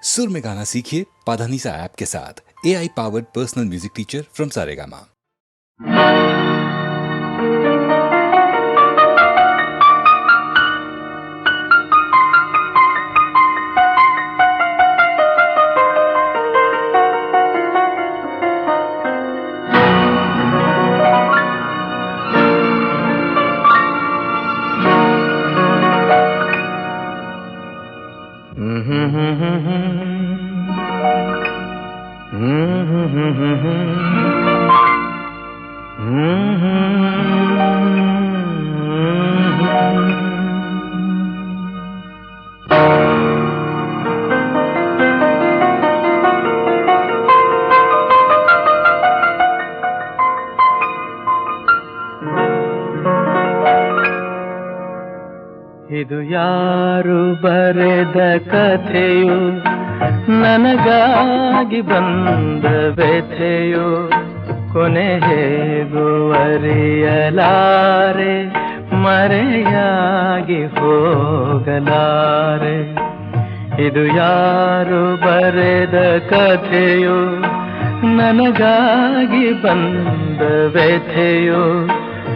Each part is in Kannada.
सुर में गाना सीखिए पाधानीसा ऐप के साथ। AI powered personal music teacher from Saregama. ಇದು ಯಾರು ಬರೆದ ಕಥೆಯೋ, ನನಗಾಗಿ ಬಂದ ವ್ಯಥೆಯೋ, ಕೊನೆ ಹೇಗೂ ಅರಿಯಲಾರೆ, ಮರೆಯಾಗಿ ಹೋಗಲಾರೆ. ಇದು ಯಾರು ಬರೆದ ಕಥೆಯೋ, ನನಗಾಗಿ ಬಂದ ವ್ಯಥೆಯೋ,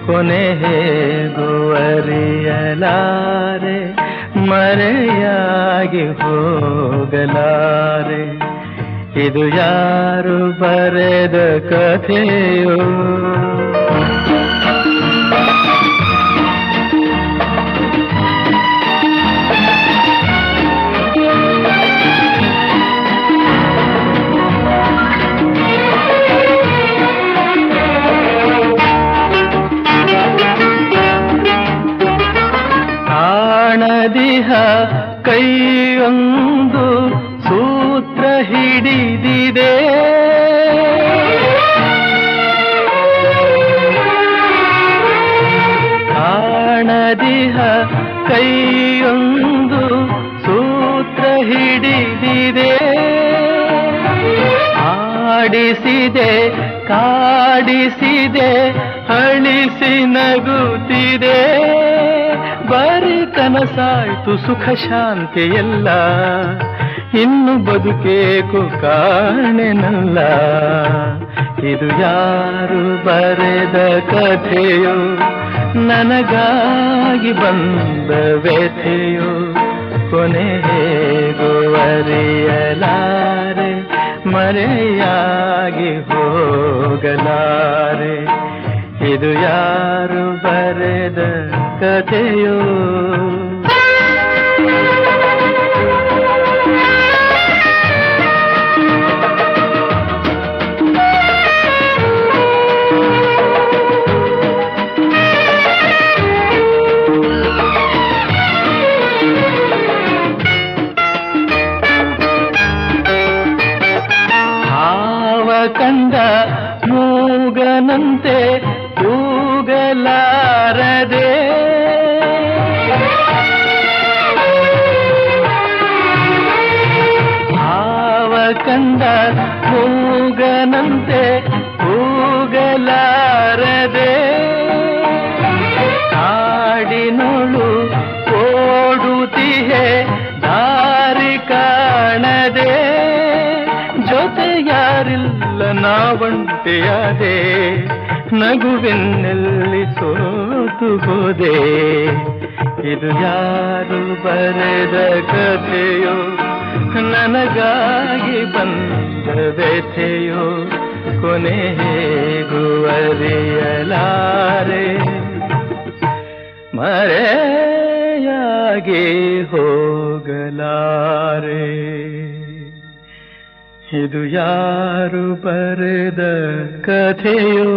ಕೊನೆ ಹೇಗೂ ಅರಿಯಲಾರೆ, ಮರೆಯಾಗಿ ಹೋಗಲಾರೆ. ಇದು ಯಾರು ಬರೆದ ಕಥೆಯೋ. ಕಾಣದಿಹ ಕೈಯೊಂದು ಸೂತ್ರ ಹಿಡಿದಿದೆ, ಕಾಣದಿಹ ಕೈಯೊಂದು ಸೂತ್ರ ಹಿಡಿದಿದೆ. ಆಡಿಸಿದೆ ಕಾಡಿಸಿದೆ ಅಳಿಸಿ ನಗುತ್ತಿದೆ. ಬರೀ ಕನಸಾಯ್ತು ಸುಖ ಶಾಂತಿ ಎಲ್ಲ, ಇನ್ನು ಬದುಕೇಕು ಕಾಣೆನಲ್ಲ. ಇದು ಯಾರು ಬರೆದ ಕಥೆಯೋ, ನನಗಾಗಿ ಬಂದ ವ್ಯಥೆಯೋ, ಕೊನೆ ಹೇಗೂ ಅರಿಯಲಾರೆ, ಮರೆಯಾಗಿ ಹೋಗಲಾರೆ. ಇದು ಯಾರು ಬರೆದ ಕಥೆಯೋ. ಹಾವ ಕಂಡ ಮೂಗನಂತೆ ಕೂಗಲಾರದೆ, ಹಾವ ಕಂಡ ಮೂಗನಂತೆ ಕೂಗಲಾರದೆ. ಕಾಡಿನೊಳು ಓಡುತ್ತಿಹೆ ದಾರಿ ಕಾಣದೆ, ಜೊತೆ ಯಾರಿಲ್ಲ ನಾವಂಟೆಯಾದೆ, ನಗುವೆನ್ನೆಲ್ಲಿ ಸೋತು ಹೋದೆ. ಇದು ಯಾರು ಬರೆದ ಕಥೆಯೋ, ನನಗಾಗಿ ಬಂದ ವ್ಯಥೆಯೋ, ಕೊನೆ ಹೇಗೂ ಅರಿಯಲಾರೆ, ಮರೆಯಾಗಿ ಹೋಗಲಾರೆ. ಇದು ಯಾರು ಬರೆದ ಕಥೆಯೋ.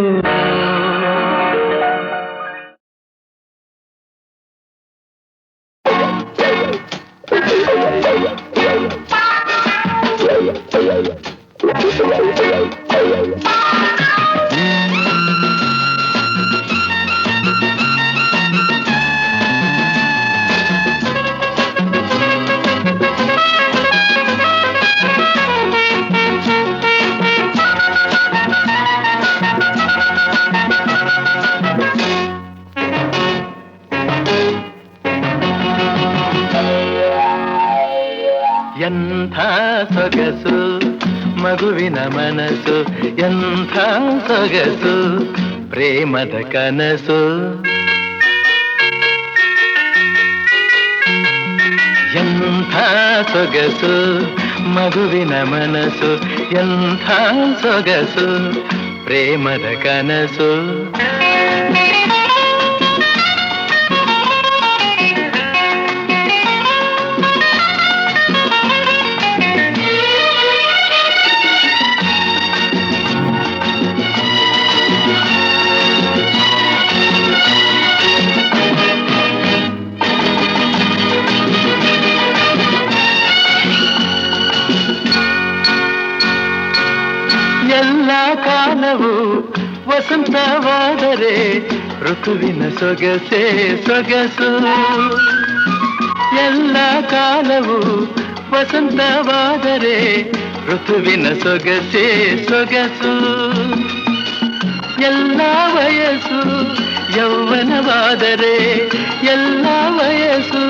ಸೊಗಸು ಮಗುವಿನ ಮನಸ್ಸು ಎಂಥ ಸೊಗಸು ಪ್ರೇಮದ ಕನಸು ಎಂಥ ಸೊಗಸು ಮಗುವಿನ ಮನಸ್ಸು ಎಂಥ ಸೊಗಸು ಪ್ರೇಮದ ಕನಸು ಎಲ್ಲ ಕಾಲವು ವಸಂತವಾದರೆ ಋತುವಿನ ಸೊಗಸೆ ಸೊಗಸು ಎಲ್ಲ ಕಾಲವು ವಸಂತವಾದರೆ ಋತುವಿನ ಸೊಗಸೆ ಸೊಗಸು ಎಲ್ಲ ವಯಸ್ಸು ಯೌವನವಾದರೆ ಎಲ್ಲ ವಯಸ್ಸು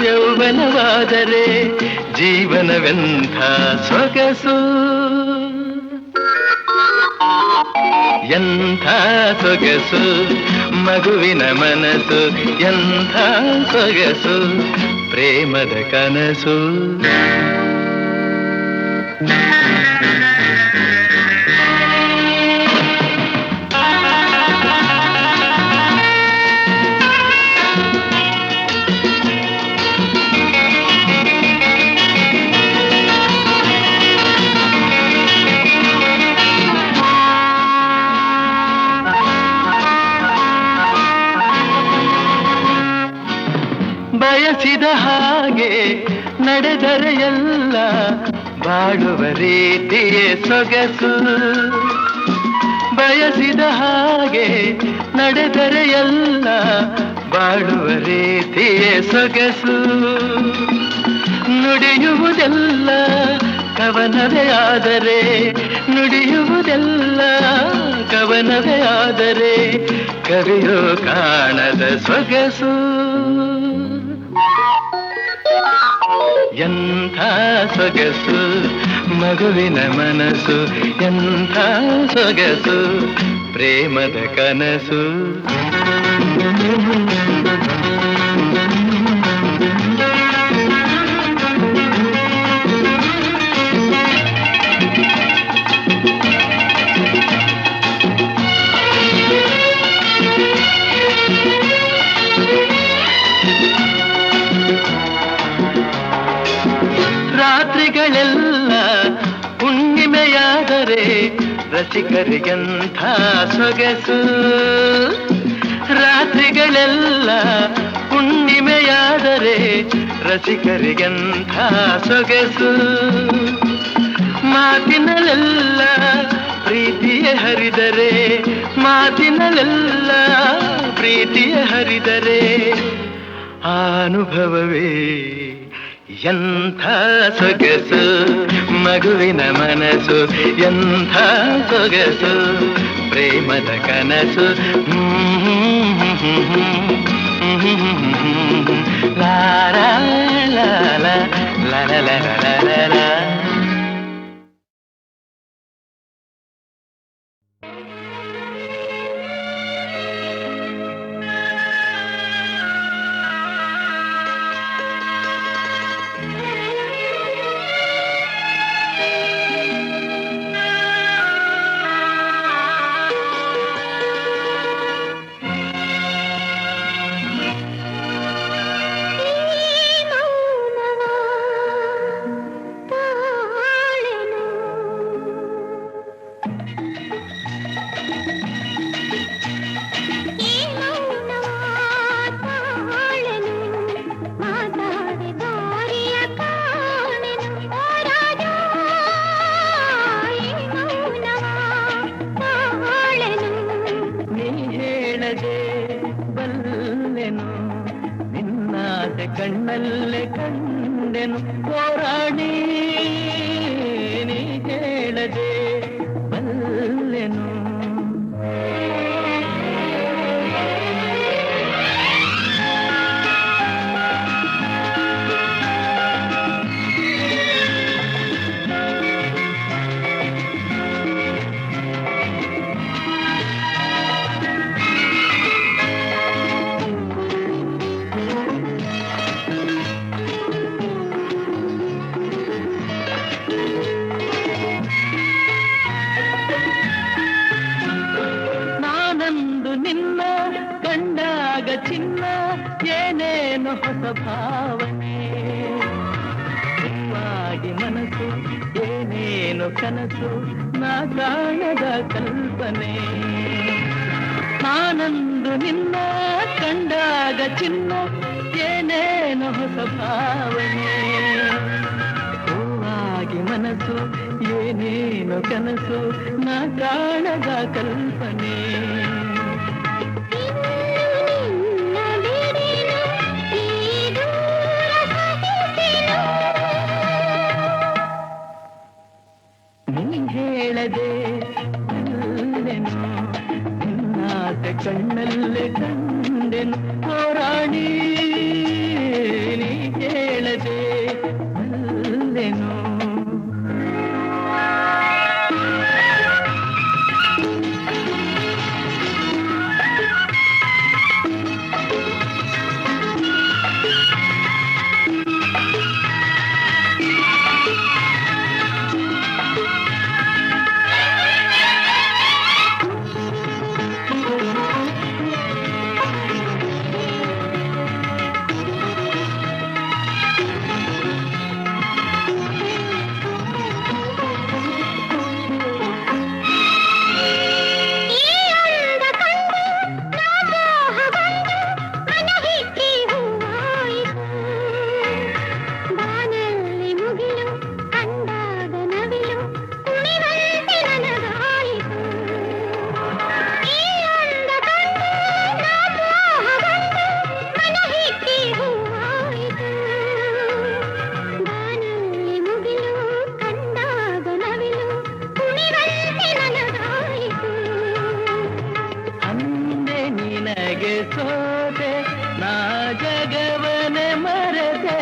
ಯೌವನವಾದರೆ ಜೀವನವೆಂಥ ಸೊಗಸು ಎಂಥ ಸೊಗಸು ಮಗುವಿನ ಮನಸ್ಸು ಎಂಥ ಸೊಗಸು ಪ್ರೇಮದ ಕನಸು ಬಯಸಿದ ಹಾಗೆ ನಡೆದರೆ ಎಲ್ಲ ಬಾಳುವ ರೀತಿಯೇ ಸೊಗಸು ಬಯಸಿದ ಹಾಗೆ ನಡೆದರೆ ಎಲ್ಲ ಬಾಳುವ ರೀತಿಯೇ ಸೊಗಸು ನುಡಿಯುವುದೆಲ್ಲ ಕವನವೇ ಆದರೆ ನುಡಿಯುವುದೆಲ್ಲ ಕವನವೇ ಆದರೆ ಕವಿಯೋ ಕಾಣದ ಸೊಗಸು ಎಂಥ ಸೊಗಸು ಮಗುವಿನ ಮನಸ್ಸು ಎಂಥ ಸೊಗಸು ಪ್ರೇಮದ ಕನಸು ರಾತ್ರಿಗಳೆಲ್ಲ ಹುಣ್ಣಿಮೆಯಾದರೆ ರಸಿಕರಿಗಂಥ ಸೊಗಸು ರಾತ್ರಿಗಳೆಲ್ಲ ಹುಣ್ಣಿಮೆಯಾದರೆ ರಸಿಕರಿಗಂಥ ಸೊಗಸು ಮಾತಿನಲ್ಲೆಲ್ಲ ಪ್ರೀತಿಯ ಹರಿದರೆ ಮಾತಿನಲ್ಲೆಲ್ಲ ಪ್ರೀತಿಯ ಹರಿದರೆ ಅನುಭವವೇ ಎಂಥ ಸೊಗಸು ಮಗುವಿನ ಮನಸ್ಸು ಎಂಥ ಸೊಗಸು ಪ್ರೇಮದ ಕನಸು ಲಾರ ಲಾಲ ಲಲ ಹೂವಾಗಿ ಮನಸ್ಸು ಏನೇನು ಕನಸು ನಾ ಕಾಣದ ಕಲ್ಪನೆ ನಾನಂದು ನಿನ್ನ ಕಂಡಾಗ ಚಿನ್ನ ಏನೇನು ಹೊಸ ಭಾವನೆ ಹೂವಾಗಿ ಮನಸ್ಸು ಏನೇನು ಕನಸು ನಾ ಕಾಣದ ಕಲ್ಪನೆ ನೀ ಹೇಳದೆ ನಿನ್ನಾಸೆ ಕಣ್ಣಲ್ಲೇ ಕಂಡೆನು ಹೋರಾಡಿ ನೀ ಹೇಳದೆ ಅಲ್ಲೆನು ಸೋತೆ ನಾ ಜಗವನೆ ಮರೆತೆ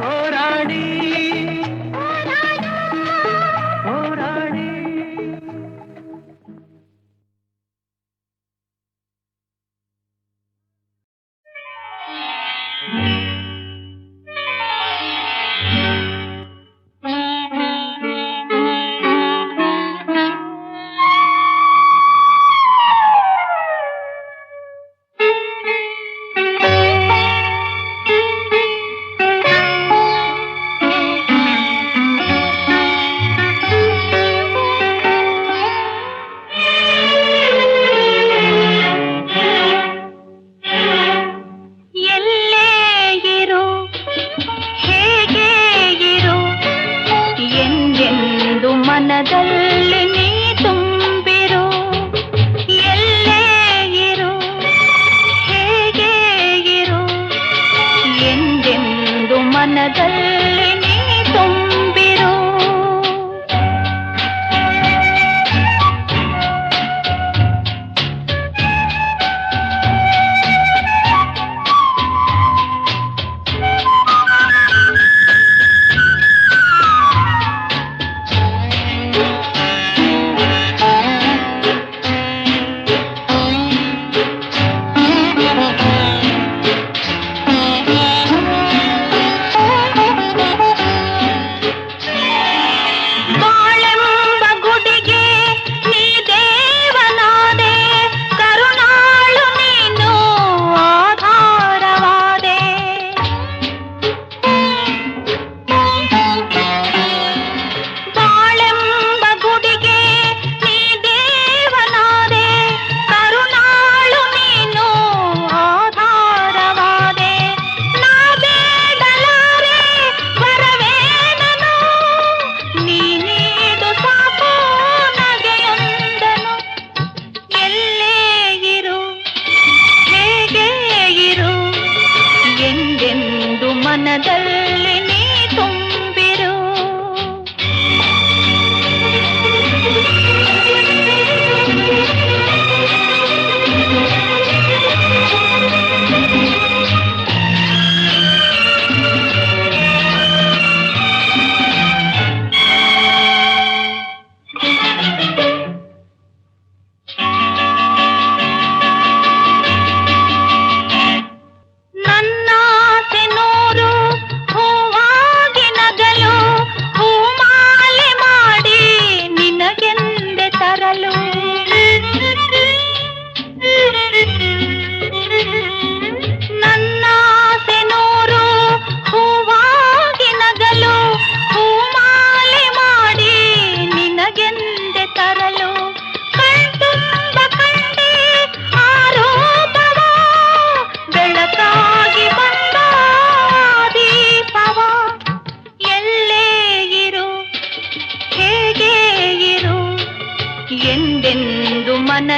ಹೋರಾಡಿ ಹೋರಾಡಿ ಮನದಲ್ಲಿ ನೀ ತುಂಬಿರು ಎಲ್ಲೇ ಇರು ಹೇಗೆ ಇರು ಎಂದೆಂದು ಮನದಲ್ಲಿ ನೀ ತುಂಬಿರು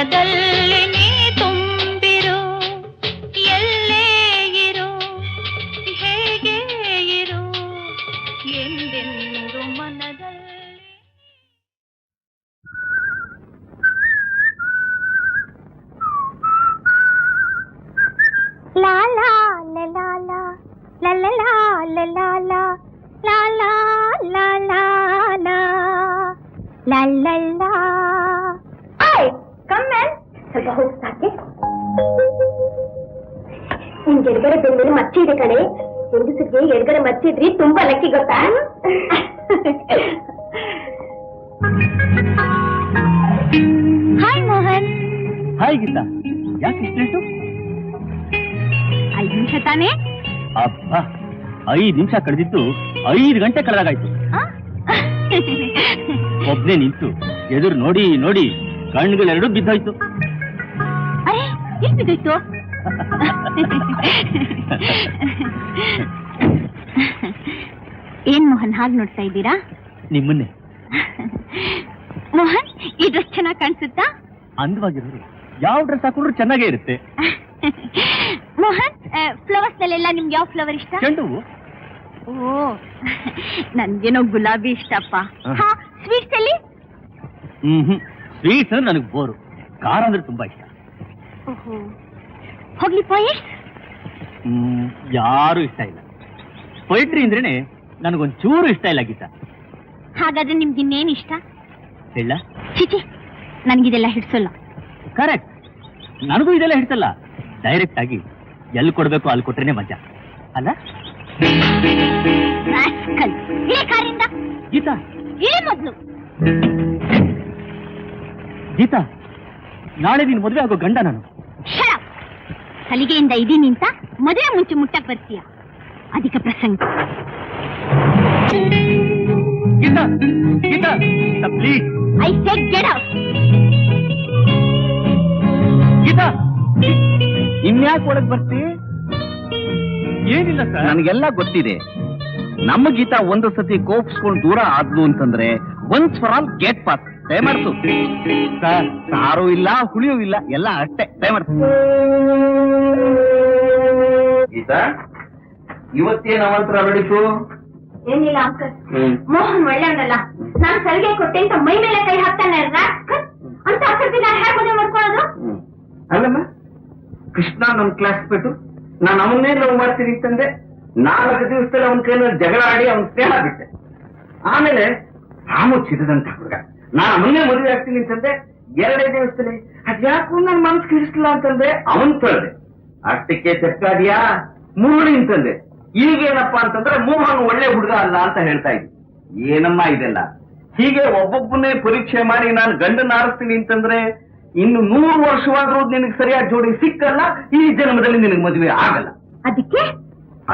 ಮನದಲ್ಲಿ ನೀ ತುಂಬಿರು ಎಲ್ಲೇ ಇರು ಹೇಗೆ ಇರು ಎಂದೆಂದು ಮನದಲ್ಲಿ ಲಾ ಲಾ ಲಾ ಲಾ ಲಾ ಲಾ ಲಾ ಲಾ ಲಾ ಲಾ ಲಾ ಲಾ ಲಾ ಲಾ ಲಾ ಲಾ ಲಾ ಲಾ ಐ ಕಮ್ ಮ್ಯಾನ್ ಸ್ವಲ್ಪ ಹೋಗಿ ಸಾಕೆ ನಿಮ್ಗೆ ಎಡಗಡೆ ಬೆನ್ಮೇಲೆ ಮಚ್ಚೆ ಇದೆ ಕಣೆ ಹೆಂಗಸರಿಗೆ ಎಡಗಡೆ ಮಚ್ಚೆ ಇದ್ರಿ ತುಂಬಾ ಲಕ್ಕಿ ಗೊತ್ತಾ ಹಾಯ್ ಮೋಹನ್ ಹಾಯ್ ಗೀತಾ ಯಾಕೆ ಇಷ್ಟು 5 ನಿಮಿಷ ತಾನೇ ಅಬ್ಬಾ 5 ನಿಮಿಷ ಕಳೆದಿತ್ತು 5 ಗಂಟೆ ಕಳೆದಾಗಾಯ್ತು ಒಬ್ನೇ ನಿಂತು ಎದುರು ನೋಡಿ ನೋಡಿ ಕಣ್ಣುಗಳೆರಡು ಬಿದ್ದೋಯ್ತು ಅರೆ ಎಲ್ಲಿ ಬಿದ್ದೋಯ್ತು ಏನ್ ಮೋಹನ್ ಹಾಗೆ ನೋಡ್ತಾ ಇದ್ದೀರಾ ನಿಮ್ಮನ್ನೇ ಮೋಹನ್ ಈ ಡ್ರೆಸ್ ಚೆನ್ನಾಗಿ ಕಾಣಿಸುತ್ತಾ ಅಂದವಾಗಿರೋರು ಯಾವ ಡ್ರೆಸ್ ಹಾಕೊಂಡ್ರು ಚೆನ್ನಾಗೇ ಇರುತ್ತೆ ಮೋಹನ್ ಫ್ಲವರ್ಸ್ ನಲ್ಲೆಲ್ಲ ನಿಮ್ಗೆ ಯಾವ ಫ್ಲವರ್ ಇಷ್ಟ ಚೆಂಡು ಓ ನನ್ಗೇನೋ ಗುಲಾಬಿ ಇಷ್ಟಪ್ಪ ಹಾ ಸ್ವೀಟ್ಸ್ ಅಲ್ಲಿ ಸ್ವೀಟ್ಸ್ ಅಂದ್ರೆ ನನಗೆ ಬೋರು ಖಾರ ಅಂದ್ರೆ ತುಂಬಾ ಇಷ್ಟ ಓಹೋ ಹೋಗ್ಲಿ ಪೋಯಿಟ್ಸ್ ಯಾರು ಇಷ್ಟ ಇಲ್ಲ ಪೊಯಿಟ್ರಿ ಅಂದ್ರೇನೆ ನನಗೊಂಚೂರು ಇಷ್ಟ ಇಲ್ಲ ಗೀತಾ ಹಾಗಾದ್ರೆ ನಿಮ್ಗೆ ಇನ್ನೇನು ಇಷ್ಟ ಹೇಳ ಚಿಚಿ ನನ್ಗಿದೆಲ್ಲ ಹಿಡ್ಸಲ್ಲ ಕರೆಕ್ಟ್ ನನಗೂ ಇದೆಲ್ಲ ಹಿಡ್ಸಲ್ಲ ಡೈರೆಕ್ಟ್ ಆಗಿ ಎಲ್ಲಿ ಕೊಡ್ಬೇಕು ಅಲ್ಲಿ ಕೊಟ್ರೇನೆ ಮಜಾ ಅಲ್ಲ ಇಳಿ ಕಾರಿಂದ ಗೀತಾ ಇಳಿ ಮೊದ್ಲು ಗೀತಾ ನಾಳೆ ನೀನು ಮದುವೆ ಆಗೋ ಗಂಡ ನಾನು ಸಲಿಗೆಯಿಂದ ಇದೀನಿ ಅಂತ ಮದುವೆ ಮುಂಚೆ ಮುಟ್ಟಕ್ ಬರ್ತೀಯ ಅಧಿಕ ಪ್ರಸಂಗ Geetha Geetha please I said get out Geetha ಇನ್ಯಾಕೆ ಒಳಗ್ ಬರ್ತಿ ಏನಿಲ್ಲ ಸರ್ ನನಗೆಲ್ಲ ಗೊತ್ತಿದೆ ನಮ್ಮ ಗೀತಾ ಒಂದು ಸತಿ ಕೋಪಿಸ್ಕೊಂಡು ದೂರ ಆದ್ಲು ಅಂತಂದ್ರೆ once for all gate pass ದಯಮಾಡ್ತು ಸರ್ ಸಾರು ಇಲ್ಲ ಹುಳಿಯೂ ಇಲ್ಲ ಎಲ್ಲ ಅಷ್ಟೇ ದಯಮಾಡ್ತು ಗೀತಾ ಇವತ್ತೇನು ಅವಂತರ ನಡೀತು ಏನಿಲ್ಲ ಅಂಕಲ್ ಮೋಹನ್ ಒಳ್ಳೆಯವನಲ್ಲ ನಾನ್ ಸಲಿಗೆ ಕೊಟ್ಟೆ ಅಂತ ಮೈ ಮೇಲೆ ಕೈ ಹಾಕ್ತಾನೆ ಅಂತ ಅಕ್ಕಿ ನಾನು ಹೇಗೆ ಮದುವೆ ಮಾಡ್ಕೊಳ್ಳೋದು ಅಲ್ಲಮ್ಮ ಕೃಷ್ಣ ನಮ್ ಕ್ಲಾಸ್ ಬಿಟ್ಟು ನಾನು ಅವನ್ನೇ ಲವ್ ಮಾಡ್ತೀನಿ ಅಂತಂದೆ 4 ದಿವಸದಲ್ಲಿ ಅವನ ಕೈಯಲ್ಲಿ ಜಗಳ ಆಡಿ ಅವನ್ ಸ್ನೇಹ ಬಿಟ್ಟೆ ಆಮೇಲೆ ರಾಮು ಚಿರದಂತ ಹುಡುಗ ನಾನು ಅವನ್ನೇ ಮದುವೆ ಆಗ್ತೀನಿ ಅಂತಂದೆ 2 ದಿವಸದಲ್ಲಿ ಅದ್ಯಾಕೂ ನನ್ ಮನಸ್ಸು ಕಿಡಿಸ್ಲಿಲ್ಲ ಅಂತಂದೆ ಅವನ್ ತೊಳೆದೆ ಅಷ್ಟಕ್ಕೆ ಚಕ್ಕಾಡಿಯಾ ಮುರುಳಿ ಅಂತಂದೆ ಈಗೇನಪ್ಪಾ ಅಂತಂದ್ರೆ ಮೋಹನ್ ಒಳ್ಳೆ ಹುಡುಗ ಅಲ್ಲ ಅಂತ ಹೇಳ್ತಾ ಇದ್ವಿ ಏನಮ್ಮ ಇದೆಲ್ಲ ಹೀಗೆ ಒಬ್ಬೊಬ್ಬನೇ ಪರೀಕ್ಷೆ ಮಾಡಿ ನಾನು ಗಂಡನ ಆರಿಸ್ತೀನಿ ಅಂತಂದ್ರೆ ಇನ್ನು 100 ವರ್ಷವಾದ್ರೂ ನಿನಗೆ ಸರಿಯಾದ ಜೋಡಿ ಸಿಕ್ಕಲ್ಲ ಈ ಜನ್ಮದಲ್ಲಿ ನಿನಗೆ ಮದುವೆ ಆಗಲ್ಲ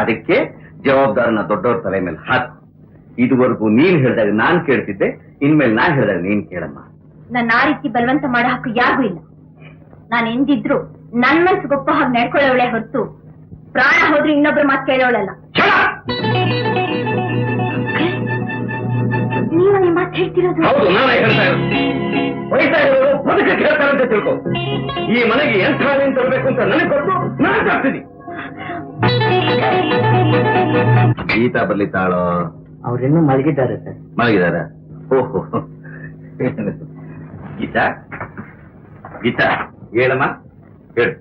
ಅದಕ್ಕೆ ಜವಾಬ್ದಾರನ ದೊಡ್ಡವ್ರ ತಲೆ ಮೇಲೆ ಹಾಕು ಇದುವರೆಗೂ ನೀನ್ ಹೇಳಿದಾಗ ನಾನ್ ಕೇಳ್ತಿದ್ದೆ ಇನ್ಮೇಲೆ ನಾನ್ ಹೇಳಿದಾಗ ನೀನ್ ಕೇಳಮ್ಮ ನನ್ನ ಆ ರೀತಿ ಬಲವಂತ ಮಾಡೋ ಹಕ್ಕು ಯಾರಿಗೂ ಇಲ್ಲ ನಾನು ಎಂದಿದ್ರು ನನ್ ಮನ್ಸು ಗೊಪ್ಪ ಹಾಗೆ ನಡ್ಕೊಳ್ಳೋಳೆ ಹೊರತು ಪ್ರಾಣ ಹೋದ್ರೆ ಇನ್ನೊಬ್ರು ಮಾತು ಕೇಳೋಳಲ್ಲ ನೀವು ನಿಮ್ಮ ಮಾತು ಹೇಳ್ತಿರೋದು ಹೌದು ನಾನೇ ಹೇಳ್ತಾ ಇರೋದು ವಯಸ್ಸಾಗಿರೋರು ಬದುಕಕ್ಕೆ ಹೇಳ್ತಾರಂತ ತಿಳ್ಕೊ ಈ ಮನೆಗೆ ಎಂಥ ನೀನ್ ತರಬೇಕು ಅಂತ ನನಗೆ ಕೊಟ್ಟು ನಾನು ತರ್ತೀನಿ ಗೀತಾ ಬರ್ಲಿತ್ತಾಳೋ ಅವ್ರಿನ್ನೂ ಮಲಗಿದ್ದಾರೆ ಸರ್ ಮಲಗಿದಾರ ಓಹೋ ಗೀತಾ ಗೀತಾ ಹೇಳಮ್ಮ ಹೇಳು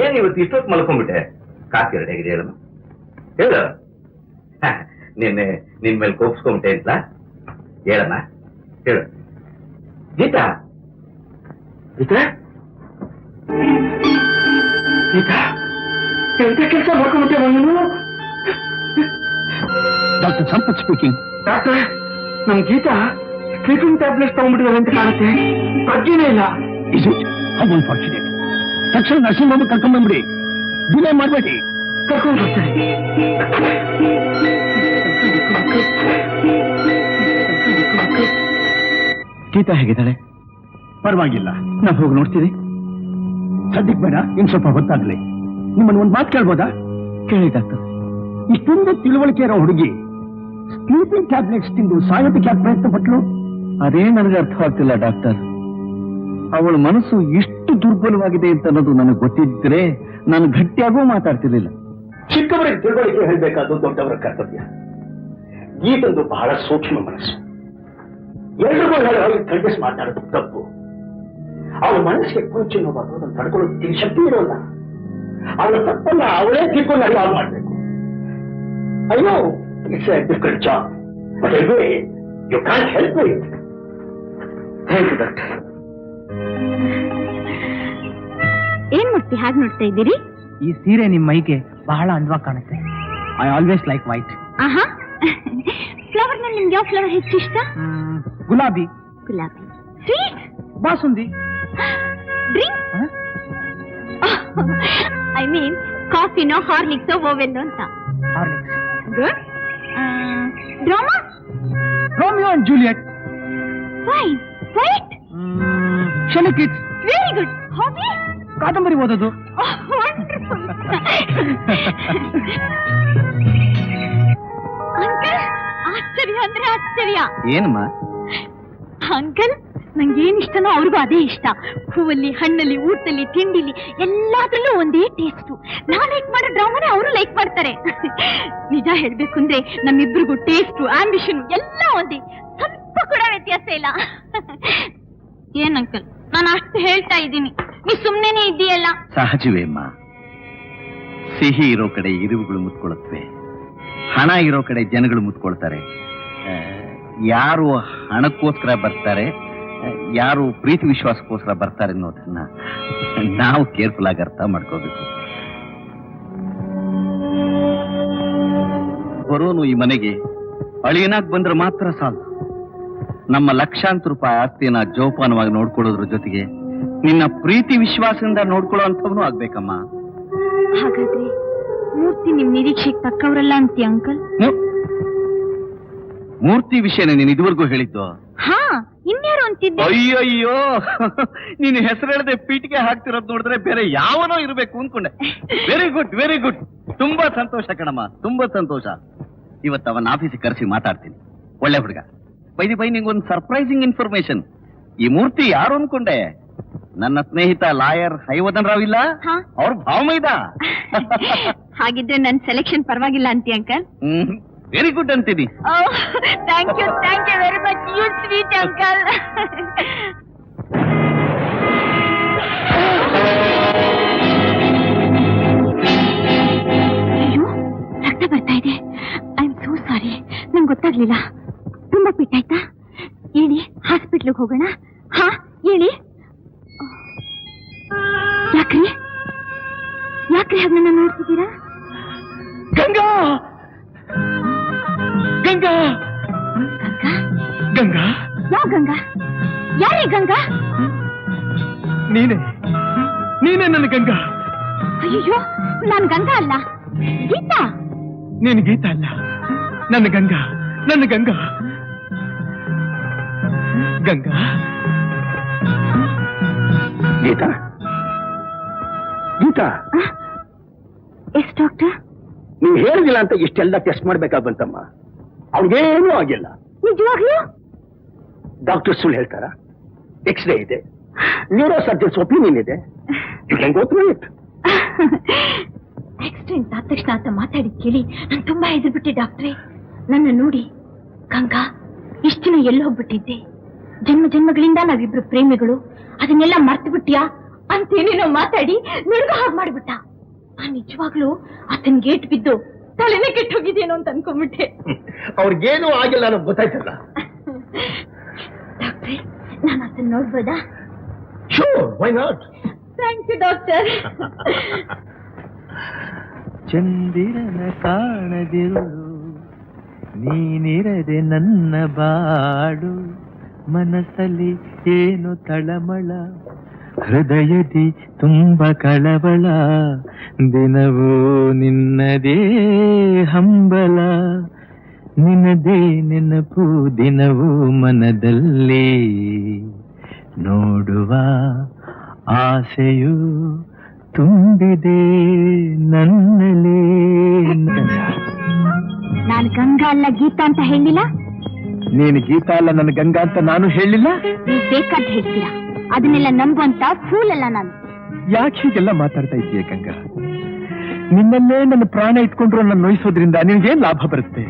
ಏನ್ ಇವತ್ತು ಇಷ್ಟೊತ್ತು ಮಲ್ಕೊಂಡ್ಬಿಟ್ಟೆ ಕಾಫಿ ಎರಡು ಹೇಗಿದೆ ಹೇಳಮ್ಮ ಹೇಳು ನಿನ್ನೆ ನಿನ್ ಮೇಲೆ ಕೋಪಿಸ್ಕೊಂಬಿಟ್ಟೆ ಅಂತ ಹೇಳಮ್ಮ ಹೇಳು ಗೀತಾ ಗೀತಾ ಗೀತಾ ಎಂತ ಕೆಲಸ ಮಾಡ್ಕೊಂಡ್ಬಿಟ್ಟೆ ನೀನು ಡಾಕ್ಟರ್ ಸಂಪತ್ ಸ್ಪೀಕಿಂಗ್ ಡಾಕ್ಟರ್ ನಮ್ ಗೀತಾ ಸ್ಲೀಪಿಂಗ್ ಟ್ಯಾಬ್ಲೆಟ್ಸ್ ತಗೊಂಡ್ಬಿಟ್ಟಿದ್ದಾರೆ ಅಂತ ಕಾಣುತ್ತೆ ಪ್ರಜ್ಞೆನೇ ಇಲ್ಲ ಇಸ್ ಇಟ್ ಹೌ ಅನ್ಫಾರ್ಚುನೇಟ್ ತಕ್ಷಣ ನರ್ಸಿಂಗ್ ಹೋಗಿ ಕರ್ಕೊಂಡ್ಬಂದ್ಬಿಡಿ ಡಿಲೇ ಮಾಡಬೇಡಿ ಕರ್ಕೊಂಡು ಬರ್ತಾರೆ ಗೀತಾ ಹೇಗಿದ್ದಾಳೆ ಪರವಾಗಿಲ್ಲ ನಾವು ಹೋಗಿ ನೋಡ್ತೀರಿ ಸದ್ಯಕ್ಕೆ ಬೇಡ ಇನ್ ಸ್ವಲ್ಪ ಹೊತ್ತಾಗ್ಲಿ ನಿಮ್ಮನ್ನು ಒಂದು ಮಾತು ಕೇಳ್ಬೋದಾ ಕೇಳಿ ಡಾಕ್ಟರ್ ಇಷ್ಟೊಂದು ತಿಳುವಳಿಕೆ ಇರೋ ಹುಡುಗಿ ಸ್ಲೀಪಿಂಗ್ ಟ್ಯಾಬ್ಲೆಟ್ಸ್ ತಿಂದು ಸಾಯೋದಕ್ಕೆ ಯಾಕೆ ಪ್ರಯತ್ನ ಪಟ್ಲು ಅದೇ ನನಗೆ ಅರ್ಥ ಆಗ್ತಿಲ್ಲ ಡಾಕ್ಟರ್ ಅವಳ ಮನಸ್ಸು ಎಷ್ಟು ದುರ್ಬಲವಾಗಿದೆ ಅಂತ ಅನ್ನೋದು ನನಗೆ ಗೊತ್ತಿದ್ರೆ ನಾನು ಗಟ್ಟಿಯಾಗೂ ಮಾತಾಡ್ತಿರ್ಲಿಲ್ಲ. ಚಿಕ್ಕವರಿಗೆ ತಿಳುವಳಿಕೆ ಹೇಳಬೇಕಾದ್ದು ದೊಡ್ಡವರ ಕರ್ತವ್ಯ. ಗೀತಂದು ಬಹಳ ಸೂಕ್ಷ್ಮ ಮನಸ್ಸು. ಎಲ್ರಿಗೂ ಹೇಳಿ ಖಂಡಿಸಿ ಮಾತಾಡೋದು ತಪ್ಪು. ಅವಳ ಮನಸ್ಸಿಗೆ ಕೊಂಚ ನೋವಾದ್ರು ಅದನ್ನು ತಡ್ಕೊಳ್ಳೋದು ಶಕ್ತಿ ಇರೋಲ್ಲ. ಅವಳ ತಪ್ಪನ್ನ ಅವಳೇ ತಿಳ್ಕೊಂಡು ಅರಿವು ಮಾಡಬೇಕು. ಅಯ್ಯೋ, it's a difficult job, but anyway you can help it. Thank you doctor. ಏನ್ ಮೂರ್ತಿ ಹಾಗೆ ನೋಡ್ತಾ ಇದ್ದೀರಿ? ಈ ಸೀರೆ ನಿಮ್ ಮೈಗೆ ಬಹಳ ಅಂದವಾಗಿ ಕಾಣುತ್ತೆ. I always like white. ಆಹಾ, ಫ್ಲವರ್ ನಲ್ಲಿ ನಿಮ್ಗೆ ಯಾವ ಫ್ಲವರ್ ಹೆಚ್ಚು ಇಷ್ಟ? ಗುಲಾಬಿ, ಗುಲಾಬಿ. Sweet, basundi, drink, I mean ಕಾಫಿನೋ ಹಾರ್ಲಿಕ್ಸೋ ಓವೆಲ್ಲೋ ಅಂತ. Horlicks. Good. Drama, Romeo and Juliet. Fine. White, ಶನಿ ಕಿಡ್ಸ್. Very good. ಹಾಬಿ, ಕಾದಂಬರಿ ಓದೋದು. ಅಂಕಲ್, ಆಶ್ಚರ್ಯ ಅಂದ್ರೆ ಆಶ್ಚರ್ಯ. ಏನಮ್ಮ? ಅಂಕಲ್, ನಂಗೆ ಏನ್ ಇಷ್ಟನೋ ಅವ್ರಿಗೂ ಅದೇ ಇಷ್ಟ. ಹೂವಲ್ಲಿ, ಹಣ್ಣಲ್ಲಿ, ಊಟದಲ್ಲಿ, ತಿಂಡಿಲಿ ಎಲ್ಲಾದ್ರಲ್ಲೂ ಒಂದೇ ಟೇಸ್ಟು. ನಾನ್ ಲೈಕ್ ಮಾಡೋ ಡ್ರಾಮಾನೇ ಅವರು ಲೈಕ್ ಮಾಡ್ತಾರೆ. ನಿಜ ಹೇಳ್ಬೇಕು ಅಂದ್ರೆ ನಮ್ಮಿಬ್ರಿಗೂ ಟೇಸ್ಟು, ಆಂಬಿಷನ್ ಎಲ್ಲ ಒಂದೇ, ಸ್ವಲ್ಪ ಕೂಡ ವ್ಯತ್ಯಾಸ ಇಲ್ಲ. ಏನ್ ಅಂಕಲ್, ನಾನು ಅಷ್ಟು ಹೇಳ್ತಾ ಇದ್ದೀನಿ, ನೀ ಸುಮ್ನೆನೆ ಇದೆಯಲ್ಲ. ಸಹಜವೇ ಅಮ್ಮ. ಸಿಹಿ ಇರೋ ಕಡೆ ಇರುವುಗಳು ಮುತ್ಕೊಳ್ಳುತ್ತವೆ, ಹಣ ಇರೋ ಕಡೆ ಜನಗಳು ಮುತ್ಕೊಳ್ತಾರೆ. ಯಾರು ಹಣಕ್ಕೋಸ್ಕರ ಬರ್ತಾರೆ, ಯಾರು ಪ್ರೀತಿ ವಿಶ್ವಾಸಕ್ಕೋಸ್ಕರ ಬರ್ತಾರೆ ಅನ್ನೋದನ್ನ ನಾವು ಕೇರ್ಫುಲ್ ಆಗಿ ಅರ್ಥ ಮಾಡ್ಕೋಬೇಕು. ಬರೋನು ಈ ಮನೆಗೆ ಅಳಿಯನಾಗಿ ಬಂದ್ರೆ ಮಾತ್ರ ಸಾಲ. ನಮ್ಮ ಲಕ್ಷಾಂತರ ರೂಪಾಯಿ ಆಸ್ತಿಯನ್ನ ಜೋಪಾನವಾಗಿ ನೋಡ್ಕೊಳ್ಳೋದ್ರ ಜೊತೆಗೆ ನಿನ್ನ ಪ್ರೀತಿ ವಿಶ್ವಾಸದಿಂದ ನೋಡ್ಕೊಳ್ಳೋ ಅಂಥವನು ಆಗ್ಬೇಕಮ್ಮ. ಹಾಗಾದ್ರೆ ಮೂರ್ತಿ ನಿಮ್ ನಿರೀಕ್ಷೆಗೆ ತಕ್ಕವರಲ್ಲ ಅಂತೀಯ ಅಂಕಲ್? ಮೂರ್ತಿ ವಿಷಯನ ನೀನು ಇದುವರೆಗೂ ಹೇಳಿದ್ದು? ಹಾ, ಇನ್ಯಾರು ಅಂತಿದ್ದೆ. ಅಯ್ಯಯ್ಯೋ, ನೀನು ಹೆಸರು ಹೇಳದೆ ಪೀಟಿಗೆ ಹಾಕ್ತಿರೋದು ನೋಡಿದ್ರೆ ಬೇರೆ ಯಾವನೋ ಇರಬೇಕು ಅನ್ಕೊಂಡೆ. Very good, very good. ತುಂಬಾ ಸಂತೋಷ ಕಣಮ್ಮ, ತುಂಬಾ ಸಂತೋಷ. ಇವತ್ತು ಅವನ ಆಫೀಸಿಗೆ ಕರೆಸಿ ಮಾತಾಡ್ತೀನಿ. ಒಳ್ಳೆ ಹುಡುಗ. ಬೈ ನಿಂಗೊಂದು ಸರ್ಪ್ರೈಸಿಂಗ್ ಇನ್ಫಾರ್ಮೇಶನ್. ಈ ಮೂರ್ತಿ ಯಾರು ಅನ್ಕೊಂಡೆ? ನನ್ನ ಸ್ನೇಹಿತ ಲಾಯರ್ ಹೈವದನ್ ರಾವ್ ಇಲ್ಲ, ಅವ್ರ ಭಾವಮೈದ. ಹಾಗಿದ್ರೆ ನನ್ ಸೆಲೆಕ್ಷನ್ ಪರವಾಗಿಲ್ಲ ಅಂತೀಯ ಅಂಕಲ್? ವೆರಿ ಗುಡ್ ಅಂತೀನಿ. Thank you very much, you sweet uncle. ಅಯ್ಯೋ, ರಕ್ತ ಬರ್ತಾ ಇದೆ. ಐ ಆಮ್ ಸೋ ಸಾರಿ, ನಂಗೆ ಗೊತ್ತಾಗ್ಲಿಲ್ಲ. ತುಂಬಾ ಪಿಟ್ಟಾಯ್ತಾ? ಹೇಳಿ, ಹಾಸ್ಪಿಟ್ಲಿಗೆ ಹೋಗೋಣ. ಹಾ ಹೇಳಿ. ಯಾಕ್ರಿ ಯಾಕ್ರಿ ಹಾಗೆ ನನ್ನ ನೋಡ್ತಿದ್ದೀರಾ? ಗಂಗಾ, ಗಂಗಾ, ಗಂಗಾ? ಗಂಗಾ. ಯಾವ ಗಂಗಾ? ಯಾರೇ ಗಂಗಾ? ನೀನೇ ನನ್ನ ಗಂಗಾ. ಅಯ್ಯೋ, ನಾನ್ ಗಂಗಾ ಅಲ್ಲ, ಗೀತಾ. ನೀನು ಗೀತಾ ಅಲ್ಲ, ನನ್ನ ಗಂಗಾ, ನನ್ನ ಗಂಗಾ. ಗಂಗಾ. Geetha, Geetha, yes doctor? ನೀವು ಹೇಳಿದಿಲ್ಲ ಅಂತ ಇಷ್ಟೆಲ್ಲ ಟೆಸ್ಟ್ ಮಾಡ್ಬೇಕಾಗ್ ಬಂತಮ್ಮ. ಅವ್ನಿಗೇನೂ ಆಗಿಲ್ಲ. ನಿಜವಾಗ್ಲೂ? ಡಾಕ್ಟರ್ ಸುಳ್ಳು ಹೇಳ್ತಾರ? ಎಕ್ಸ್ರೇ ಇದೆ, ನ್ಯೂರೋ ಸರ್ಜನ್ಸ್ ಒಪಿನಿಯನ್ ಇದೆ. You can go through it. Accident ಆದ ತಕ್ಷಣ ಅಂತ ಮಾತಾಡಿ ಕೇಳಿ ನಾನು ತುಂಬಾ ಹೆದರ್ಬಿಟ್ಟೆ ಡಾಕ್ಟ್ರೇ. ನನ್ನ ನೋಡಿ, ಗಂಗಾ, ಇಷ್ಟು ದಿನ ಎಲ್ಲಿ ಹೋಗ್ಬಿಟ್ಟಿದ್ದೆ? ಜನ್ಮಗಳಿಂದ ನಾವಿಬ್ರು ಪ್ರೇಮಿಗಳು, ಅದನ್ನೆಲ್ಲ ಮರ್ತು ಬಿಟ್ಟಿಯಾ ಅಂತೇನೇನೋ ಮಾತಾಡಿ ನಡ್ಗ ಹಾಗೆ ಮಾಡ್ಬಿಟ್ಟ. ನಾನ್ ನಿಜವಾಗ್ಲೂ ಆತನ್ ಗೇಟ್ ಬಿದ್ದು ತಲೆನೇ ಕೆಟ್ಟು ಹೋಗಿದ್ದೇನೋ ಅಂತ ಅನ್ಕೊಂಡ್ಬಿಟ್ಟೆ. ಅವ್ರಿಗೇನೂ ಆಗಿಲ್ಲ ಅನ್ನೋದು ಗೊತ್ತಾಯ್ತಲ್ಲ. ಡಾಕ್ಟ್ರೇ, ನಾನು ಆತನ್ ನೋಡ್ಬೋದಾ? Sure, why not? Thank you doctor. ಚಂದಿರನ ಕಾಣದಿರುಳು, ನೀನಿರದೆ ನನ್ನ ಬಾಡು, ಮನಸ್ಸಲ್ಲಿ ಏನು ತಳಮಳ, ಹೃದಯದಿ ತುಂಬ ಕಳವಳ, ದಿನವೂ ನಿನ್ನದೇ ಹಂಬಲ, ನಿನ್ನದೇ ನೆನಪು ದಿನವೂ ಮನದಲ್ಲಿ, ನೋಡುವ ಆಸೆಯು ತುಂಬಿದೆ ನನ್ನಲೇ. ನಾನು ಗಂಗಾ ಅಲ್ಲ ಗೀತಾ ಅಂತ ಹೇಳಿಲ್ಲ? ನೀನು ಗೀತಾ ಅಲ್ಲ ನನ್ನ ಗಂಗಾ ಅಂತ ನಾನು ಹೇಳಿಲ್ಲ. ನೀವು ಬೇಕಾದ್ ಹೇಳ್ತೀರಾ? ಅದನ್ನೆಲ್ಲ ನಂಬುವಂತ ಫೂಲ್ ಅಲ್ಲ ನಾನು. ಯಾಕೆ ಹೀಗೆಲ್ಲ ಮಾತಾಡ್ತಾ ಇದೀಯ ಗಂಗಾ? ನಿನ್ನಲ್ಲೇ ನನ್ನ ಪ್ರಾಣ ಇಟ್ಕೊಂಡ್ರು ನನ್ನ ನೋಯಿಸೋದ್ರಿಂದ ನಿನಗೇನ್ ಲಾಭ ಬರುತ್ತೆ?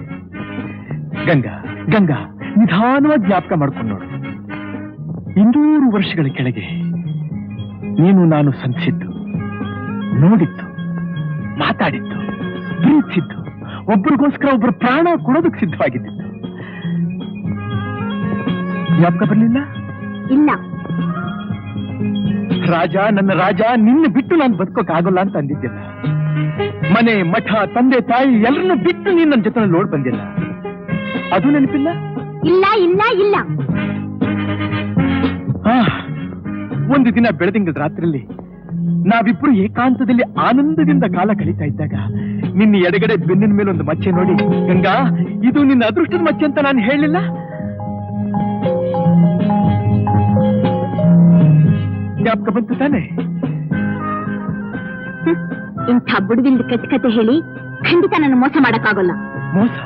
ಗಂಗಾ ಗಂಗಾ, ನಿಧಾನವಾಗಿ ಜ್ಞಾಪಕ ಮಾಡ್ಕೊಂಡು ನೋಡು. 200 ವರ್ಷಗಳ ಕೆಳಗೆ ನೀನು ನಾನು ಸಂಧಿಸಿದ್ದು, ನೋಡಿದ್ದು, ಮಾತಾಡಿದ್ದು, ಪ್ರೀತಿಸಿದ್ದು, ಒಬ್ಬರಿಗೋಸ್ಕರ ಒಬ್ಬರು ಪ್ರಾಣ ಕೊಡೋದಕ್ಕೆ ಸಿದ್ಧವಾಗಿದ್ದು. ಜ್ಞಾಪಕ ಬರಲಿಲ್ಲ? ಇಲ್ಲ. ರಾಜ, ನನ್ನ ರಾಜ, ನಿನ್ನ ಬಿಟ್ಟು ನಾನು ಬದುಕೋಕ್ಕಾಗಲ್ಲ ಅಂತ ಅಂದಿದ್ದಿಲ್ಲ. ಮನೆ, ಮಠ, ತಂದೆ, ತಾಯಿ ಎಲ್ಲರನ್ನೂ ಬಿಟ್ಟು ನೀನ್ ನನ್ನ ಜೊತೆ ನೋಡ್ ಬಂದಿಲ್ಲ. ಅದು ನೆನಪಿಲ್ಲ? ಇಲ್ಲ ಇಲ್ಲ ಇಲ್ಲ. ಒಂದು ದಿನ ಬೆಳದಿಂಗಳ ರಾತ್ರಿಯಲ್ಲಿ ನಾವಿಬ್ರು ಏಕಾಂತದಲ್ಲಿ ಆನಂದದಿಂದ ಕಾಲ ಕಳೀತಾ ಇದ್ದಾಗ ನಿನ್ನ ಎಡಗಡೆ ಬೆನ್ನಿನ ಮೇಲೆ ಒಂದು ಮಚ್ಚೆ ನೋಡಿ, ಗಂಗಾ ಇದು ನಿನ್ನ ಅದೃಷ್ಟದ ಮಚ್ಚೆ ಅಂತ ನಾನು ಹೇಳಿಲ್ಲ? ಜ್ಞಾಪಕ ಬಂತು ತಾನೆ? ಇಂಥ ಬುಡವಿಲ್ದ ಕೆಟ್ಟ ಕತೆ ಹೇಳಿ ಖಂಡಿತ ನಾನು ಮೋಸ ಮಾಡಕ್ಕಾಗಲ್ಲ. ಮೋಸ?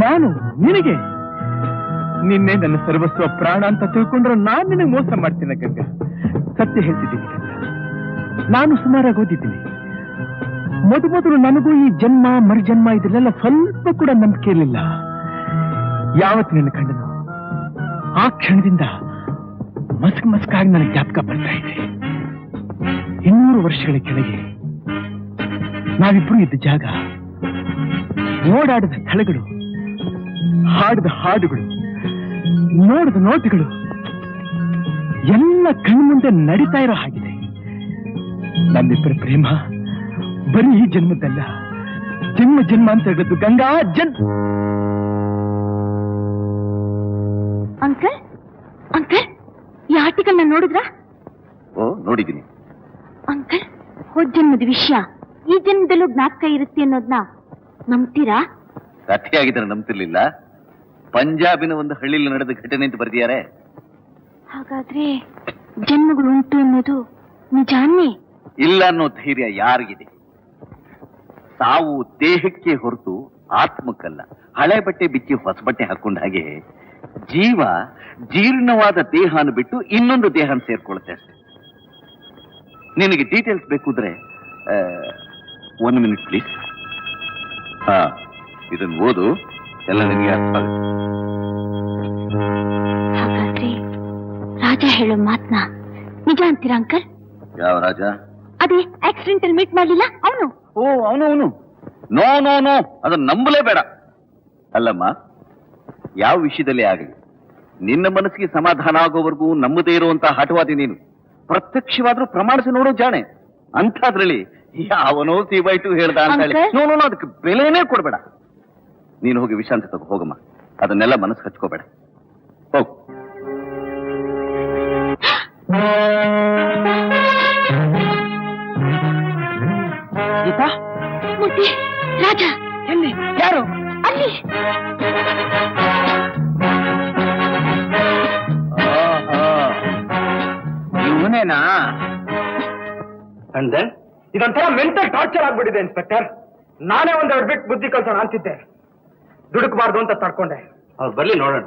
ನಾನು ನಿನಗೆ? ನಿನ್ನೆ ನನ್ನ ಸರ್ವಸ್ವ ಪ್ರಾಣ ಅಂತ ತಿಳ್ಕೊಂಡ್ರೆ ನಾನು ನಿನಗೆ ಮೋಸ ಮಾಡ್ತೀನಿ ಗಂಗಾ. ಸತ್ಯ ಹೇಳ್ತಿದ್ದೀನಿ ಗಂಗಾ, ನಾನು ಸುಮಾರಾಗಿ ಓದಿದ್ದೀನಿ. ಮೊದಲು ನನಗೂ ಈ ಜನ್ಮ ಮರುಜನ್ಮ ಇದೆಲ್ಲ ಸ್ವಲ್ಪ ಕೂಡ ನಂಬಿಕೆ ಇರಲಿಲ್ಲ. ಯಾವತ್ತು ನಿನ್ನ ಕಂಡನು ಆ ಕ್ಷಣದಿಂದ ಮಸ್ಕಾಗಿ ನನಗೆ ಜ್ಞಾಪಕ ಬರ್ತಾ ಇದೆ. 200 ವರ್ಷಗಳ ಕೆಳಗೆ ನಾವಿಬ್ರು ಇದ್ದ ಜಾಗ, ಓಡಾಡಿದ ಸ್ಥಳಗಳು, ಹಾಡಿದ ಹಾಡುಗಳು, ನೋಡಿದ ನೋಟಗಳು ಎಲ್ಲ ಕಣ್ಮುಂದೆ ನಡೀತಾ ಇರೋ ಹಾಗಿದೆ. ನಮ್ಮಿಬ್ಬರ ಪ್ರೇಮ ಬರೀ ಈ ಜನ್ಮದಲ್ಲ, ಜನ್ಮ ಜನ್ಮ ಅಂತ ಹೇಳಿದ್ದು ಗಂಗಾ. ಅಂಕಲ್ ಅಂಕಲ್, ಈ ಆರ್ಟಿಕಲ್ ನೋಡಿದ್ರಾ? ಓ, ನೋಡಿದ್ದೀನಿ. ಅಂಕಲ್, ಹೋದ್ ಜನ್ಮದ ವಿಷಯ ಈ ಜನ್ಮದಲ್ಲೂ ಜ್ಞಾಪಕ ಇರುತ್ತೆ ಅನ್ನೋದನ್ನ ನಂಬ್ತೀರಾ? ಕಥೆಯಾಗಿದ್ರೆ ನಂಬ್ತಿರ್ಲಿಲ್ಲ. ಪಂಜಾಬಿನ ಒಂದು ಹಳ್ಳಿಯಲ್ಲಿ ನಡೆದ ಘಟನೆ ಅಂತ ಬರೆದಿದ್ದಾರೆ. ಹಾಗಾದ್ರೆ ಜನ್ಮಗಳು ಉಂಟು ಅನ್ನೋದು ನಿಜಾನೇ? ಇಲ್ಲ ಅನ್ನೋ ಧೈರ್ಯ ಯಾರಿಗಿದೆ? ಸಾವು ದೇಹಕ್ಕೆ ಹೊರತು ಆತ್ಮಕ್ಕಲ್ಲ. ಹಳೆ ಬಟ್ಟೆ ಬಿಚ್ಚಿ ಹೊಸ ಬಟ್ಟೆ ಹಾಕೊಂಡ ಹಾಗೆ ಜೀವ ಜೀರ್ಣವಾದ ದೇಹನ ಬಿಟ್ಟು ಇನ್ನೊಂದು ದೇಹನ ಸೇರ್ಕೊಳ್ಳುತ್ತೆ ಅಷ್ಟೇ. ನಿನಗೆ ಡೀಟೇಲ್ಸ್ ಬೇಕುದ್ರೆ 1 ಮಿನಿಟ್ ಪ್ಲೀಸ್. ಇದನ್ನು ಓದು, ಎಲ್ಲ ನಿನಗೆ ಅರ್ಥ ಆಗುತ್ತೆ. ಹಾಗಾದ್ರೆ ರಾಜ ಹೇಳೋ ಮಾತ್ನ ನಿಜ ಅಂತೀರಾ ಅಂಕಲ್? ಯಾವ ರಾಜ? ಅದೇ ಆಕ್ಸಿಡೆಂಟ್ ಅಲ್ಲಿ ಮೀಟ್ ಮಾಡ್ಲಿಲ್ಲ ಅವನು? ಓ, ಅವನು. ನೋ ನೋ ನೋ, ಅದನ್ನ ನಂಬಲೇಬೇಡ. ಅಲ್ಲಮ್ಮ, ಯಾವ ವಿಷಯದಲ್ಲಿ ಆಗಲಿ ನಿನ್ನ ಮನಸ್ಸಿಗೆ ಸಮಾಧಾನ ಆಗೋವರೆಗೂ ನಂಬದೇ ಇರುವಂತಹ ಹಠವಾದಿ ನೀನು. ಪ್ರತ್ಯಕ್ಷವಾದ್ರೂ ಪ್ರಮಾಣಿಸಿ ನೋಡೋ ಜಾಣೆ. ಅಂಥದ್ರಲ್ಲಿ ಯಾವನೋ C/2 ಹೇಳ್ದ ಅಂತ ಹೇಳಿ ನೋ ನೋ, ಅದಕ್ಕೆ ಬೆಲೆನೇ ಕೊಡ್ಬೇಡ. ನೀನು ಹೋಗಿ ವಿಶ್ರಾಂತಿ ತಗೋ, ಹೋಗಮ್ಮ. ಅದನ್ನೆಲ್ಲ ಮನಸ್ಸು ಹಚ್ಕೋಬೇಡ, ಹೋಗು. ಗೀತಾ, ಮೂರ್ತಿ, ರಾಜ ಎಲ್ಲಿ? ಯಾರು? ಅಲ್ಲಿ. ಇವನೇನಾ? ಅಂಡ್ ದೆನ್ ಇದೊಂಥರ ಮೆಂಟಲ್ ಟಾರ್ಚರ್ ಆಗ್ಬಿಟ್ಟಿದೆ ಇನ್ಸ್ಪೆಕ್ಟರ್. ನಾನೇ ಒಂದೆರಡು ಬಿಟ್ಟು ಬುದ್ಧಿ ಕಲ್ಸೋಣ ಅಂತಿದ್ದೆ, ದುಡುಕಬಾರ್ದು ಅಂತ ತಡ್ಕೊಂಡೆ. ಅವ್ರು ಬರ್ಲಿ ನೋಡೋಣ.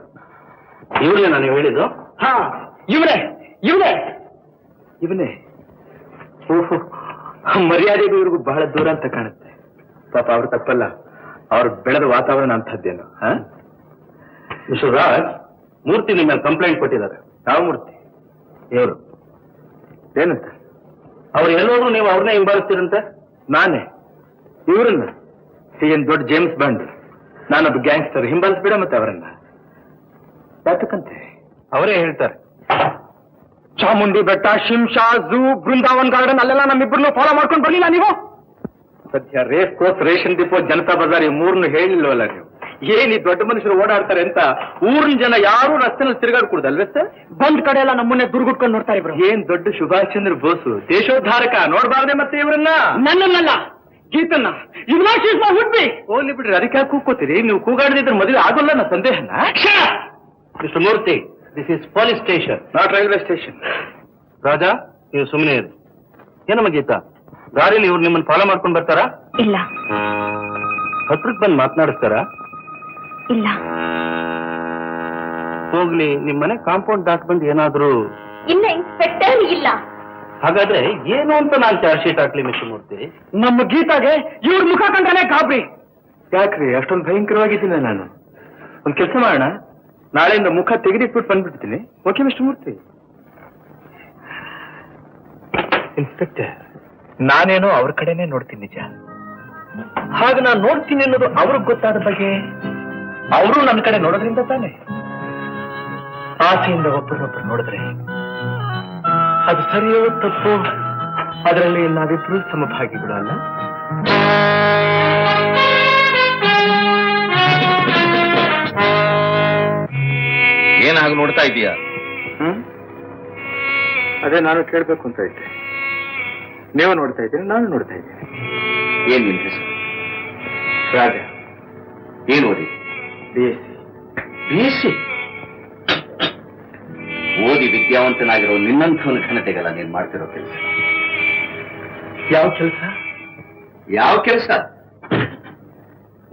ಇವರೇ ನಾನು ಹೇಳಿದ್ದು? ಹಾ, ಇವನೇ ಇವನೇ ಇವನೇ. ಓಹೋ, ಮರ್ಯಾದೆಗೂ ಇವ್ರಿಗೂ ಬಹಳ ದೂರ ಅಂತ ಕಾಣುತ್ತೆ. ಪಾಪ ಅವ್ರು ತಪ್ಪಲ್ಲ, ಅವ್ರು ಬೆಳೆದ ವಾತಾವರಣ ಅಂತದ್ದೇನು. ಮಿಸ್ಟರ್ ರಾಜ್, ಮೂರ್ತಿ ನಿಮ್ಮ ಮೇಲೆ ಕಂಪ್ಲೇಂಟ್ ಕೊಟ್ಟಿದ್ದಾರೆ. ಯಾವ ಮೂರ್ತಿ? ಇವರು ಏನಂತ? ಅವ್ರು ಎಲ್ಲೋದ್ರು ನೀವು ಅವ್ರನ್ನೇ ಹಿಂಬಾಲಿಸ್ತೀರಂತೆ. ನಾನೇ ಇವ್ರನ್ನ? ಏನ್ ದೊಡ್ಡ ಜೇಮ್ಸ್ ಬಾಂಡ್? ನಾನೊಬ್ಬ ಗ್ಯಾಂಗ್ಸ್ಟರ್, ಹಿಂಬಾಲಿಸ್ಬಿಡ ಮತ್ತೆ ಅವರನ್ನ. ಯಾತಕ್ಕಂತೆ? ಅವರೇ ಹೇಳ್ತಾರೆ. ಚಾಮುಂಡಿ ಬೆಟ್ಟ, ಶಿಮ್ಶಾ, ಝೂ, ಬೃಂದಾವನ್ ಗಾರ್ಡನ್ ಅಲ್ಲೆಲ್ಲ ನಮ್ಮಿಬ್ಬರನ್ನು ಫಾಲೋ ಮಾಡ್ಕೊಂಡು ಬರ್ಲಿಲ್ಲ ನೀವು? ಸದ್ಯ race course, ration depot, Janata Bazaar, ಈ ಮೂರನ್ನು ಹೇಳಿಲ್ವಲ್ಲ ನೀವು? ಏನ್ ಈ ದೊಡ್ಡ ಮನುಷ್ಯರು ಓಡಾಡ್ತಾರೆ ಅಂತ ಊರಿನ ಜನ ಯಾರು ರಸ್ತೆನಲ್ಲಿ ತಿರುಗಾಡ್ಕೊಡುದಲ್ವೇ ಸರ್? ಬಂದ್ ಕಡೆ ಎಲ್ಲ ನಮ್ಮನ್ನೇ ದುರ್ಗುಟ್ಕೊಂಡು ನೋಡ್ತಾರೆ ಇಬ್ರು. ಏನ್ ದೊಡ್ಡ ಸುಭಾಷ್ ಚಂದ್ರ ಬೋಸು, ದೇಶೋದ್ಧಾರಕ, ನೋಡ್ಬಾರ್ದೆ ಮತ್ತೆ ಇವ್ರನ್ನ? ನನ್ನನ್ನಲ್ಲ, ಗೀತನ್ನ. ಹುಡ್ಬಿ ಹೋಗ್ಲಿ ಬಿಡ್ರಿ, ಅದಕ್ಕೆ ಯಾಕೆ ಕೂಗ್ಕೋತೀರಿ? ನೀವು ಕೂಗಾಡದಿದ್ರೆ ಮದುವೆ ಆಗೋಲ್ಲ ನನ್ನ ಸಂದೇಹನ. Mister Murthy, this is police station, not railway station. Raja, ನೀವು ಸುಮ್ಮನೆ ಇರಿ. ಏನಮ್ಮ ಗೀತಾ, ಗಾಡಿಯಲ್ಲಿ ಇವ್ರು ನಿಮ್ಮನ್ನು ಫಾಲೋ ಮಾಡ್ಕೊಂಡು ಬರ್ತಾರಾ? ಇಲ್ಲ ಹತ್ರಕ್ಕೆ ಬಂದು ಮಾತನಾಡಿಸ್ತಾರಾ? ಇಲ್ಲ. ಹೋಗ್ಲಿ, ನಿಮ್ ಮನೆ ಕಾಂಪೌಂಡ್ ದಾಟ್ ಬಂದು ಏನಾದ್ರೂ ಇನ್ನ ಇನ್ಸ್ಪೆಕ್ಟರ್ ಇಲ್ಲ. ಹಾಗಾದ್ರೆ ಏನು ಅಂತ ನಾನು ಚಾರ್ಜ್ ಶೀಟ್ ಹಾಕ್ಲಿ ಮಿಸ್ಟರ್ ಮೂರ್ತಿ? ನಮ್ಮ ಗೀತಾಗೆ ಇವ್ರ ಮುಖ ಕಂಡ್ರೆ ಗಾಬರಿ. ಯಾಕ್ರಿ ಅಷ್ಟೊಂದು ಭಯಂಕರವಾಗಿದ್ದೀನಿ ನಾನು? ಒಂದ್ ಕೆಲಸ ಮಾಡೋಣ, ನಾಳೆಯಿಂದ ಮುಖ ತೆಗೆದಿಟ್ಬಿಟ್ಟು ಬಂದ್ಬಿಡ್ತೀನಿ. ಓಕೆ ಮಿಸ್ಟರ್ ಮೂರ್ತಿ? ಇನ್ಸ್ಪೆಕ್ಟರ್, ನಾನೇನೋ ಅವ್ರ ಕಡೆನೆ ನೋಡ್ತೀನಿ ನಿಜ. ಹಾಗೆ ನಾನು ನೋಡ್ತೀನಿ ಅನ್ನೋದು ಅವ್ರಿಗೆ ಗೊತ್ತಾದ ಬಗ್ಗೆ ಅವರು ನನ್ನ ಕಡೆ ನೋಡೋದ್ರಿಂದ ತಾನೆ. ಆಸೆಯಿಂದ ಒಬ್ಬರನ್ನೊಬ್ಬರು ನೋಡಿದ್ರೆ ಅದು ಸರಿಯೋ ತಪ್ಪು, ಅದರಲ್ಲಿ ನಾವಿಬ್ರು ಸಮಭಾಗಿಗಳು ಅಲ್ಲ? ಏನಾಗ ನೋಡ್ತಾ ಇದೀಯಾ? ಅದೇ ನಾನು ಕೇಳ್ಬೇಕು ಅಂತ ಇದ್ದೆ. ನೀವು ನೋಡ್ತಾ ಇದ್ದೀರಿ, ನಾನು ನೋಡ್ತಾ ಇದ್ದೀನಿ. ಏನ್ ನಿನ್ ಹೆಸರು? ರಾಜ. ಏನ್ ಓದಿ? BSc. ಓದಿ ವಿದ್ಯಾವಂತನಾಗಿರೋ ನಿನ್ನಂಥವನ ಘನತೆಗಲ್ಲ ನೀನ್ ಮಾಡ್ತಿರೋ ಕೆಲಸ. ಯಾವ ಕೆಲಸ? ಯಾವ ಕೆಲಸ?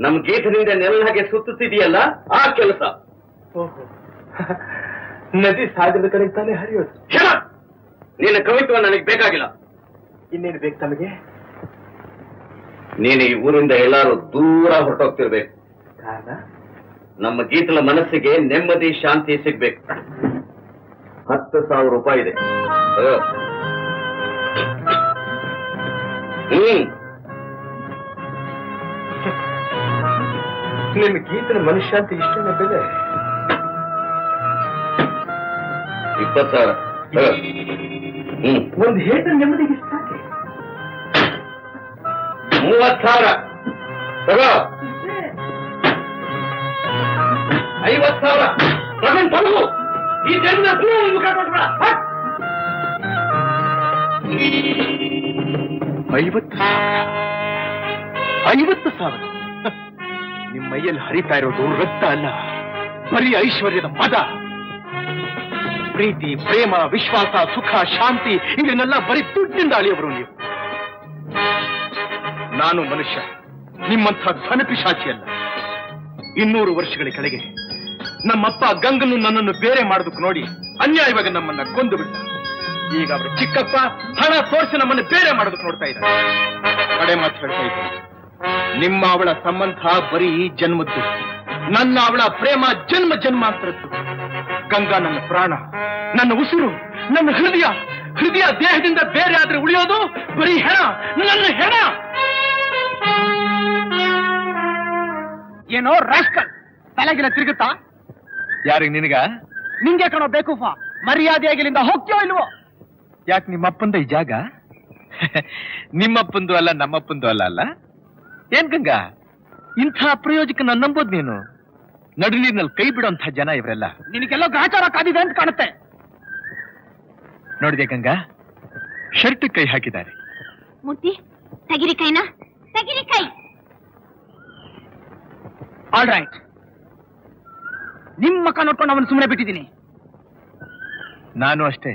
ನಮ್ ಗೀತದಿಂದ ನೆಲ ಹಾಗೆ ಸುತ್ತುತ್ತಿದೆಯಲ್ಲ ಆ ಕೆಲಸ. ಓಹೋ, ನದಿ ಸಾಗರದ ಕಡೆ ತಾನೇ ಹರಿಯೋದು. ನಿನ್ನ ಕವಿತ್ವ ನನಗೆ ಬೇಕಾಗಿಲ್ಲ. ಇನ್ನೇನು ಬೇಕು ತಮಗೆ? ನೀನು ಈ ಊರಿಂದ ಎಲ್ಲಾರು ದೂರ ಹೊರಟೋಗ್ತಿರ್ಬೇಕು. ಕಾರಣ? ನಮ್ಮ ಗೀತಲ ಮನಸ್ಸಿಗೆ ನೆಮ್ಮದಿ ಶಾಂತಿ ಸಿಗ್ಬೇಕು. 10,000 ರೂಪಾಯಿ ಇದೆ. ನಿಮ್ ಗೀತನ ಮನುಷ್ಯ ಅಂತ ಇಷ್ಟನೇ ಬೆಲೆ? 20,000. ಒಂದು ಹೇಟರ್ ನೆಮ್ಮದಿಗೆ ಸಾಕೆ. 30,000 ತಗೋ. 50,000 ತಗೊಂಡು ತಗೋ. ಈ ಜನ ಮುಖ ಕೊಟ್ಬಿಡ. 50,000? ನಿಮ್ಮ ಮೈಯಲ್ಲಿ ಹರಿತಾ ಇರೋದು ರಕ್ತ ಅಲ್ಲ, ಬರೀ ಐಶ್ವರ್ಯದ ಮದ. ಪ್ರೀತಿ, ಪ್ರೇಮ, ವಿಶ್ವಾಸ, ಸುಖ, ಶಾಂತಿ ಇದನ್ನೆಲ್ಲ ಬರೀ ದುಡ್ಡಿನಿಂದ ಅಳಿಯವರು ನೀವು. ನಾನು ಮನುಷ್ಯ, ನಿಮ್ಮಂಥ ಘನಪಿಶಾಚಿ ಅಲ್ಲ. 200 ವರ್ಷಗಳ ಕೆಳಗೆ ನಮ್ಮಪ್ಪ ಗಂಗನ್ನು ನನ್ನನ್ನು ಬೇರೆ ಮಾಡೋದಕ್ಕೆ ನೋಡಿ ಅನ್ಯಾಯವಾಗಿ ನಮ್ಮನ್ನ ಕೊಂದು ಬಿಟ್ಟ. ಈಗ ಅವರ ಚಿಕ್ಕಪ್ಪ ಹಣ ತೋರಿಸಿ ನಮ್ಮನ್ನು ಬೇರೆ ಮಾಡೋದಕ್ಕೆ ನೋಡ್ತಾ ಇದ್ದಾರೆ. ಕಡೆ ಮಾತು ಹೇಳ್ತಾ ಇದ್ದಾರೆ, ನಿಮ್ಮ ಅವಳ ಸಂಬಂಧ ಬರೀ ಈ ಜನ್ಮದ್ದು, ನನ್ನ ಅವಳ ಪ್ರೇಮ ಜನ್ಮ ಜನ್ಮಾಂತರದ್ದು. ಗಂಗಾ ನನ್ನ ಪ್ರಾಣ, ನನ್ನ ಉಸಿರು, ನನ್ನ ಹೃದಯ. ಹೃದಯ ದೇಹದಿಂದ ಬೇರೆ ಆದ್ರೆ ಉಳಿಯೋದು ಬರೀ ಹೆಣ, ನನ್ನ ಹೆಣ. ಏನೋ ರಾಸ್ಕಲ್, ತಲೆಗಿನ ತಿರುಗುತ್ತಾ? ಯಾರಿಗೆ? ನಿನಗ? ನಿಂಗೆ ಕಣೋ ಬೇಕೂಫ. ಮರ್ಯಾದೆಯಾಗಿ ಇಲ್ಲಿಂದ ಹೋಗ್ತೀಯೋ ಇಲ್ವೋ? ಯಾಕೆ ನಿಮ್ಮಪ್ಪಂದ ಈ ಜಾಗ? ನಿಮ್ಮಪ್ಪಂದು ಅಲ್ಲ, ನಮ್ಮಪ್ಪಂದು ಅಲ್ಲ ಅಲ್ಲ? ಏನ್ ಗಂಗಾ, ಇಂಥ ಅಪ್ರಯೋಜಕನ ನಂಬೋದು ನೀನು? ನಡು ನೀರಿನಲ್ಲಿ ಕೈ ಬಿಡುವಂಥ ಜನ ಇವರೆಲ್ಲ. ನಿನಗೆಲ್ಲ ಗ್ರಾಚಾರ ಕಾದಿದೆ ಅಂತ ಕಾಣುತ್ತೆ. ನೋಡಿದೆ ಗಂಗಾ, ಶರ್ಟ್ ಕೈ ಹಾಕಿದ್ದಾರೆ. ಮೂರ್ತಿ, ತೆಗಿರಿ ಕೈನಾ, ತೆಗಿರಿ ಕೈ. ಆಲ್ ರೈಟ್, ನಿಮ್ ಮಕ್ಕ ನೋಡ್ಕೊಂಡು ಅವನು ಸುಮ್ಮನೆ ಬಿಟ್ಟಿದ್ದೀನಿ. ನಾನು ಅಷ್ಟೇ,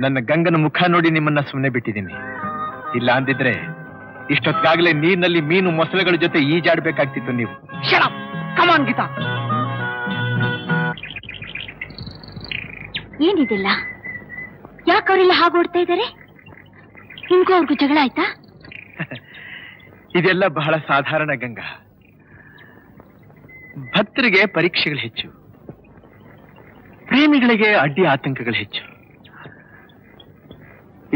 ನನ್ನ ಗಂಗನ ಮುಖ ನೋಡಿ ನಿಮ್ಮನ್ನ ಸುಮ್ಮನೆ ಬಿಟ್ಟಿದ್ದೀನಿ. ಇಲ್ಲ ಅಂದಿದ್ರೆ ಇಷ್ಟೊತ್ತಾಗಲೇ ನೀರಿನಲ್ಲಿ ಮೀನು ಮೊಸಳೆಗಳ ಜೊತೆ ಈಜಾಡ್ಬೇಕಾಗ್ತಿತ್ತು ನೀವು. Shut up, come on Geetha. ಏನಿದಿಲ್ಲ? ಯಾಕೆ ಅವರೆಲ್ಲ ಹಾಗೆ ಓಡ್ತಾ ಇದ್ದಾರೆ? ನಿಮ್ಗೂ ಅವ್ರಿಗೂ ಜಗಳ ಆಯ್ತಾ? ಇದೆಲ್ಲ ಬಹಳ ಸಾಧಾರಣ ಗಂಗಾ. ಭಕ್ತರಿಗೆ ಪರೀಕ್ಷೆಗಳು ಹೆಚ್ಚು, ಪ್ರೇಮಿಗಳಿಗೆ ಅಡ್ಡಿ ಆತಂಕಗಳು ಹೆಚ್ಚು.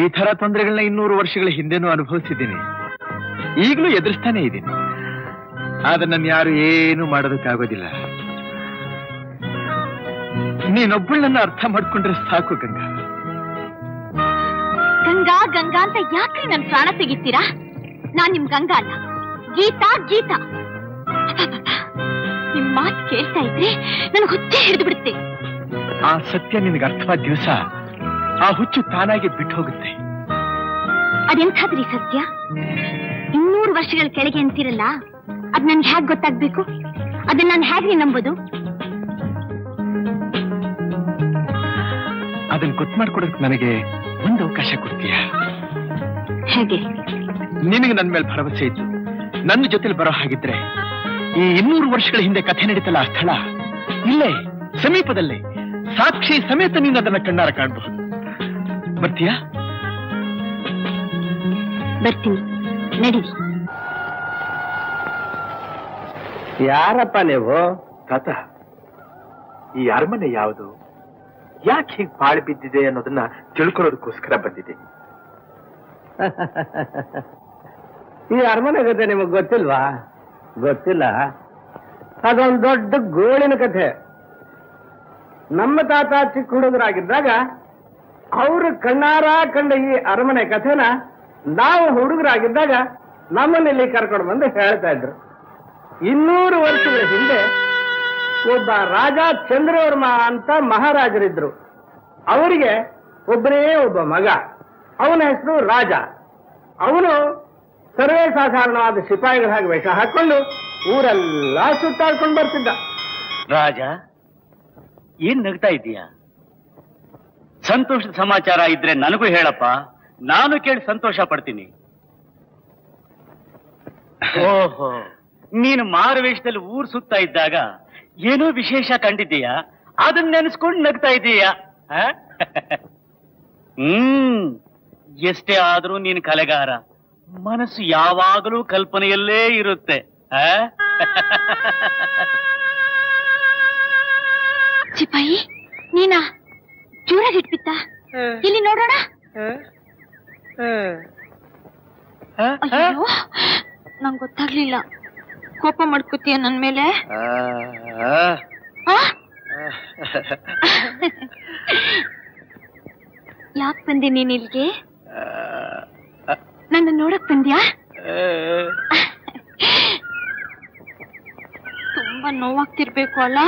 ಈ ತರ ತೊಂದರೆಗಳನ್ನ 200 ವರ್ಷಗಳ ಹಿಂದೆನೂ ಅನುಭವಿಸಿದ್ದೀನಿ, ಈಗಲೂ ಎದುರಿಸ್ತಾನೆ ಇದ್ದೀನಿ. ಆದ್ರೆ ನನ್ನ ಯಾರು ಏನು ಮಾಡೋದಕ್ಕಾಗೋದಿಲ್ಲ. ನೀನೊಬ್ಬಳನ್ನ ಅರ್ಥ ಮಾಡ್ಕೊಂಡ್ರೆ ಸಾಕು ಗಂಗಾ. ಗಂಗಾ ಗಂಗಾ ಅಂತ ಯಾಕ್ರಿ ನನ್ ಪ್ರಾಣ ತೆಗಿತೀರಾ? ನಾನ್ ನಿಮ್ ಗಂಗಾ ಅಲ್ಲ, ಗೀತಾ ಗೀತಾ. ನಿಮ್ ಮಾತು ಕೇಳ್ತಾ ಇದ್ರೆ ನನ್ ಹುಚ್ಚೆ ಹಿಡಿದು ಬಿಡುತ್ತೆ. ಆ ಸತ್ಯ ನಿನಗೆ ಅರ್ಥವಾದ ದಿವಸ ಆ ಹುಚ್ಚು ತಾನಾಗಿ ಬಿಟ್ಟು ಹೋಗುತ್ತೆ. ಅದೆಂಥದ್ರಿ ಸತ್ಯ? 200 ವರ್ಷಗಳ ಕೆಳಗೆ ಅಂತೀರಲ್ಲ, ಅದ್ ನನ್ಗೆ ಹೇಗ್ ಗೊತ್ತಾಗ್ಬೇಕು? ಅದನ್ನ ನಾನು ಹೇಗ್ರಿ ನಂಬೋದು? ಅದನ್ನ ಗೊತ್ತು ಮಾಡ್ಕೊಡಕ್ ನನಗೆ ಒಂದು ಅವಕಾಶ ಕೊಡ್ತೀಯಾ? ಹೇಗೆ? ನಿನಗೆ ನನ್ನ ಮೇಲೆ ಭರವಸೆ ಇತ್ತು, ನನ್ನ ಜೊತೆಲಿ ಬರೋ ಹಾಗಿದ್ರೆ ಈ 200 ವರ್ಷಗಳ ಹಿಂದೆ ಕಥೆ ನಡೀತಲ್ಲ ಆ ಸ್ಥಳ ಇಲ್ಲೇ ಸಮೀಪದಲ್ಲೇ ಸಾಕ್ಷಿ ಸಮೇತ ನೀನು ಅದನ್ನ ಕಣ್ಣಾರ ಕಾಣಬಹುದು. ಬರ್ತೀಯಾ? ಬರ್ತೀನಿ, ನಡೀರಿ. ಯಾರಪ್ಪ ನೀವು? ತಾತ, ಈ ಅರಮನೆ ಯಾವುದು, ಯಾಕೆ ಹೀಗೆ ಪಾಳು ಬಿದ್ದಿದೆ ಅನ್ನೋದನ್ನ ತಿಳ್ಕೊಳ್ಳೋದಕ್ಕೋಸ್ಕರ ಬಂದಿದೆ. ಈ ಅರಮನೆ ಕಥೆ ನಿಮಗ್ ಗೊತ್ತಿಲ್ವಾ? ಗೊತ್ತಿಲ್ಲ. ಅದೊಂದು ದೊಡ್ಡ ಗೋಳಿನ ಕಥೆ. ನಮ್ಮ ತಾತ ಚಿಕ್ಕ ಹುಡುಗರಾಗಿದ್ದಾಗ ಅವರು ಕಣ್ಣಾರ ಕಂಡ ಈ ಅರಮನೆ ಕಥೆನ ನಾವು ಹುಡುಗರಾಗಿದ್ದಾಗ ನಮ್ಮನ್ನಿಲ್ಲಿ ಕರ್ಕೊಂಡು ಬಂದು ಹೇಳ್ತಾ ಇದ್ರು. 200 ವರ್ಷಗಳ ಹಿಂದೆ ಒಬ್ಬ ರಾಜ ಚಂದ್ರವರ್ಮ ಅಂತ ಮಹಾರಾಜರಿದ್ರು. ಅವರಿಗೆ ಒಬ್ಬನೇ ಒಬ್ಬ ಮಗ, ಅವನ ಹೆಸರು ರಾಜ. ಅವನು ಸರ್ವೇ ಸಾಧಾರಣವಾದ ಸಿಪಾಯಿಗಳ ಹಾಗೆ ವೇಷ ಹಾಕೊಂಡು ಊರೆಲ್ಲ ಸುತ್ತಾಡ್ಕೊಂಡು ಬರ್ತಿದ್ದ. ರಾಜ, ಏನ್ ನಗ್ತಾ ಇದೀಯಾ? ಸಂತೋಷದ ಸಮಾಚಾರ ಇದ್ರೆ ನನಗೂ ಹೇಳಪ್ಪ, ನಾನು ಕೇಳಿ ಸಂತೋಷ ಪಡ್ತೀನಿ. ಓಹೋ, ನೀನು ಮಾರುವೇಷದಲ್ಲಿ ಊರ್ ಸುತ್ತಾ ಇದ್ದಾಗ ಏನೋ ವಿಶೇಷ ಕಂಡಿದ್ದೀಯಾ? ಅದನ್ನ ನೆನೆಸ್ಕೊಂಡು ನಗ್ತಾ ಇದ್ದೀಯಾ? ಎಷ್ಟೇ ಆದ್ರೂ ನೀನು ಕಲೆಗಾರ, ಮನಸ್ಸು ಯಾವಾಗಲೂ ಕಲ್ಪನೆಯಲ್ಲೇ ಇರುತ್ತೆ. ಸಿಪಾಯಿ, ನೀನಾ? ಜೋರಾಗಿ ಇಟ್ಬಿತ್ತ? ಇಲ್ಲಿ ನೋಡೋಣ. ಅಯ್ಯೋ, ನಂಗೆ ಗೊತ್ತಾಗ್ಲಿಲ್ಲ. ಕೋಪ ಮಾಡ್ಕೋತೀಯ ನನ್ ಮೇಲೆ? ಯಾಕೆ ಬಂದೆ ನೀನ್ ಇಲ್ಲಿಗೆ? ನನ್ನ ನೋಡಕ್ ಬಂದ್ಯಾ? ತುಂಬಾ ನೋವಾಗ್ತಿರ್ಬೇಕು ಅಲ್ಲ?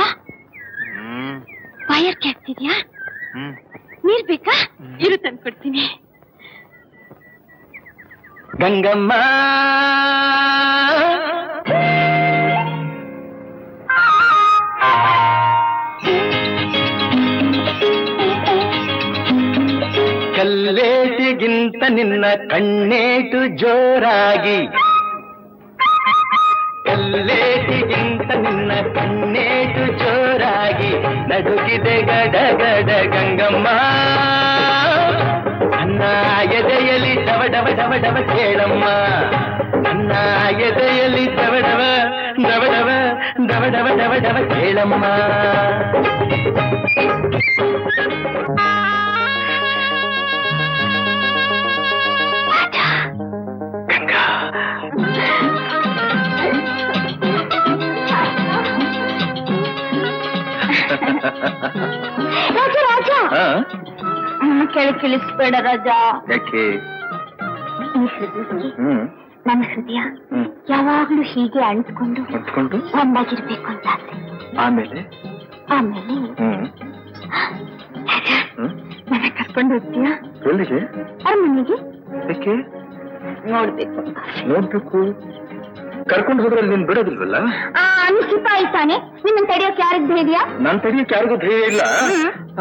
ಬಾಯರ್ಕೆ ಆಗ್ತಿದ್ಯಾ? ನೀರ್ ಬೇಕಾ? ಇರು ತಂದ್ಕೊಡ್ತೀನಿ. ಗಂಗಮ್ಮ, ಕಲ್ಲೇಟಿಗಿಂತ ನಿನ್ನ ಕಣ್ಣೇಟು ಜೋರಾಗಿ, ಕಲ್ಲೇಟಿಗಿಂತ ನಿನ್ನ ಕಣ್ಣೇಟು ಜೋರಾಗಿ ನಡುಗಿದೆ ಗಡಗಡ ಗಂಗಮ್ಮ. ನನ್ನ ಎದೆಯಲ್ಲಿ ಡವ ಡವ ಡವ ಡವ ಕೇಳಮ್ಮ, ನನ್ನ ಎದೆಯಲ್ಲಿ ಡವ ಡವ ಡವ ಡವ ಡವ ಡವ ಡವ ಡವ ಕೇಳಮ್ಮ. ರಾಜ ರಾಜ, ನನ್ನ ಕೆಳಗೆ ಇಳಿಸ್ಬೇಡ ರಾಜ. ಯಾಕೆ? ನನ್ನ ಹೃದಯ ಯಾವಾಗ್ಲೂ ಹೀಗೆ ಅಂಟ್ಕೊಂಡು ಹೊತ್ಕೊಂಡು ಒಂದಾಗಿರ್ಬೇಕು ಅಂತ ಆಸೆ. ಆಮೇಲೆ ಆಮೇಲೆ ನನ್ನ ಕರ್ಕೊಂಡು ಹೋಗ್ತೀಯಾ? ಎಲ್ಲಿಗೆ? ಅರಮನೆಗೆ. ಯಾಕೆ? ನೋಡ್ಬೇಕು. ನೋಡ್ಬೇಕು. ಕರ್ಕೊಂಡು ಹೋದ್ರೆ ನೀನ್ ಬಿಡೋದಿಲ್ವಲ್ಲ? ಸಿಪಾಯಿ ತಾನೆ, ನಿನ್ನ ತಡೆಯೋಕೆ ಯಾರಿಗೆ ಧೈರ್ಯ? ನಾನ್ ತಡೆಯಕ್ಕೆ ಯಾರಿಗೂ ಧೈರ್ಯ ಇಲ್ಲ,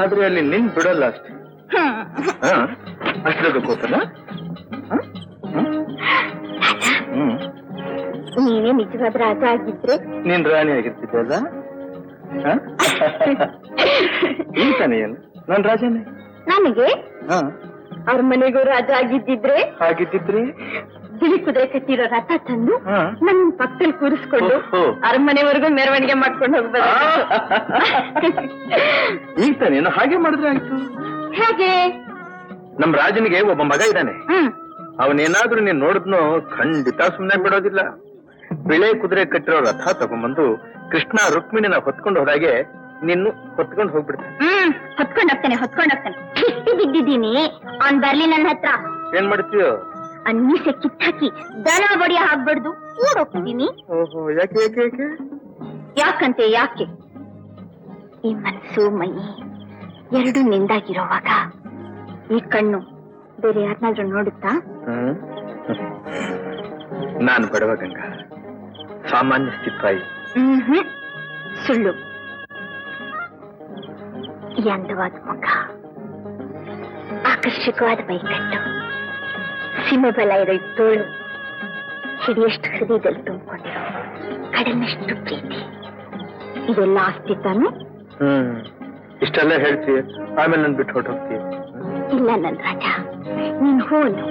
ಆದ್ರೆ ಅಲ್ಲಿ ನಿನ್ ಬಿಡಲ್ಲ ಅಷ್ಟೇ. ಅಷ್ಟಾಗ ಕೋಪನ? ನೀವೇ ನಿಜವಾದ ರಾಜ ಆಗಿದ್ರೆ ನೀನ್ ರಾಣಿ ಆಗಿರ್ತಿದ್ದಲ್ಲ? ಈ ತಾನೇ ಏನು? ನಾನ್ ರಾಜನೇ. ನನಗೆ ಅರಮನೆಗೂ ರಾಜ ಆಗಿದ್ದಿದ್ರೆ ಹಾಗಿದ್ದಿದ್ರೆ ಬಿಳಿ ಕುದುರೆ ಕಟ್ಟಿರೋ ರಥ ತಂದು ನನ್ನ ಪಕ್ಕದಲ್ಲಿ ಕೂರಿಸ್ಕೊಂಡು ಅರಮನೆವರೆಗೂ ಮೆರವಣಿಗೆ ಮಾಡ್ಕೊಂಡು ಹೋಗ್ಬೋದು. ಈಗ ತಾನೇನು ಹಾಗೆ ಮಾಡಿದ್ರೆ ಆಯ್ತು. ಹೇಗೆ? ನಮ್ ರಾಜನಿಗೆ ಒಬ್ಬ ಮಗ ಇದ್ದಾನೆ. ಅವನೇನಾದ್ರೂ ನೀನ್ ನೋಡಿದ್ನು ಖಂಡಿತ ಸುಮ್ನೆ ಬಿಡೋದಿಲ್ಲ. ಬಿಳೆ ಕುದುರೆ ಕಟ್ಟಿರೋ ರಥ ತಗೊಂಡ್ಬಂದು ಕೃಷ್ಣ ರುಕ್ಮಿಣಿನ ಹೊತ್ಕೊಂಡು ಹೋದಾಗೆ ನಿನ್ನು ಹೊತ್ಕೊಂಡು ಹೋಗ್ಬಿಡ್ತಾನೆ. ಹೊತ್ಕೊಂಡೋಗ್ತಾನೆ. ಬಿದ್ದಿದ್ದೀನಿ, ಅವ್ನ್ ಬರ್ಲಿ ನನ್ನ ಹತ್ರ. ಏನ್ ಮಾಡ್ತೀಯೋ? ಅನ್ನೀಸೆ ಕಿತ್ತಾಕಿ ದನ ಬಡಿಯ ಹಾಕ್ಬಾರ್ದು, ಓಡೋಗ್ತಿದ್ದೀನಿ. ಓಹೋ, ಯಾಕೆ ಯಾಕೆ ಯಾಕೆ? ಯಾಕಂತೆ ಯಾಕೆ? ಈ ಮನಸ್ಸು ಮೈ ಎರಡು ನಿಂದಾಗಿರೋವಾಗ ಈ ಕಣ್ಣು ಬೇರೆ ಯಾರನ್ನಾದ್ರೂ ನೋಡುತ್ತಾ? ನಾನು ಬಡವ ಗಂಗಾ, ಸಾಮಾನ್ಯ ಸಿಪಾಯಿ. ಸುಳ್ಳು. ಈ ಅಂದವಾದ ಮುಖ, ಆಕರ್ಷಕವಾದ ಮೈಕಟ್ಟು, ಸಿಮೆಬಲ ಇರೋ ತೋಳು, ಹಿಡಿಯಷ್ಟು ಹೃದಯದಲ್ಲಿ ತುಂಬಿಕೊಂಡಿರೋ ಕಡಲಿನಷ್ಟು ಪ್ರೀತಿ, ಇದೆಲ್ಲ ಆಸ್ತಿ ತಾನು? ಇಷ್ಟೆಲ್ಲ ಹೇಳ್ತೀಯ, ಆಮೇಲೆ ನನ್ ಬಿಟ್ಟು ಹೊರಟೋಗ್ತೀಯ. ಇಲ್ಲ ನನ್ ರಾಜ, ನೀನ್ ಹೋನು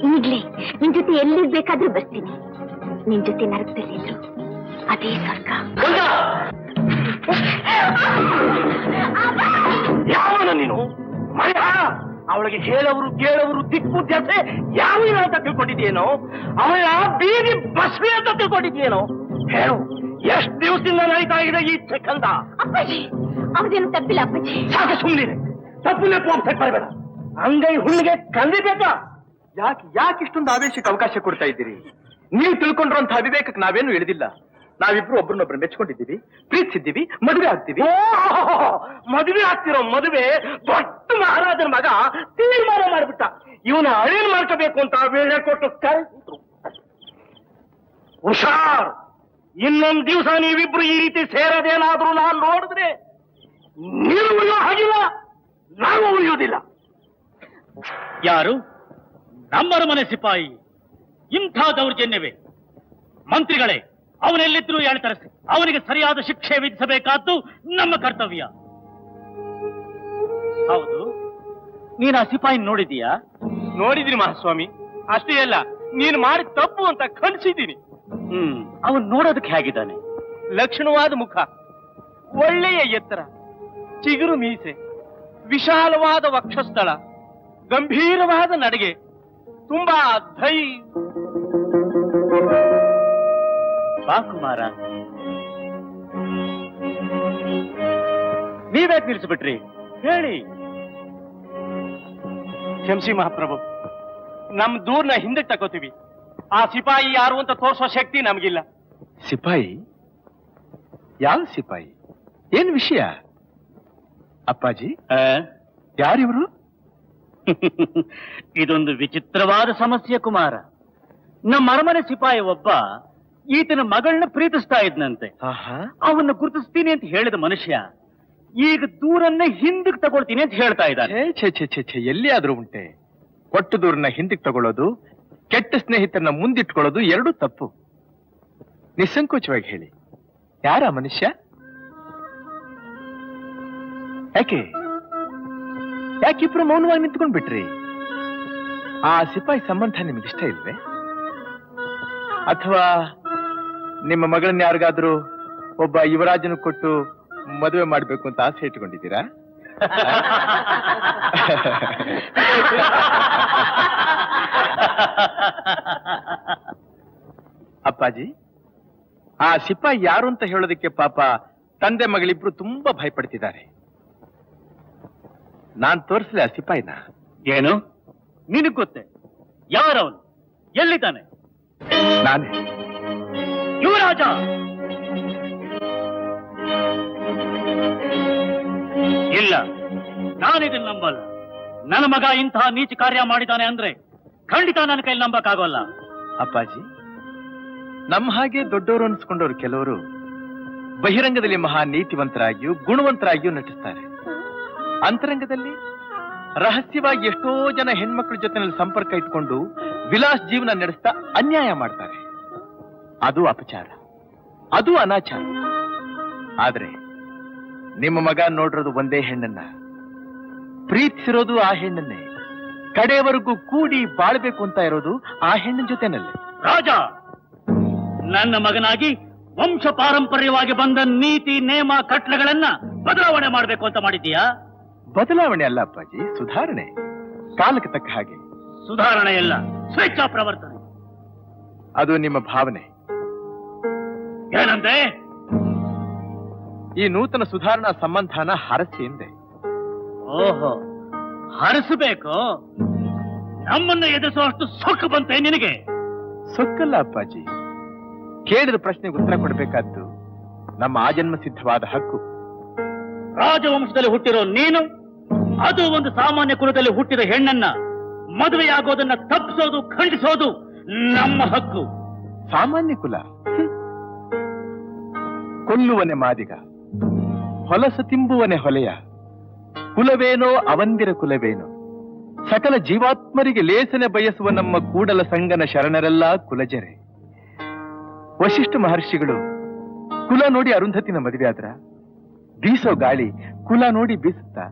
ಈಗ್ಲೇ ನಿನ್ ಜೊತೆ ಎಲ್ಲಿರ್ಬೇಕಾದ್ರೂ ಬರ್ತೀನಿ. ನಿನ್ ಜೊತೆ ನರಕದಲ್ಲಿದ್ರು ಅದೇ ಸ್ವರ್ಗ. ಯಾವನ ನೀನು? ಮಯ ಅವಳಿಗೆ ಹೇಳವರು ಕೇಳವರು ದಿಕ್ಕು ಜೊತೆ ಯಾವ ಅಂತ ತಿಳ್ಕೊಂಡಿದ್ಯೇನೋ? ಅವಳ ಬೀದಿ ಬಸ್ವಿ ಅಂತ ತಿಳ್ಕೊಂಡಿದ್ಯೇನೋ? ಹೇಳು, ಎಷ್ಟು ದಿವಸದಿಂದ ನಡೀತಾ ಇದೆ ಈ ಚಕ್ಕಂದ? ಅಪ್ಪಾಜಿ, ಅವ್ರದೇನು ತಪ್ಪಿಲ್ಲ ಅಪ್ಪಾಜಿ. ಸಾಕು ಸುಮ್ಮನೆ, ತಪ್ಪು ನೆಪ್ಪು ಅಂತ ಬರಬೇಡ. ಅಂಗೈ ಹುಣ್ಣಿಗೆ ಕಲಿಬೇಕಾ? ಯಾಕೆ ಇಷ್ಟೊಂದು ಆವೇಶಕ್ಕೆ ಅವಕಾಶ ಕೊಡ್ತಾ ಇದ್ದೀರಿ? ನೀವು ತಿಳ್ಕೊಂಡಿರುವಂತ ಅವಿವೇಕಕ್ಕೆ ನಾವೇನು ಇಳಿದಿಲ್ಲ. ನಾವಿಬ್ರು ಒಬ್ರನ್ನೊಬ್ರು ಮೆಚ್ಕೊಂಡಿದ್ದೀವಿ, ಪ್ರೀತಿಸಿದ್ದೀವಿ, ಮದುವೆ ಆಗ್ತೀವಿ. ಮದುವೆ ಆಗ್ತಿರೋ ಮದುವೆ ದೊಡ್ಡ ಮಹಾರಾಜನ ಮಗ ತೀರ್ಮಾನ ಮಾಡಿಬಿಟ್ಟ. ಇವನ ಅಳೇನ್ ಮಾಡ್ಕೋಬೇಕು ಅಂತ ವೇಳೆ ಕೊಟ್ಟು ಕರೆಸಿದ್ರು. ಹುಷಾರ್, ಇನ್ನೊಂದ್ ದಿವಸ ನೀವಿಬ್ರು ಈ ರೀತಿ ಸೇರೋದೇನಾದ್ರೂ ನಾನು ನೋಡಿದ್ರೆ ನೀವು ಉಳಿಯೋ ಹಾಗಿಲ್ಲ, ನಾವು ಉಳಿಯೋದಿಲ್ಲ. ಯಾರು? ನಮ್ಮರ ಮನೆ ಸಿಪಾಯಿ. ಇಂಥ ದೌರ್ಜನ್ಯವೇ? ಮಂತ್ರಿಗಳೇ, ಅವನೆಲ್ಲಿದ್ರೂ ಹೇಳ್ತರಿಸಿ ಅವನಿಗೆ ಸರಿಯಾದ ಶಿಕ್ಷೆ ವಿಧಿಸಬೇಕಾದ್ದು ನಮ್ಮ ಕರ್ತವ್ಯ. ಹೌದು, ನೀನು ಆ ಸಿಪಾಯಿ ನೋಡಿದೀಯಾ? ನೋಡಿದ್ರಿ ಮಹಾಸ್ವಾಮಿ. ಅಷ್ಟೇ ಅಲ್ಲ, ನೀನು ಮಾಡಿದ ತಪ್ಪು ಅಂತ ಖಂಡಿಸಿದ್ದೀನಿ. ಅವನು ನೋಡೋದಕ್ಕೆ ಹೇಗಿದ್ದಾನೆ? ಲಕ್ಷಣವಾದ ಮುಖ, ಒಳ್ಳೆಯ ಎತ್ತರ, ಚಿಗುರು ಮೀಸೆ, ವಿಶಾಲವಾದ ವಕ್ಷಸ್ಥಳ, ಗಂಭೀರವಾದ ನಡಿಗೆ, ತುಂಬಾ ಬಾ ಕುಮಾರ. ನೀವ್ಯಾಕೆ ನಿಲ್ಲಿಸ್ಬಿಟ್ರಿ? ಹೇಳಿ. ಕ್ಷಮಿಸಿ ಮಹಾಪ್ರಭು, ನಮ್ ದೂರ್ನ ಹಿಂದಕ್ಕೆ ತಗೋತೀವಿ. ಆ ಸಿಪಾಯಿ ಯಾರು ಅಂತ ತೋರಿಸೋ ಶಕ್ತಿ ನಮಗಿಲ್ಲ. ಸಿಪಾಯಿ? ಯಾವ ಸಿಪಾಯಿ? ಏನ್ ವಿಷಯ? ಅಪ್ಪಾಜಿ, ಯಾರಿವರು? ಇದೊಂದು ವಿಚಿತ್ರವಾದ ಸಮಸ್ಯೆ ಕುಮಾರ. ನಮ್ಮ ಅರಮನೆ ಸಿಪಾಯಿ ಒಬ್ಬ ಈತನ ಮಗಳನ್ನ ಪ್ರೀತಿಸ್ತಾ ಇದ್ನಂತೆ. ಅವನ್ನ ಗುರುತಿಸ್ತೀನಿ ಅಂತ ಹೇಳಿದ ಮನುಷ್ಯ ಈಗ ದೂರನ್ನೇ ಹಿಂದಕ್ಕೆ ತಗೊಳ್ತೀನಿ ಅಂತ ಹೇಳ್ತಾ ಇದ್ದಾನೆ. ಎಲ್ಲಿ ಆದ್ರೂ ಉಂಟೆ? ಒಟ್ಟು ದೂರನ್ನ ಹಿಂದಕ್ಕೆ ತಗೊಳ್ಳೋದು, ಕೆಟ್ಟ ಸ್ನೇಹಿತರನ್ನ ಮುಂದಿಟ್ಕೊಳ್ಳೋದು ಎರಡೂ ತಪ್ಪು. ನಿಸ್ಸಂಕೋಚವಾಗಿ ಹೇಳಿ, ಯಾರ ಮನುಷ್ಯ? ಯಾಕಿಬ್ರು ಮೌನವಾಗಿ ನಿಂತ್ಕೊಂಡ್ ಬಿಟ್ರಿ? ಆ ಸಿಪಾಯಿ ಸಂಬಂಧ ನಿಮ್ಗಿಷ್ಟ ಇಲ್ವೇ? ಅಥವಾ ನಿಮ್ಮ ಮಗಳನ್ನ ಯಾರಿಗಾದ್ರೂ ಒಬ್ಬ ಯುವರಾಜನ ಕೊಟ್ಟು ಮದುವೆ ಮಾಡ್ಬೇಕು ಅಂತ ಆಸೆ ಇಟ್ಕೊಂಡಿದ್ದೀರಾ? ಅಪ್ಪಾಜಿ, ಆ ಸಿಪಾಯಿ ಯಾರು ಅಂತ ಹೇಳೋದಕ್ಕೆ ಪಾಪ ತಂದೆ ಮಗಳಿಬ್ರು ತುಂಬಾ ಭಯಪಡ್ತಿದ್ದಾರೆ. ನಾನ್ ತೋರಿಸ್ಲಿ ಆ ಸಿಪಾಯಿನ? ಏನು? ನಿನಗ್ ಗೊತ್ತೇ? ಯಾರವನು? ಎಲ್ಲಿದ್ದಾನೆ? ನಾನೇ ಯುವರಾಜ. ಇಲ್ಲ, ನಾನಿದನ್ನು ನಂಬಲ್ಲ. ನನ್ನ ಮಗ ಇಂತಹ ನೀಚ ಕಾರ್ಯ ಮಾಡಿದ್ದಾನೆ ಅಂದ್ರೆ ಖಂಡಿತ ನನ್ನ ಕೈಲಿ ನಂಬಕ್ಕಾಗೋಲ್ಲ. ಅಪ್ಪಾಜಿ, ನಮ್ಮ ಹಾಗೆ ದೊಡ್ಡವರು ಅನ್ಸ್ಕೊಂಡವ್ರು ಕೆಲವರು ಬಹಿರಂಗದಲ್ಲಿ ಮಹಾ ನೀತಿವಂತರಾಗಿಯೂ ಗುಣವಂತರಾಗಿಯೂ ನಟಿಸ್ತಾರೆ. ಅಂತರಂಗದಲ್ಲಿ ರಹಸ್ಯವಾಗಿ ಎಷ್ಟೋ ಜನ ಹೆಣ್ಮಕ್ಳ ಜೊತೆನಲ್ಲಿ ಸಂಪರ್ಕ ಇಟ್ಕೊಂಡು ವಿಲಾಸ್ ಜೀವನ ನಡೆಸ್ತಾ ಅನ್ಯಾಯ ಮಾಡ್ತಾರೆ. ಅದು ಅಪಚಾರ, ಅದು ಅನಾಚಾರ. ಆದ್ರೆ ನಿಮ್ಮ ಮಗ ನೋಡಿರೋದು ಒಂದೇ ಹೆಣ್ಣನ್ನ, ಪ್ರೀತಿಸಿರೋದು ಆ ಹೆಣ್ಣನ್ನೇ, ಕಡೆಯವರೆಗೂ ಕೂಡಿ ಬಾಳ್ಬೇಕು ಅಂತ ಇರೋದು ಆ ಹೆಣ್ಣಿನ ಜೊತೆನಲ್ಲೇ. ರಾಜ, ನನ್ನ ಮಗನಾಗಿ ವಂಶ ಪಾರಂಪರ್ಯವಾಗಿ ಬಂದ ನೀತಿ ನೇಮ ಕಟ್ಲೆಗಳನ್ನ ಬದಲಾವಣೆ ಮಾಡಬೇಕು ಅಂತ ಮಾಡಿದ್ದೀಯಾ? ಬದಲಾವಣೆ ಅಲ್ಲ ಅಪ್ಪಾಜಿ, ಸುಧಾರಣೆ. ಕಾಲಕ್ಕೆ ತಕ್ಕ ಹಾಗೆ. ಸುಧಾರಣೆ ಎಲ್ಲ ಸ್ವೇಚ್ಛಾ ಪ್ರವರ್ತನೆ. ಅದು ನಿಮ್ಮ ಭಾವನೆ. ಏನಂತೆ? ಈ ನೂತನ ಸುಧಾರಣಾ ಸಂಬಂಧನ ಹರಸಿ ಎಂದೆ. ಓಹೋ, ಹರಸಬೇಕು? ನಮ್ಮನ್ನ ಎದುರಿಸುವಷ್ಟು ಸೊಕ್ಕು ಬಂತೆ ನಿನಗೆ? ಸೊಕ್ಕಲ್ಲ ಅಪ್ಪಾಜಿ, ಕೇಳಿದ ಪ್ರಶ್ನೆಗೆ ಉತ್ತರ ಕೊಡಬೇಕಾದ್ದು ನಮ್ಮ ಆಜನ್ಮ ಸಿದ್ಧವಾದ ಹಕ್ಕು. ರಾಜವಂಶದಲ್ಲಿ ಹುಟ್ಟಿರೋ ನೀನು, ಅದು ಒಂದು ಸಾಮಾನ್ಯ ಕುಲದಲ್ಲಿ ಹುಟ್ಟಿದ ಹೆಣ್ಣನ್ನ ಮದುವೆಯಾಗೋದನ್ನ ತಪ್ಪಿಸೋದು, ಖಂಡಿಸೋದು ನಮ್ಮ ಹಕ್ಕು. ಸಾಮಾನ್ಯ ಕುಲ? ಕೊಲ್ಲುವನೆ ಮಾದಿಗ, ಹೊಲಸ ತಿಂಬುವನೆ ಹೊಲೆಯ, ಕುಲವೇನೋ ಅವಂದಿರ ಕುಲವೇನೋ, ಸಕಲ ಜೀವಾತ್ಮರಿಗೆ ಲೇಸನೆ ಬಯಸುವ ನಮ್ಮ ಕೂಡಲ ಸಂಗನ ಶರಣರೆಲ್ಲ ಕುಲಜರೆ. ವಶಿಷ್ಠ ಮಹರ್ಷಿಗಳು ಕುಲ ನೋಡಿ ಅರುಂಧತಿನ ಮದುವೆ ಆದ್ರ? ಬೀಸೋ ಗಾಳಿ ಕುಲ ನೋಡಿ ಬೀಸುತ್ತಾ?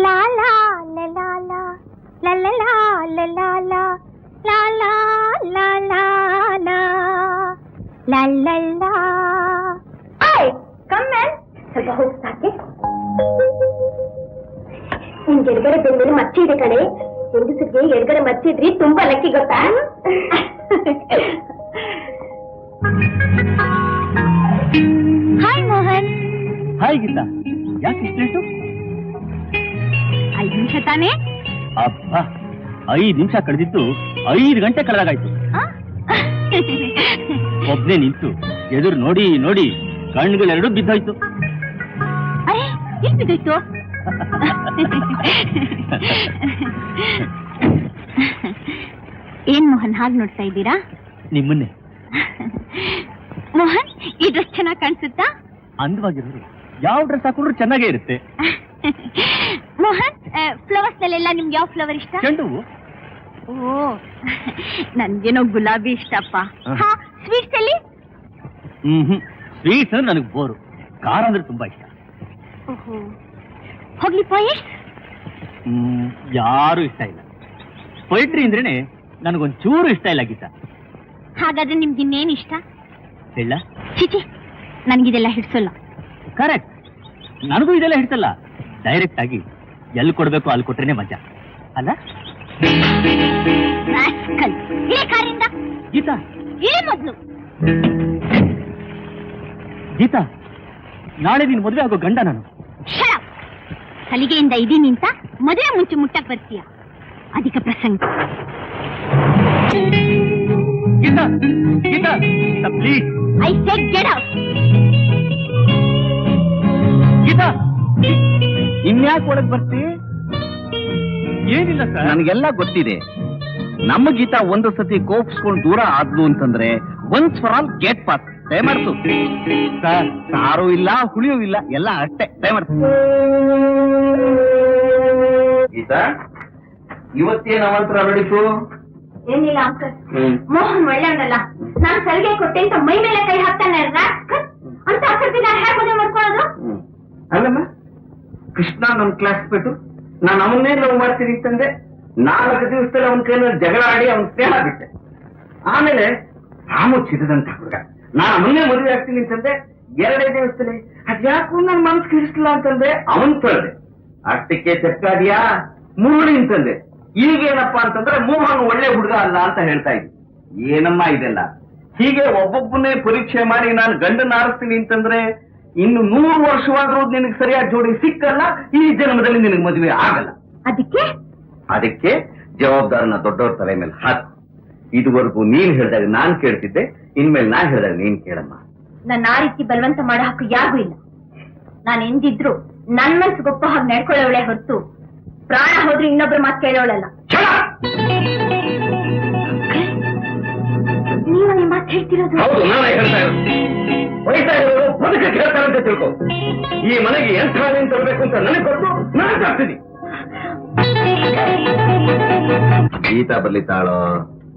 ಲಾ ಲಾ ಲಾ ಲಾ ಲಾ ಲಾ ಲಾ ಲಾ ಲಾ ಲಾ ಲಾ ಲಾ ಲಾ ಲಾ ಲಾ ಲಾ ಲಾ ಲಾ. ಏಯ್ ಕಮ್ ಮ್ಯಾನ್, ಸ್ವಲ್ಪ ಹೋಗಿ ಸಾಕೆ. ನಿಮ್ಗೆ ಎಡಗಡೆ ಬೆಂದಲ್ಲಿ ಮಚ್ಚಿ ಇದೆ ಕಣೆ. ಹೆಂಗಸರಿಗೆ ಎಡಗಡೆ ಮಚ್ಚಿದ್ರಿ ತುಂಬಾ ಲಕ್ಕಿ ಗೊತ್ತಾ? ಹಾಯ್ ಮೋಹನ್. ಹಾಯ್ ಗೀತಾ, ಯಾಕೆ ಇಷ್ಟು ಲೇಟು? 5 ನಿಮಿಷ ತಾನೇ? ಅಬ್ಬಾ, 5 ನಿಮಿಷ ಕಳೆದಿತ್ತು 5 ಗಂಟೆ ಕಳೆದಾಗಾಯ್ತು. ಒಬ್ನೇ ನಿಂತು ಎದುರು ನೋಡಿ ನೋಡಿ ಕಣ್ಣುಗಳೆರಡು ಬಿದ್ದೋಯ್ತು. ಅರೆ, ಎಲ್ಲಿ ಬಿದ್ದೋಯ್ತು? ಏನ್ ಮೋಹನ್ ಹಾಗೆ ನೋಡ್ತಾ ಇದ್ದೀರಾ? ನಿಮ್ಮನ್ನೇ. ಮೋಹನ್, ಈ ಡ್ರೆಸ್ ಚೆನ್ನಾಗಿ ಕಾಣಿಸುತ್ತಾ? ಅಂದವಾಗಿರೋರು ಯಾವ ಡ್ರೆಸ್ ಹಾಕೊಂಡ್ರು ಚೆನ್ನಾಗೇ ಇರುತ್ತೆ. ಮೋಹನ್, ಫ್ಲವರ್ಸ್ ನಲ್ಲೆಲ್ಲ ನಿಮ್ಗೆ ಯಾವ ಫ್ಲವರ್ ಇಷ್ಟ? ಚೆಂಡು ಹೂವು. ಓ, ನನ್ಗೇನೋ ಗುಲಾಬಿ ಇಷ್ಟಪ್ಪ. ಹಾ, ಸ್ವೀಟ್ಸ್ ಅಲ್ಲಿ? ಸ್ವೀಟ್ಸ್ ಅಂದ್ರೆ ನನಗೆ ಬೋರು. ಖಾರ ಅಂದ್ರೆ ತುಂಬಾ ಇಷ್ಟ. ಓಹೋ, ಹೋಗ್ಲಿ ಪೋಯೆಟ್ಸ್? ಯಾರು ಇಷ್ಟ ಇಲ್ಲ. ಪೊಯಿಟ್ರಿ ಅಂದ್ರೇನೆ ನನಗೊಂಚೂರು ಇಷ್ಟ ಇಲ್ಲ ಗೀತಾ. ಹಾಗಾದ್ರೆ ನಿಮ್ಗೆ ಇನ್ನೇನು ಇಷ್ಟ? ಹೇಳ? ಚಿಚಿ, ನನ್ಗಿದೆಲ್ಲ ಹಿಡ್ಸಲ್ಲ. ಕರೆಕ್ಟ್, ನನಗೂ ಇದೆಲ್ಲ ಹಿಡ್ಸಲ್ಲ. ಡೈರೆಕ್ಟ್ ಆಗಿ ಎಲ್ಲಿ ಕೊಡ್ಬೇಕು ಅಲ್ಲಿ ಕೊಟ್ರೇನೆ ಮಜಾ ಅಲ್ಲ? ರಾಸ್ಕಲ್, ಇಳಿ ಕಾರಿಂದ. ಗೀತಾ, ಇಳಿ ಮೊದ್ಲು. ಗೀತಾ, ನಾಳೆ ನೀನು ಮದುವೆ ಆಗೋ ಗಂಡ ನಾನು. Shut up. ಸಲಿಗೆಯಿಂದ ಇದೀನಿ ಅಂತ ಮದುವೆ ಮುಂಚೆ ಮುಟ್ಟಕ್ ಬರ್ತೀಯ. ಅಧಿಕ ಪ್ರಸಂಗ. Geetha, Geetha, please. I said get out. Geetha, ಇನ್ಯಾಕೆ ಒಳಗ್ ಬರ್ತಿ? ಏನಿಲ್ಲ ಸರ್, ನನಗೆಲ್ಲ ಗೊತ್ತಿದೆ. ನಮ್ಮ ಗೀತಾ ಒಂದು ಸತಿ ಕೋಪಿಸ್ಕೊಂಡು ದೂರ ಆದ್ಲು ಅಂತಂದ್ರೆ once for all gate pass. ದಯಮಾಡ್ತು ಸರ್, ಸಾರು ಇಲ್ಲ ಹುಳಿಯೂ ಇಲ್ಲ, ಎಲ್ಲ ಅಷ್ಟೇ. ದಯಮಾಡ್ತು. ಗೀತಾ, ಇವತ್ತೇನು ಅವಂತರ ನಡೀತು? ಏನಿಲ್ಲ ಅಂಕಲ್, ಮೋಹನ್ ಒಳ್ಳೆಯವನಲ್ಲ. ನಾನ್ ಸಲಿಗೆ ಕೊಟ್ಟೆ ಅಂತ ಮೈ ಮೇಲೆ ಕೈ ಹಾಕ್ತಾನೆ. ಅಂತ ಆಸಕ್ತಿ ನಾನು ಹೇಗೆ ಮದುವೆ ಮಾಡ್ಕೊಳ್ಳೋದು? ಅಲ್ಲಮ್ಮ, ಕೃಷ್ಣ ನಮ್ ಕ್ಲಾಸ್ ಬಿಟ್ಟು ನಾನು ಅವನ್ನೇ ಲವ್ ಮಾಡ್ತೀನಿ ಅಂತಂದೆ. 4 ದಿವಸದಲ್ಲಿ ಅವನ ಕೈಯಲ್ಲಿ ಜಗಳ ಆಡಿ ಅವನ ಸ್ನೇಹ ಬಿಟ್ಟೆ. ಆಮೇಲೆ ರಾಮು ಚಿರದಂತ ಹುಡುಗ, ನಾನು ಅವನ್ನೇ ಮದುವೆ ಆಗ್ತೀನಿ ಅಂತಂದೆ. 2 ದಿವಸದಲ್ಲಿ ಅದ್ಯಾಕೂ ನನ್ ಮನಸ್ಸು ಕಿಡಿಸ್ಲಿಲ್ಲ ಅಂತಂದೆ. ಅವನ್ ತೊಳೆದೆ. ಅಷ್ಟಕ್ಕೆ ಚಕ್ಕಾದಿಯಾ ಮುರುಳಿ ಅಂತಂದೆ. ಈಗೇನಪ್ಪಾ ಅಂತಂದ್ರೆ ಮೋಹನ್ ಒಳ್ಳೆ ಹುಡುಗ ಅಲ್ಲ ಅಂತ ಹೇಳ್ತಾ ಇದ್ವಿ. ಏನಮ್ಮ ಇದೆಲ್ಲ? ಹೀಗೆ ಒಬ್ಬೊಬ್ಬನೇ ಪರೀಕ್ಷೆ ಮಾಡಿ ನಾನು ಗಂಡನ್ನ ಆರಿಸ್ತೀನಿ ಅಂತಂದ್ರೆ ಇನ್ನು 100 ವರ್ಷವಾದ್ರೂ ನಿನಗೆ ಸರಿಯಾದ ಜೋಡಿ ಸಿಕ್ಕಲ್ಲ. ಈ ಜನ್ಮದಲ್ಲಿ ನಿನಗೆ ಮದುವೆ ಆಗಲ್ಲ. ಅದಕ್ಕೆ ಜವಾಬ್ದಾರನ ದೊಡ್ಡವ್ರ ತಲೆ ಮೇಲೆ ಹಾಕು. ಇದುವರೆಗೂ ನೀನ್ ಹೇಳಿದಾಗ ನಾನ್ ಕೇಳ್ತಿದ್ದೆ, ಇನ್ಮೇಲೆ ನಾನ್ ಹೇಳಿದಾಗ ನೀನ್ ಕೇಳಮ್ಮ. ನನ್ನ ಆ ರೀತಿ ಬಲವಂತ ಮಾಡೋ ಹಕ್ಕು ಯಾರಿಗೂ ಇಲ್ಲ. ನಾನು ಎಂದಿದ್ರು ನನ್ ಮನ್ಸು ಗೊಪ್ಪ ಹಾಗೆ ನಡ್ಕೊಳ್ಳೋಳೆ ಹೊರತು ಪ್ರಾಣ ಹೋದ್ರೆ ಇನ್ನೊಬ್ರು ಮಾತು ಕೇಳೋಳಲ್ಲ. ನೀವು ನಿಮ್ಮ ಮಾತು ಹೇಳ್ತಿರೋದು? ಹೌದು, ನಾನೇ ಹೇಳ್ತಾ ಇರೋದು. ವಯಸ್ಸಾ ಇರೋರು ಬದುಕಕ್ಕೆ ಹೇಳ್ತಾರೆ ಅಂತ ತಿಳ್ಕೊ. ಈ ಮನೆಗೆ ಎಂಥ ನೀನ್ ತರಬೇಕು ಅಂತ ನನಗೆ ಕೊಟ್ಟು ನಾನು ತರ್ತೀನಿ. ಗೀತಾ ಬರ್ಲಿತ್ತಾಳೋ?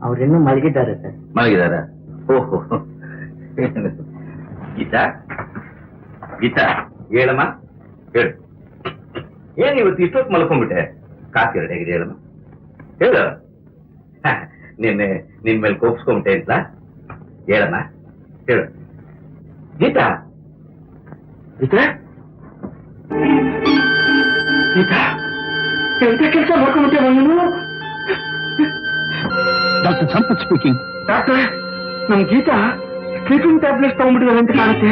ಅವ್ರಿನ್ನೂ ಮಲಗಿದ್ದಾರೆ ಸರ್. ಮಲಗಿದಾರ? ಓಹೋ. ಗೀತಾ, ಗೀತಾ ಹೇಳಮ್ಮ, ಹೇಳು. ಏನ್ ಇವತ್ತು ಇಷ್ಟೊತ್ತು ಮಲ್ಕೊಂಡ್ಬಿಟ್ಟೆ? ಕಾಫಿ ಎರಡು ಹೇಗಿದೆ ಹೇಳಮ್ಮ, ಹೇಳು. ನಿನ್ನೆ ನಿನ್ ಮೇಲೆ ಕೋಪಿಸ್ಕೊಂಬಿಟ್ಟೆ ಅಂತ ಹೇಳಮ್ಮ, ಹೇಳು. ಗೀತಾ, ಗೀತಾ, ಗೀತಾ, ಎಂತ ಕೆಲಸ ಮಾಡ್ಕೊಂಡ್ಬಿಟ್ಟೆ ನೀನು? Doctor Sampath speaking. ಡಾಕ್ಟರ್, ನಮ್ ಗೀತಾ ಸ್ಲೀಪಿಂಗ್ ಟ್ಯಾಬ್ಲೆಟ್ಸ್ ತಗೊಂಡ್ಬಿಟ್ಟಿದ್ದಾರೆ ಅಂತ ಕಾಣುತ್ತೆ.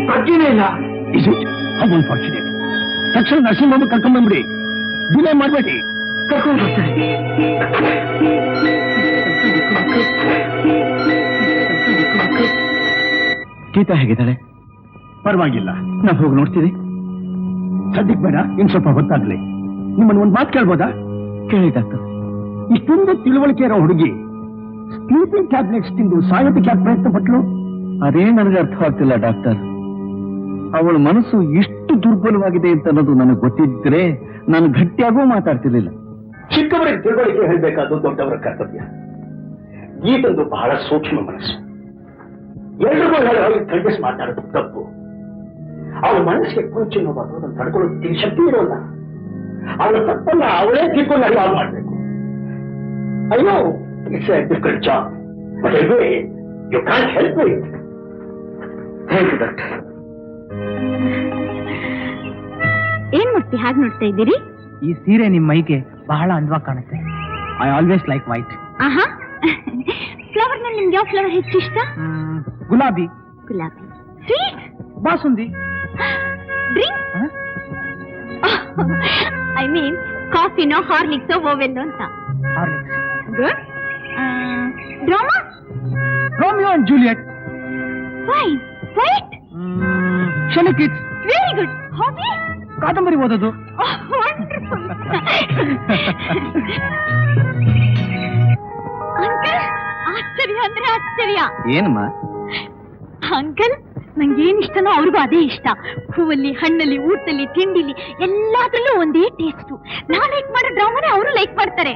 ಪ್ರಜ್ಞೆನೇ ಇಲ್ಲ. Is it? How unfortunate. ತಕ್ಷಣ ನರ್ಸಿಂಗ್ ಹೋಮ್ ಕರ್ಕೊಂಡ್ಬಂದ್ಬಿಡಿ. ಡಿಲೇ ಮಾಡಬೇಡಿ. ಕರ್ಕೊಂಡು ಬರ್ತಾರೆ. ಗೀತಾ ಹೇಗಿದ್ದಾಳೆ? ಪರವಾಗಿಲ್ಲ, ನಾನು ಹೋಗಿ ನೋಡ್ತೀನಿ. ಸದ್ಯಕ್ಕೆ ಬೇಡ, ಇನ್ ಸ್ವಲ್ಪ ಹೊತ್ತಾಗ್ಲಿ. ನಿಮ್ಮನ್ನು ಒಂದು ಮಾತು ಕೇಳ್ಬೋದಾ? ಕೇಳಿ ಡಾಕ್ಟರ್. ಇಷ್ಟೊಂದು ತಿಳುವಳಿಕೆ ಇರೋ ಹುಡುಗಿ ಸ್ಲೀಪಿಂಗ್ ಟ್ಯಾಬ್ಲೆಟ್ಸ್ ತಿಂದು ಸಾಯೋದಕ್ಕೆ ಯಾಕೆ ಪ್ರಯತ್ನ ಪಟ್ಲು? ಅದೇ ನನಗೆ ಅರ್ಥವಾಗ್ತಿಲ್ಲ ಡಾಕ್ಟರ್. ಅವಳ ಮನಸ್ಸು ಎಷ್ಟು ದುರ್ಬಲವಾಗಿದೆ ಅಂತ ಅನ್ನೋದು ನನಗೆ ಗೊತ್ತಿದ್ರೆ ನಾನು ಗಟ್ಟಿಯಾಗೂ ಮಾತಾಡ್ತಿರ್ಲಿಲ್ಲ. ಚಿಕ್ಕವರಿಗೆ ತಿಳುವಳಿಕೆ ಹೇಳಬೇಕಾದ್ದು ದೊಡ್ಡವರ ಕರ್ತವ್ಯ. ಗೀತಂದು ಬಹಳ ಸೂಕ್ಷ್ಮ ಮನಸ್ಸು. ಎಲ್ರಿಗೂ ಹೇಳಿ ಕಂಡಿಸ್ ಮಾತಾಡೋದು ತಪ್ಪು. ಅವಳ ಮನಸ್ಸಿಗೆ ಕೊಂಚ ನೋವಾದ್ರು ಅದನ್ನು ತಡ್ಕೊಳ್ಳೋದಕ್ಕೆ ಶಕ್ತಿ ಇರೋಲ್ಲ. ಅವಳ ತಪ್ಪನ್ನ ಅವಳೇ ತಿಳ್ಕೊಂಡು ಅರಿವಾಗ್ ಮಾಡಬೇಕು. ಅಯ್ಯೋ, it's a difficult job, but anyway you can't help it. Thank you doctor. ಏನ್ ಮೂರ್ತಿ ಹಾಗೆ ನೋಡ್ತಾ ಇದ್ದೀರಿ? ಈ ಸೀರೆ ನಿಮ್ ಮೈಗೆ ಬಹಳ ಅಂದವಾಗಿ ಕಾಣುತ್ತೆ. I always like white. ಆಹಾ, ಫ್ಲವರ್ ನಲ್ಲಿ ನಿಮ್ಗೆ ಯಾವ ಫ್ಲವರ್ ಹೆಚ್ಚು ಇಷ್ಟ? ಗುಲಾಬಿ, ಗುಲಾಬಿ. Sweet, basundi, drink, I mean ಕಾಫಿನೋ ಹಾರ್ಲಿಕ್ಸೋ ಓವೆಲ್ಲೋ ಅಂತ. Horlicks. Good. Drama, Romeo and Juliet. Fine. White, ಶನಿ ಕಿಡ್ಸ್. Very good. ಹಾಬಿ, ಕಾದಂಬರಿ ಓದೋದು. ವಂಡರ್ಫುಲ್. ಅಂಕಲ್, ಆಶ್ಚರ್ಯ ಅಂದ್ರೆ ಆಶ್ಚರ್ಯ. ಏನಮ್ಮ? ಅಂಕಲ್, ನಂಗೆ ಏನ್ ಇಷ್ಟನೋ ಅವ್ರಿಗೂ ಅದೇ ಇಷ್ಟ. ಹೂವಲ್ಲಿ, ಹಣ್ಣಲ್ಲಿ, ಊಟದಲ್ಲಿ, ತಿಂಡಿಲಿ ಎಲ್ಲಾದ್ರಲ್ಲೂ ಒಂದೇ ಟೇಸ್ಟು. ನಾ ಲೈಕ್ ಮಾಡೋ ಡ್ರಾಮಾನೇ ಅವರು ಲೈಕ್ ಮಾಡ್ತಾರೆ.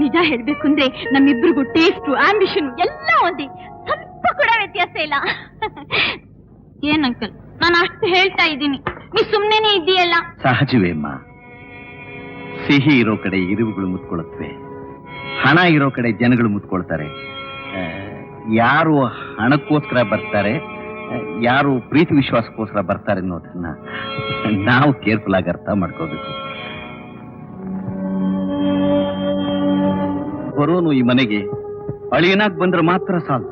ನಿಜ ಹೇಳ್ಬೇಕು ಅಂದ್ರೆ ನಮ್ಮಿಬ್ರಿಗೂ ಟೇಸ್ಟು, ಆಂಬಿಷನ್ ಎಲ್ಲ ಒಂದೇ, ಸ್ವಲ್ಪ ಕೂಡ ವ್ಯತ್ಯಾಸ ಇಲ್ಲ. ಏನ್ ಅಂಕಲ್, ನಾನು ಅಷ್ಟು ಹೇಳ್ತಾ ಇದ್ದೀನಿ, ನೀ ಸುಮ್ನೆನೆ ಇದೆಯಲ್ಲ. ಸಹಜವೇ ಅಮ್ಮ. ಸಿಹಿ ಇರೋ ಕಡೆ ಇರುವುಗಳು ಮುತ್ಕೊಳ್ಳುತ್ತವೆ, ಹಣ ಇರೋ ಕಡೆ ಜನಗಳು ಮುತ್ಕೊಳ್ತಾರೆ. ಯಾರು ಹಣಕ್ಕೋಸ್ಕರ ಬರ್ತಾರೆ, ಯಾರು ಪ್ರೀತಿ ವಿಶ್ವಾಸಕ್ಕೋಸ್ಕರ ಬರ್ತಾರೆ ಅನ್ನೋದನ್ನ ನಾವು ಕೇರ್ಫುಲ್ ಆಗಿ ಅರ್ಥ ಮಾಡ್ಕೋಬೇಕು. ಬರೋನು ಈ ಮನೆಗೆ ಅಳಿಯನಾಗ್ ಬಂದ್ರೆ ಮಾತ್ರ ಸಾಲು.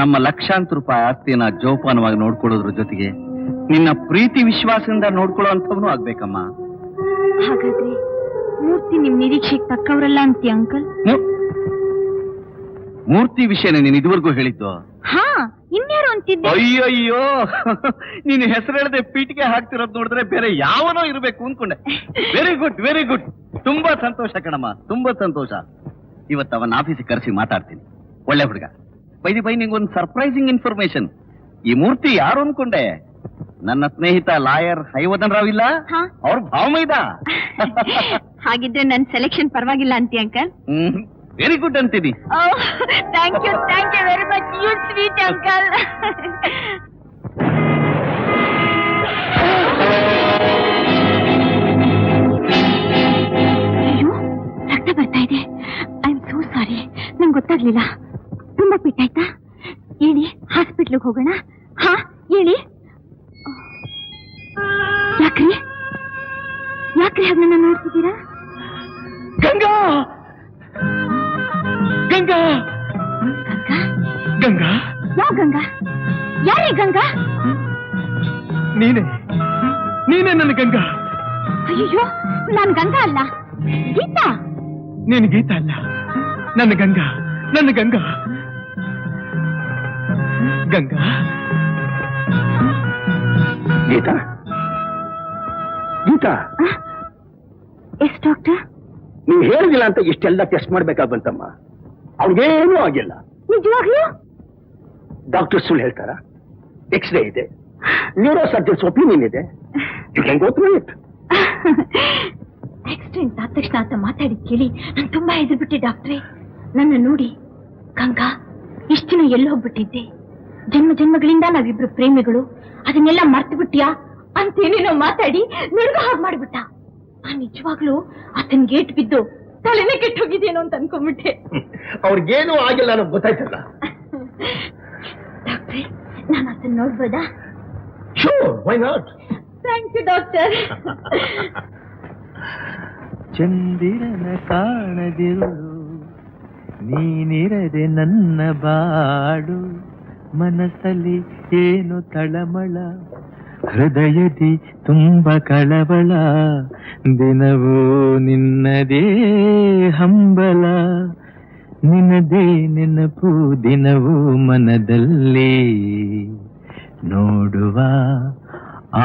ನಮ್ಮ ಲಕ್ಷಾಂತರ ರೂಪಾಯಿ ಆಸ್ತಿಯನ್ನ ಜೋಪಾನವಾಗಿ ನೋಡ್ಕೊಳ್ಳೋದ್ರ ಜೊತೆಗೆ ನಿನ್ನ ಪ್ರೀತಿ ವಿಶ್ವಾಸದಿಂದ ನೋಡ್ಕೊಳ್ಳೋ ಅಂಥವನು ಆಗ್ಬೇಕಮ್ಮ. ಹಾಗಾದ್ರೆ ಮೂರ್ತಿ ನಿಮ್ ನಿರೀಕ್ಷೆಗೆ ತಕ್ಕವರಲ್ಲ ಅಂತೀಯ ಅಂಕಲ್? ಮೂರ್ತಿ ವಿಷಯನ ನೀನು ಇದುವರೆಗೂ ಹೇಳಿದ್ದು? ಹಾ, ಇನ್ಯಾರು ಅಂತಿದ್ದೆ? ಅಯ್ಯಯ್ಯೋ, ನೀನು ಹೆಸರು ಹೇಳದೆ ಪೀಟಿಗೆ ಹಾಕ್ತಿರೋದು ನೋಡಿದ್ರೆ ಬೇರೆ ಯಾವನೋ ಇರಬೇಕು ಅನ್ಕೊಂಡೆ. Very good, very good. ತುಂಬಾ ಸಂತೋಷ ಕಣಮ್ಮ, ತುಂಬಾ ಸಂತೋಷ. ಇವತ್ತು ಅವನ ಆಫೀಸಿಗೆ ಕರೆಸಿ ಮಾತಾಡ್ತೀನಿ. ಒಳ್ಳೆ ಹುಡುಗ. ಬೈ ನಿಂಗೊಂದು ಸರ್ಪ್ರೈಸಿಂಗ್ ಇನ್ಫಾರ್ಮೇಶನ್. ಈ ಮೂರ್ತಿ ಯಾರು ಅನ್ಕೊಂಡೆ? ನನ್ನ ಸ್ನೇಹಿತ ಲಾಯರ್ ಹೈವದನ್ ರಾವ್ ಇಲ್ಲ, ಅವ್ರ ಭಾವಮೈದ. ಹಾಗಿದ್ರೆ ನನ್ ಸೆಲೆಕ್ಷನ್ ಪರವಾಗಿಲ್ಲ ಅಂತೀಯ ಅಂಕಲ್? ವೆರಿ ಗುಡ್ ಅಂತೀನಿ. Thank you very much, you sweet uncle. ಅಯ್ಯೋ, ರಕ್ತ ಬರ್ತಾ ಇದೆ. ಐ ಆಮ್ ಸೋ ಸಾರಿ, ನಂಗೆ ಗೊತ್ತಾಗ್ಲಿಲ್ಲ. ತುಂಬಾ ಪಿಟ್ಟಾಯ್ತಾ? ಹೇಳಿ, ಹಾಸ್ಪಿಟ್ಲಿಗೆ ಹೋಗೋಣ. ಹಾ ಹೇಳಿ. ಯಾಕ್ರಿ ಹಾಗೆ ನನ್ನ ನೋಡ್ತಿದ್ದೀರಾ? ಗಂಗಾ, ಗಂಗಾ, ಗಂಗಾ. ಯಾವ ಗಂಗಾ? ಯಾರೇ ಗಂಗಾ? ನೀನೇ ನನ್ನ ಗಂಗಾ. ಅಯ್ಯೋ, ನಾನು ಗಂಗಾ ಅಲ್ಲ, ಗೀತಾ. ನೀನು ಗೀತಾ ಅಲ್ಲ, ನನ್ನ ಗಂಗಾ, ನನ್ನ ಗಂಗಾ. ಗಂಗಾ. Geetha, Geetha, yes doctor? ನೀವು ಹೇಳಿದಿಲ್ಲ ಅಂತ ಇಷ್ಟೆಲ್ಲ ಟೆಸ್ಟ್ ಮಾಡ್ಬೇಕಾಗ್ ಬಂತಮ್ಮ. ಅವ್ನಿಗೇನೂ ಆಗಿಲ್ಲ. ನಿಜವಾಗ್ಲೂ? ಡಾಕ್ಟರ್ ಸುಳ್ಳು ಹೇಳ್ತಾರ? ಎಕ್ಸ್ರೇ ಇದೆ, ನ್ಯೂರೋ ಸರ್ಜನ್ಸ್ ಒಪಿನಿಯನ್ ಇದೆ. You can go through it. Accident ಆದ ತಕ್ಷಣ ಅಂತ ಮಾತಾಡಿ ಕೇಳಿ ನಾನು ತುಂಬಾ ಹೆದರ್ಬಿಟ್ಟೆ ಡಾಕ್ಟ್ರೇ. ನನ್ನ ನೋಡಿ, ಗಂಗಾ, ಇಷ್ಟು ದಿನ ಎಲ್ಲಿ ಹೋಗ್ಬಿಟ್ಟಿದ್ದೆ? ಜನ್ಮಗಳಿಂದ ನಾವಿಬ್ರು ಪ್ರೇಮಿಗಳು, ಅದನ್ನೆಲ್ಲ ಮರ್ತು ಬಿಟ್ಟಿಯಾ ಅಂತೇನೇನೋ ಮಾತಾಡಿ ನುಡ್ಗ ಹಾಗೆ ಮಾಡ್ಬಿಟ್ಟ. ನಾನ್ ನಿಜವಾಗ್ಲೂ ಆತನ್ ಗೇಟ್ ಬಿದ್ದು ತಲೆನೇ ಕೆಟ್ಟು ಹೋಗಿದ್ದೇನೋ ಅಂತ ಅನ್ಕೊಂಡ್ಬಿಟ್ಟೆ. ಅವ್ರಿಗೇನೂ ಆಗಿಲ್ಲ ಅನ್ನೋದು ಗೊತ್ತಾಯ್ತಲ್ಲ. ಡಾಕ್ಟ್ರೇ, ನಾನು ಆತನ್ ನೋಡ್ಬೋದಾ? Sure, why not? Thank you doctor. ಚಂದಿರನ ಕಾಣದಿರು, ನೀನಿರದೆ ನನ್ನ ಬಾಡು, ಮನಸ್ಸಲ್ಲಿ ಏನು ತಳಮಳ, ಹೃದಯದಿ ತುಂಬ ಕಳವಳ, ದಿನವೂ ನಿನ್ನದೇ ಹಂಬಲ, ನಿನ್ನದೇ ನೆನಪು ದಿನವೂ ಮನದಲ್ಲಿ, ನೋಡುವ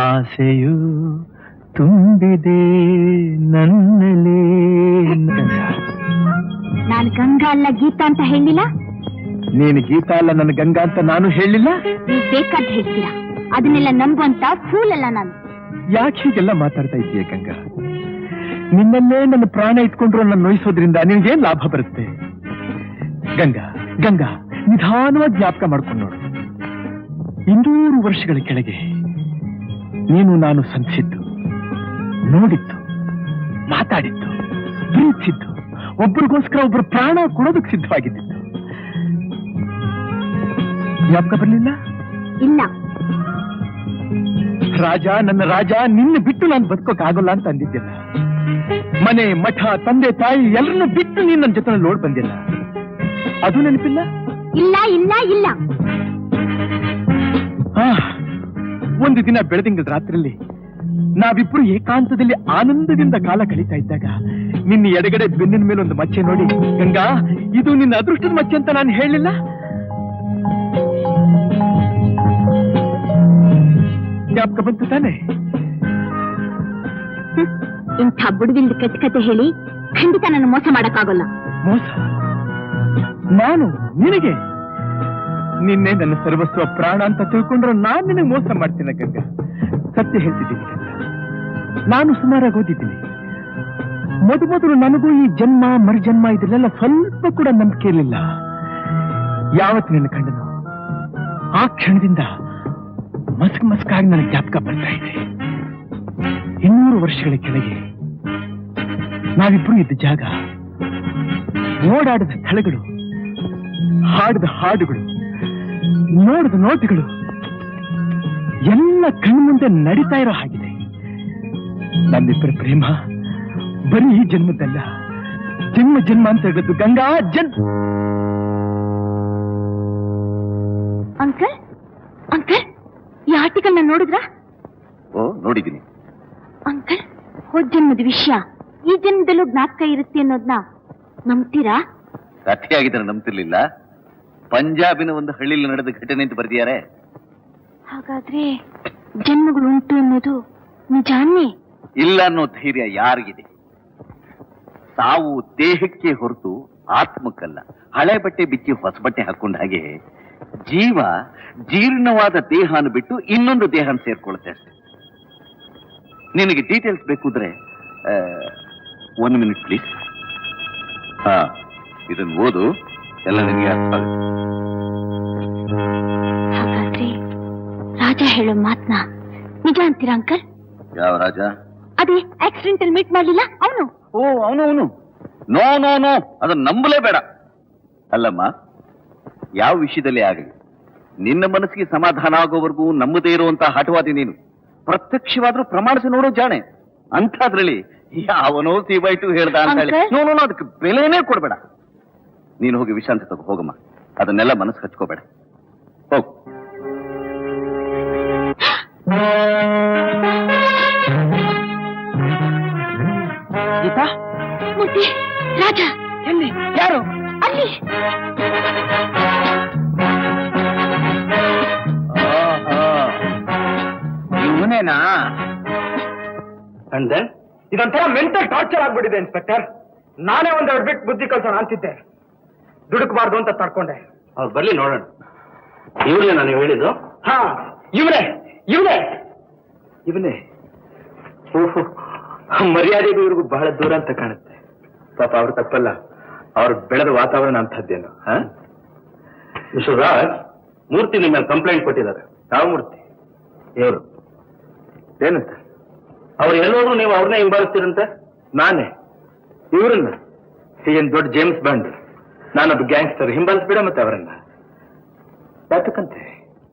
ಆಸೆಯು ತುಂಬಿದೆ ನನ್ನಲೇ. ನಾನು ಗಂಗಾ ಅಲ್ಲ ಗೀತಾ ಅಂತ ಹೇಳಿಲ್ಲ? ನೀನು ಗೀತಾ ಅಲ್ಲ ನನ್ನ ಗಂಗಾ ಅಂತ ನಾನು ಹೇಳಿಲ್ಲ. ನೀವು ಬೇಕಾದ್ ಹೇಳ್ತೀರಾ, ಅದನ್ನೆಲ್ಲ ನಂಬುವಂತ ಫೂಲ್ ಅಲ್ಲ ನಾನು. ಯಾಕೆ ಹೀಗೆಲ್ಲ ಮಾತಾಡ್ತಾ ಇದ್ದೀಯ ಗಂಗಾ? ನಿನ್ನಲ್ಲೇ ನನ್ನ ಪ್ರಾಣ ಇಟ್ಕೊಂಡ್ರು ನನ್ನ ನೋಯಿಸೋದ್ರಿಂದ ನಿನಗೇನ್ ಲಾಭ ಬರುತ್ತೆ? ಗಂಗಾ ಗಂಗಾ, ನಿಧಾನವಾಗಿ ಜ್ಞಾಪಕ ಮಾಡ್ಕೊಂಡು ನೋಡು. 200 ವರ್ಷಗಳ ಕೆಳಗೆ ನೀನು ನಾನು ಸಂಧಿಸಿದ್ದು, ನೋಡಿದ್ದು, ಮಾತಾಡಿದ್ದು, ಪ್ರೀತಿಸಿದ್ದು, ಒಬ್ಬರಿಗೋಸ್ಕರ ಒಬ್ಬರು ಪ್ರಾಣ ಕೊಡೋದಕ್ಕೆ ಸಿದ್ಧವಾಗಿದ್ದು. ಜ್ಞಾಪಕ ಬರಲಿಲ್ಲ? ಇಲ್ಲ. ರಾಜ, ನನ್ನ ರಾಜ, ನಿನ್ನ ಬಿಟ್ಟು ನಾನು ಬದುಕೋಕ್ಕಾಗಲ್ಲ ಅಂತ ಅಂದಿದ್ದಿಲ್ಲ. ಮನೆ, ಮಠ, ತಂದೆ, ತಾಯಿ ಎಲ್ಲರನ್ನು ಬಿಟ್ಟು ನೀನ್ ನನ್ನ ಜೊತೆ ನೋಡ್ ಬಂದಿಲ್ಲ. ಅದು ನೆನಪಿಲ್ಲ? ಇಲ್ಲ ಇಲ್ಲ ಇಲ್ಲ. ಒಂದು ದಿನ ಬೆಳದಿಂಗಳ ರಾತ್ರಿಯಲ್ಲಿ ನಾವಿಬ್ರು ಏಕಾಂತದಲ್ಲಿ ಆನಂದದಿಂದ ಕಾಲ ಕಳೀತಾ ಇದ್ದಾಗ ನಿನ್ನ ಎಡಗಡೆ ಬೆನ್ನಿನ ಮೇಲೆ ಒಂದು ಮಚ್ಚೆ ನೋಡಿ, ಗಂಗಾ ಇದು ನಿನ್ನ ಅದೃಷ್ಟದ ಮಚ್ಚೆ ಅಂತ ನಾನು ಹೇಳಿಲ್ಲ? ಜ್ಞಾಪಕ ಬಂತು ತಾನೆ? ಇಂಥ ಬುಡವಿಲ್ದ ಕೆಟ್ಟ ಕತೆ ಹೇಳಿ ಖಂಡಿತ ನನ್ನ ಮೋಸ ಮಾಡಕ್ಕಾಗಲ್ಲ. ಮೋಸ? ನಾನು ನಿನಗೆ? ನಿನ್ನೆ ನನ್ನ ಸರ್ವಸ್ವ ಪ್ರಾಣ ಅಂತ ತಿಳ್ಕೊಂಡ್ರೆ ನಾನು ನಿನಗೆ ಮೋಸ ಮಾಡ್ತೀನಿ ಗಂಗಾ. ಸತ್ಯ ಹೇಳ್ತಿದ್ದೀನಿ ಗಂಗಾ, ನಾನು ಸುಮಾರಾಗಿ ಓದಿದ್ದೀನಿ. ಮೊದಲು ನನಗೂ ಈ ಜನ್ಮ ಮರುಜನ್ಮ ಇದೆಲ್ಲ ಸ್ವಲ್ಪ ಕೂಡ ನಂಬಿಕೆ ಇರಲಿಲ್ಲ. ಯಾವತ್ತು ನಿನ್ನ ಕಂಡನು ಆ ಕ್ಷಣದಿಂದ ಮಸ್ಕಾಗಿ ನನಗೆ ಜ್ಞಾಪಕ ಬರ್ತಾ ಇದೆ. 200 ವರ್ಷಗಳ ಕೆಳಗೆ ನಾವಿಬ್ರು ಇದ್ದ ಜಾಗ, ಓಡಾಡಿದ ಸ್ಥಳಗಳು, ಹಾಡಿದ ಹಾಡುಗಳು, ನೋಡಿದ ನೋಟಗಳು ಎಲ್ಲ ಕಣ್ಮುಂದೆ ನಡೀತಾ ಇರೋ ಹಾಗಿದೆ. ನಮ್ಮಿಬ್ಬರ ಪ್ರೇಮ ಬರೀ ಈ ಜನ್ಮದಲ್ಲ, ಜನ್ಮ ಜನ್ಮ ಅಂತ ಹೇಳಿದ್ದು ಗಂಗಾ. ಅಂಕಲ್ ಅಂಕಲ್, ಈ ಆರ್ಟಿಕಲ್ ನೋಡಿದ್ರ? ಓ, ನೋಡಿದ್ದೀನಿ. ಅಂಕಲ್, ಹೋದ್ ಜನ್ಮದ ವಿಷಯ ಈ ಜನ್ಮದಲ್ಲೂ ಜ್ಞಾಪಕ ಇರುತ್ತೆ ಅನ್ನೋದನ್ನ ನಂಬ್ತೀರಾ? ಕಥೆಯಾಗಿದ್ರೆ ನಂಬ್ತಿರ್ಲಿಲ್ಲ. ಪಂಜಾಬಿನ ಒಂದು ಹಳ್ಳಿಲಿ ನಡೆದ ಘಟನೆ ಅಂತ ಬರ್ದಿದ್ದಾರೆ. ಹಾಗಾದ್ರೆ ಜನ್ಮಗಳು ಉಂಟು ಅನ್ನೋದು ನಿಜಾನೇ? ಇಲ್ಲ ಅನ್ನೋ ಧೈರ್ಯ ಯಾರಿಗಿದೆ? ಸಾವು ದೇಹಕ್ಕೆ ಹೊರತು ಆತ್ಮಕ್ಕಲ್ಲ. ಹಳೆ ಬಟ್ಟೆ ಬಿಚ್ಚಿ ಹೊಸ ಬಟ್ಟೆ ಹಾಕೊಂಡ ಹಾಗೆ ಜೀವ ಜೀರ್ಣವಾದ ದೇಹನ ಬಿಟ್ಟು ಇನ್ನೊಂದು ದೇಹನ ಸೇರ್ಕೊಳ್ಳುತ್ತೆ ಅಷ್ಟೆ. ನಿನಗೆ ಡೀಟೇಲ್ಸ್ ಬೇಕುದ್ರೆ 1 ಮಿನಿಟ್ ಪ್ಲೀಸ್. ಇದನ್ನು ಓದು, ಎಲ್ಲ ನಿನಗೆ ಅರ್ಥ ಆಗುತ್ತೆ. ಹಾಗಾದ್ರೆ ರಾಜ ಹೇಳೋ ಮಾತ್ನ ನಿಜ ಅಂತೀರಾ ಅಂಕಲ್? ಯಾವ ರಾಜ? ಅದೇ ಆಕ್ಸಿಡೆಂಟಲ್ ಮೀಟ್ ಮಾಡ್ಲಿಲ್ಲ ಅವನು? ಓ, ಅವನು. ನೋ ನೋ ನೋ, ಅದನ್ನ ನಂಬಲೇಬೇಡ. ಅಲ್ಲಮ್ಮ, ಯಾವ ವಿಷಯದಲ್ಲಿ ಆಗಲಿ ನಿನ್ನ ಮನಸ್ಸಿಗೆ ಸಮಾಧಾನ ಆಗೋವರೆಗೂ ನಂಬದೇ ಇರುವಂತಹ ಹಠವಾದಿ ನೀನು. ಪ್ರತ್ಯಕ್ಷವಾದ್ರೂ ಪ್ರಮಾಣಿಸಿ ನೋಡೋ ಜಾಣೆ. ಅಂಥದ್ರಲ್ಲಿ ಯಾವನೋ C/2 ಹೇಳ್ದ ಅಂತ ಹೇಳಿ ನೋ ನೋ, ಅದಕ್ಕೆ ಬೆಲೆನೇ ಕೊಡ್ಬೇಡ. ನೀನು ಹೋಗಿ ವಿಶ್ರಾಂತಿ ತಗೋ, ಹೋಗಮ್ಮ. ಅದನ್ನೆಲ್ಲ ಮನಸ್ಸು ಹಚ್ಕೋಬೇಡ, ಹೋಗು. ಗೀತಾ, ಮುದ್ದೆ ರಾಜ ಎಲ್ಲಿ? ಯಾರು? ಅಲ್ಲಿ. ಇವನೇನಾ? ಅಂಡ್ ದೆನ್ ಇದೊಂಥರ ಮೆಂಟಲ್ ಟಾರ್ಚರ್ ಆಗ್ಬಿಟ್ಟಿದೆ ಇನ್ಸ್ಪೆಕ್ಟರ್. ನಾನೇ ಒಂದೆರಡು ಬಿಟ್ಟು ಬುದ್ಧಿ ಕಲ್ಸೋಣ ಅಂತಿದ್ದೆ, ದುಡುಕಬಾರ್ದು ಅಂತ ತಡ್ಕೊಂಡೆ. ಅವ್ರು ಬರ್ಲಿ ನೋಡೋಣ. ಇವರೇ ನಾನು ಹೇಳಿದ್ದು? ಹಾ, ಇವನೇ ಇವನೇ ಇವನೇ. ಓಹೋ, ಮರ್ಯಾದೆಗೂ ಇವ್ರಿಗೂ ಬಹಳ ದೂರ ಅಂತ ಕಾಣುತ್ತೆ. ಪಾಪ ಅವ್ರು ತಪ್ಪಲ್ಲ, ಅವ್ರು ಬೆಳೆದ ವಾತಾವರಣ ಅಂತದ್ದೇನು. ಮಿಸ್ಟರ್ ರಾಜ್, ಮೂರ್ತಿ ನಿಮ್ಮ ಮೇಲೆ ಕಂಪ್ಲೇಂಟ್ ಕೊಟ್ಟಿದ್ದಾರೆ. ಯಾವ ಮೂರ್ತಿ? ಇವರು. ಏನಂತ? ಅವ್ರು ಎಲ್ಲೋದ್ರು ನೀವು ಅವ್ರನ್ನೇ ಹಿಂಬಾಲಿಸ್ತೀರಂತೆ? ನಾನೇ ಇವರನ್ನ? ಏನ್ ದೊಡ್ಡ ಜೇಮ್ಸ್ ಬಾಂಡ್, ನಾನೊಬ್ಬ ಗ್ಯಾಂಗ್ಸ್ಟರ್, ಹಿಂಬಾಲಿಸ್ಬೇಡ ಮತ್ತೆ ಅವರನ್ನ. ಯಾತಕ್ಕಂತೆ?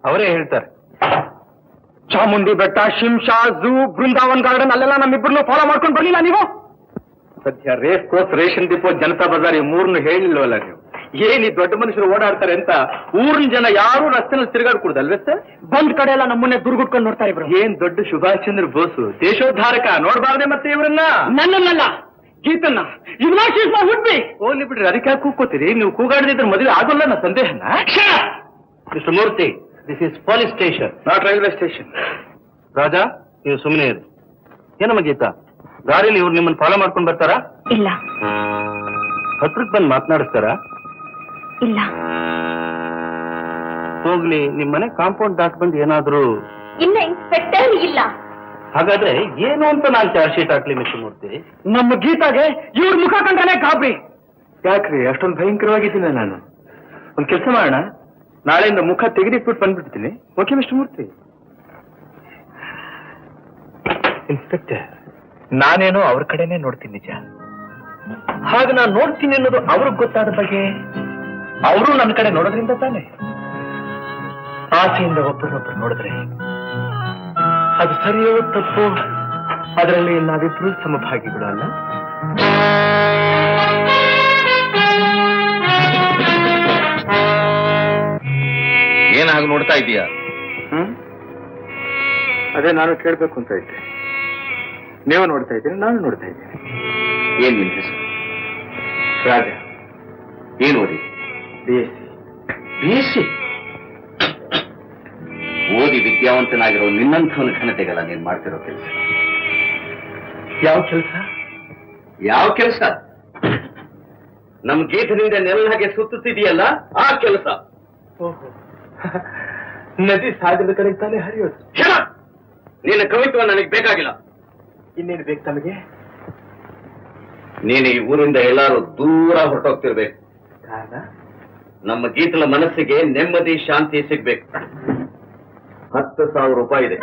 ಅವರೇ ಹೇಳ್ತಾರೆ. ಚಾಮುಂಡಿ ಬೆಟ್ಟ, ಶಿಮ್ಶಾ, ಝೂ, ಬೃಂದಾವನ್ ಗಾರ್ಡನ್ ಅಲ್ಲೆಲ್ಲ ನಮ್ಮಿಬ್ಬರನ್ನು ಫಾಲೋ ಮಾಡ್ಕೊಂಡು ಬರ್ಲಿಲ್ಲ ನೀವು? ಸದ್ಯ race course, ration depot, Janata Bazaar, ಈ ಮೂರನ್ನು ಹೇಳಿಲ್ವಲ್ಲ ನೀವು? ಏನ್ ಈ ದೊಡ್ಡ ಮನುಷ್ಯರು ಓಡಾಡ್ತಾರೆ ಅಂತ ಊರಿನ ಜನ ಯಾರು ರಸ್ತೆನಲ್ಲಿ ತಿರುಗಾಡ್ಕೊಡುದಲ್ವೇ ಸರ್? ಬಂದ್ ಕಡೆ ಎಲ್ಲ ನಮ್ಮನ್ನೇ ದುರ್ಗುಟ್ಕೊಂಡು ನೋಡ್ತಾ ಇಬ್ರು. ಏನ್ ದೊಡ್ಡ ಸುಭಾಷ್ ಚಂದ್ರ ಬೋಸು, ದೇಶೋದ್ಧಾರಕ, ನೋಡ್ಬಾರ್ದೆ ಮತ್ತೆ ಇವರನ್ನ? ನನ್ನನ್ನಲ್ಲ, ಗೀತನ್ನ. ಹುಟ್ಟಿ ಹೋಗ್ಲಿ ಬಿಡ್ರಿ, ಅದಕ್ಕೆ ಯಾಕೆ ಕೂಗ್ಕೋತೀರಿ? ನೀವು ಕೂಗಾಡದಿದ್ರೆ ಮದುವೆ ಆಗೋಲ್ಲ ನಾ ಸಂದೇಹನ. Mister Murthy, this is police station, not railway station. Raja, ನೀವು ಸುಮ್ಮನೆ ಇರಿ. ಏನಮ್ಮ ಗೀತಾ, ದಾರಿಲಿ ಇವ್ರು ನಿಮ್ಮನ್ನು ಫಾಲೋ ಮಾಡ್ಕೊಂಡು ಬರ್ತಾರಾ? ಇಲ್ಲ ಹತ್ರಕ್ಕೆ ಬಂದು ಮಾತನಾಡಿಸ್ತಾರಾ? ಇಲ್ಲ. ಹೋಗ್ಲಿ, ನಿಮ್ ಮನೆ ಕಾಂಪೌಂಡ್ ದಾಟ್ ಬಂದು ಏನಾದ್ರೂ? ಇಲ್ಲ ಇನ್ಸ್ಪೆಕ್ಟರ್, ಇಲ್ಲ. ಹಾಗಾದ್ರೆ ಏನು ಅಂತ ನಾನು ಚಾರ್ಜ್ ಶೀಟ್ ಹಾಕ್ಲಿ ಮಿಸ್ಟರ್ ಮೂರ್ತಿ? ನಮ್ಮ ಗೀತಾಗೆ ಇವ್ರ ಮುಖ ಕಂಡ್ರೆ ಗಾಬರಿ. ಯಾಕ್ರಿ ಅಷ್ಟೊಂದು ಭಯಂಕರವಾಗಿದ್ದೀನಿ ನಾನು? ಒಂದ್ ಕೆಲಸ ಮಾಡೋಣ, ನಾಳೆಯಿಂದ ಮುಖ ತೆಗೆದಿಟ್ಬಿಟ್ಟು ಬಂದ್ಬಿಡ್ತೀನಿ. ಓಕೆ ಮಿಸ್ಟರ್ ಮೂರ್ತಿ? ಇನ್ಸ್ಪೆಕ್ಟರ್, ನಾನೇನೋ ಅವ್ರ ಕಡೆನೆ ನೋಡ್ತೀನಿ ನಿಜ. ಹಾಗೆ ನಾನು ನೋಡ್ತೀನಿ ಅನ್ನೋದು ಅವ್ರಿಗೆ ಗೊತ್ತಾದ ಬಗ್ಗೆ ಅವರು ನನ್ನ ಕಡೆ ನೋಡೋದ್ರಿಂದ ತಾನೆ. ಆಸೆಯಿಂದ ಒಬ್ಬರನ್ನೊಬ್ಬರು ನೋಡಿದ್ರೆ ಅದು ಸರಿಯೋ ತಪ್ಪು, ಅದರಲ್ಲಿ ನಾವಿಬ್ರು ಸಮಭಾಗಿಗಳು ಅಲ್ಲ? ಏನಾಗ ನೋಡ್ತಾ ಇದೀಯಾ? ಅದೇ ನಾನು ಕೇಳ್ಬೇಕು ಅಂತ ಇದ್ದೆ. ನೀವು ನೋಡ್ತಾ ಇದ್ದೀರಿ, ನಾನು ನೋಡ್ತಾ ಇದ್ದೀನಿ. ಏನ್ ನಿನ್ ಹೆಸರು? ರಾಜ. ಏನ್ ಓದಿ? BSc. ಓದಿ ವಿದ್ಯಾವಂತನಾಗಿರೋ ನಿನ್ನಂಥವನ ಘನತೆಗಲ್ಲ ನೀನ್ ಮಾಡ್ತಿರೋ ಕೆಲಸ. ಯಾವ ಕೆಲಸ? ಯಾವ ಕೆಲಸ? ನಮ್ ಗೀತದಿಂದ ನೆಲಹಾಗೆ ಸುತ್ತುತ್ತಿದೆಯಲ್ಲ ಆ ಕೆಲಸ. ಓಹೋ, ನದಿ ಸಾಗರದ ಕಡೆ ತಾನೇ ಹರಿಯೋದು. ನಿನ್ನ ಕವಿತ್ವ ನನಗೆ ಬೇಕಾಗಿಲ್ಲ. ಇನ್ನೇನು ಬೇಕು ತಮಗೆ? ನೀನು ಈ ಊರಿಂದ ಎಲ್ಲಾರು ದೂರ ಹೊರಟೋಗ್ತಿರ್ಬೇಕು. ಕಾರಣ? ನಮ್ಮ ಗೀತಲ ಮನಸ್ಸಿಗೆ ನೆಮ್ಮದಿ ಶಾಂತಿ ಸಿಗ್ಬೇಕು. 10,000 ರೂಪಾಯಿ ಇದೆ.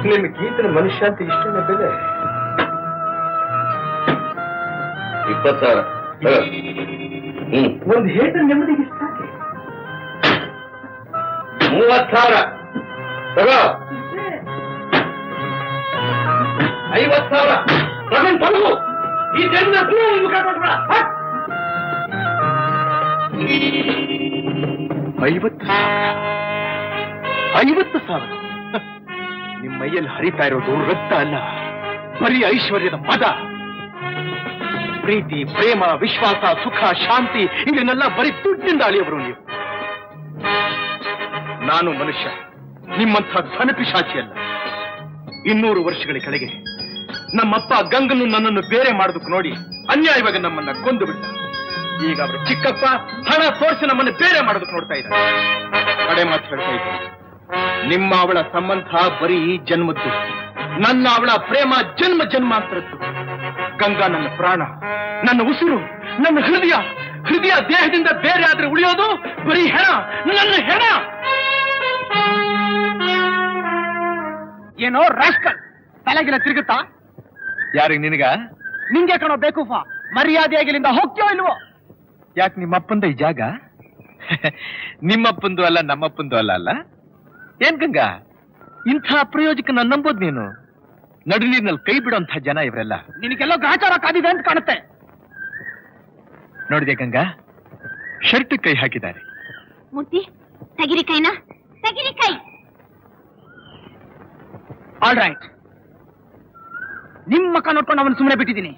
ನಿಮ್ಮ ಗೀತನ ಮನುಷ್ಯ ಅಂತ ಇಷ್ಟನೇ ಬೆಲೆ? 20,000. ಒಂದು ಹೇಟ ನೆಮ್ಮದಿಗೆ ಇಷ್ಟ. 30,000 ತಗೋ. 50,000 ಪ್ರವೀಣ್ ತಗೋ. ಈ ಜನ ಮುಖ ಕೊಟ್ಬಿಡ. 50,000? ನಿಮ್ಮ ಮೈಯಲ್ಲಿ ಹರಿತಾ ಇರೋದು ರಕ್ತ ಅಲ್ಲ, ಬರೀ ಐಶ್ವರ್ಯದ ಮದ. ಪ್ರೀತಿ, ಪ್ರೇಮ, ವಿಶ್ವಾಸ, ಸುಖ, ಶಾಂತಿ ಇದನ್ನೆಲ್ಲ ಬರೀ ದುಡ್ಡಿನಿಂದ ಅಳಿಯವರು ನೀವು. ನಾನು ಮನುಷ್ಯ, ನಿಮ್ಮಂಥ ಧನಪಿಶಾಚಿ ಅಲ್ಲ. 200 ವರ್ಷಗಳ ಕೆಳಗೆ ನಮ್ಮಪ್ಪ ಗಂಗನ್ನು ನನ್ನನ್ನು ಬೇರೆ ಮಾಡೋದಕ್ಕೆ ನೋಡಿ ಅನ್ಯಾಯವಾಗಿ ನಮ್ಮನ್ನ ಕೊಂದು ಬಿಟ್ಟ. ಈಗ ಅವರು ಚಿಕ್ಕಪ್ಪ ಹಣ ತೋರಿಸಿ ನಮ್ಮನ್ನು ಬೇರೆ ಮಾಡೋದಕ್ಕೆ ನೋಡ್ತಾ ಇದ್ದಾರೆ. ಕಡೆ ಮಾತು ಹೇಳ್ತಾ ಇದ್ದಾರೆ, ನಿಮ್ಮ ಅವಳ ಸಂಬಂಧ ಬರೀ ಈ ಜನ್ಮದ್ದು, ನನ್ನ ಅವಳ ಪ್ರೇಮ ಜನ್ಮ ಜನ್ಮಾಂತರದ್ದು. ಗಂಗಾ ನನ್ನ ಪ್ರಾಣ, ನನ್ನ ಉಸಿರು, ನನ್ನ ಹೃದಯ. ಹೃದಯ ದೇಹದಿಂದ ಬೇರೆ ಆದ್ರೆ ಉಳಿಯೋದು ಬರೀ ಹೆಣ, ನನ್ನ ಹೆಣ. ಏನೋ ರಾಸ್ಕಲ್, ತಲೆಗಿನ ತಿರುಗುತ್ತಾ? ಯಾರಿಗೆ? ನಿನಗ? ನಿಂಗೆ ಕಣೋ ಬೇಕೂಫ. ಮರ್ಯಾದೆಯಾಗಿ ಇಲ್ಲಿಂದ ಹೋಗ್ತೀಯೋ ಇಲ್ವೋ? ಯಾಕೆ ನಿಮ್ಮಪ್ಪಂದ ಈ ಜಾಗ? ನಿಮ್ಮಪ್ಪಂದು ಅಲ್ಲ, ನಮ್ಮಪ್ಪಂದು ಅಲ್ಲ ಅಲ್ಲ? ಏನ್ ಗಂಗಾ, ಇಂಥ ಅಪ್ರಯೋಜಕನ ನಂಬೋದು ನೀನು? ನಡುನೀರಿನಲ್ಲಿ ಕೈ ಬಿಡುವಂಥ ಜನ ಇವರೆಲ್ಲ. ನಿನಗೆಲ್ಲೋ ಗ್ರಹಚಾರ ಕಾದಿದೆ ಅಂತ ಕಾಣುತ್ತೆ. ನೋಡಿದೆ ಗಂಗಾ, ಶರ್ಟ್ ಕೈ ಹಾಕಿದ್ದಾರೆ. ಮೂರ್ತಿ, ತೆಗಿರಿ ಕೈನ, ತೆಗಿರಿ ಕೈ. ಆಲ್ ರೈಟ್, ನಿಮ್ಮ ಮಕ್ಕ ನೋಡ್ಕೊಂಡು ಅವನು ಸುಮ್ಮನೆ ಬಿಟ್ಟಿದ್ದೀನಿ.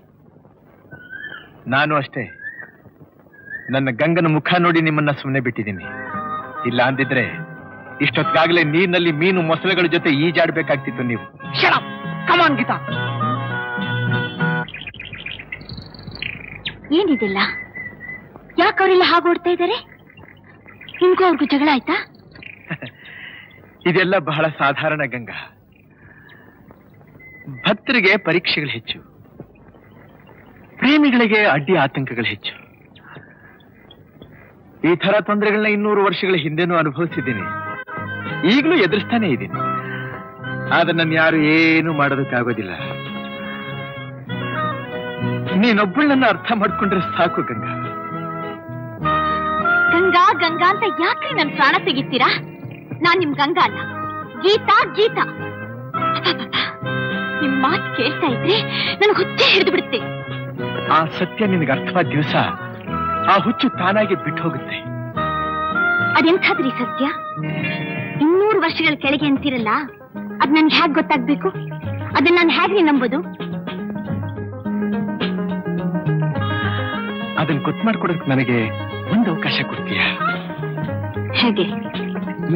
ನಾನು ಅಷ್ಟೇ, ನನ್ನ ಗಂಗನ ಮುಖ ನೋಡಿ ನಿಮ್ಮನ್ನ ಸುಮ್ಮನೆ ಬಿಟ್ಟಿದ್ದೀನಿ. ಇಲ್ಲ ಅಂದಿದ್ರೆ ಇಷ್ಟೊತ್ತಿಗಾಗಲೇ ನೀರಿನಲ್ಲಿ ಮೀನು ಮೊಸಳೆಗಳ ಜೊತೆ ಈಜಾಡ್ಬೇಕಾಗ್ತಿತ್ತು ನೀವು. Shut up, come on Geetha. ಏನಿದಿಲ್ಲ? ಯಾಕೆ ಅವರೆಲ್ಲ ಹಾಗೆ ಓಡ್ತಾ ಇದ್ದಾರೆ? ನಿಮ್ಗೂ ಅವ್ರಿಗೂ ಜಗಳ ಆಯ್ತಾ? ಇದೆಲ್ಲ ಬಹಳ ಸಾಧಾರಣ ಗಂಗಾ. ಭಕ್ತರಿಗೆ ಪರೀಕ್ಷೆಗಳು ಹೆಚ್ಚು, ಪ್ರೇಮಿಗಳಿಗೆ ಅಡ್ಡಿ ಆತಂಕಗಳು ಹೆಚ್ಚು. ಈ ತರ ತೊಂದರೆಗಳನ್ನ 200 ವರ್ಷಗಳ ಹಿಂದೆನೂ ಅನುಭವಿಸಿದ್ದೀನಿ, ಈಗಲೂ ಎದುರಿಸ್ತಾನೆ ಇದ್ದೀನಿ. ಆದ್ರೆ ನನ್ನ ಯಾರು ಏನು ಮಾಡೋದಕ್ಕಾಗೋದಿಲ್ಲ. ನೀನೊಬ್ಬಳನ್ನ ಅರ್ಥ ಮಾಡ್ಕೊಂಡ್ರೆ ಸಾಕು ಗಂಗಾ. ಗಂಗಾ ಗಂಗಾ ಅಂತ ಯಾಕ್ರಿ ನನ್ ಪ್ರಾಣ ತೆಗಿತೀರಾ? ನಾನ್ ನಿಮ್ ಗಂಗಾ ಅಲ್ಲ, ಗೀತಾ ಗೀತಾ. ನಿಮ್ ಮಾತು ಕೇಳ್ತಾ ಇದ್ರೆ ನನ್ ಹುಚ್ಚೆ ಹಿಡಿದು ಬಿಡುತ್ತೆ. ಆ ಸತ್ಯ ನಿನಗೆ ಅರ್ಥವಾದ ದಿವಸ ಆ ಹುಚ್ಚು ತಾನಾಗಿ ಬಿಟ್ಟು ಹೋಗುತ್ತೆ. ಅದೆಂಥಾದ್ರಿ ಸತ್ಯ? 200 ವರ್ಷಗಳ ಕೆಳಗೆ ಅಂತೀರಲ್ಲ, ಅದ್ ನನ್ಗೆ ಹೇಗ್ ಗೊತ್ತಾಗ್ಬೇಕು? ಅದನ್ನ ನಾನು ಹೇಗ್ರಿ ನಂಬೋದು? ಅದನ್ನ ಗೊತ್ತು ಮಾಡ್ಕೊಡಕ್ ನನಗೆ ಒಂದು ಅವಕಾಶ ಕೊಡ್ತೀಯಾ? ಹೇಗೆ?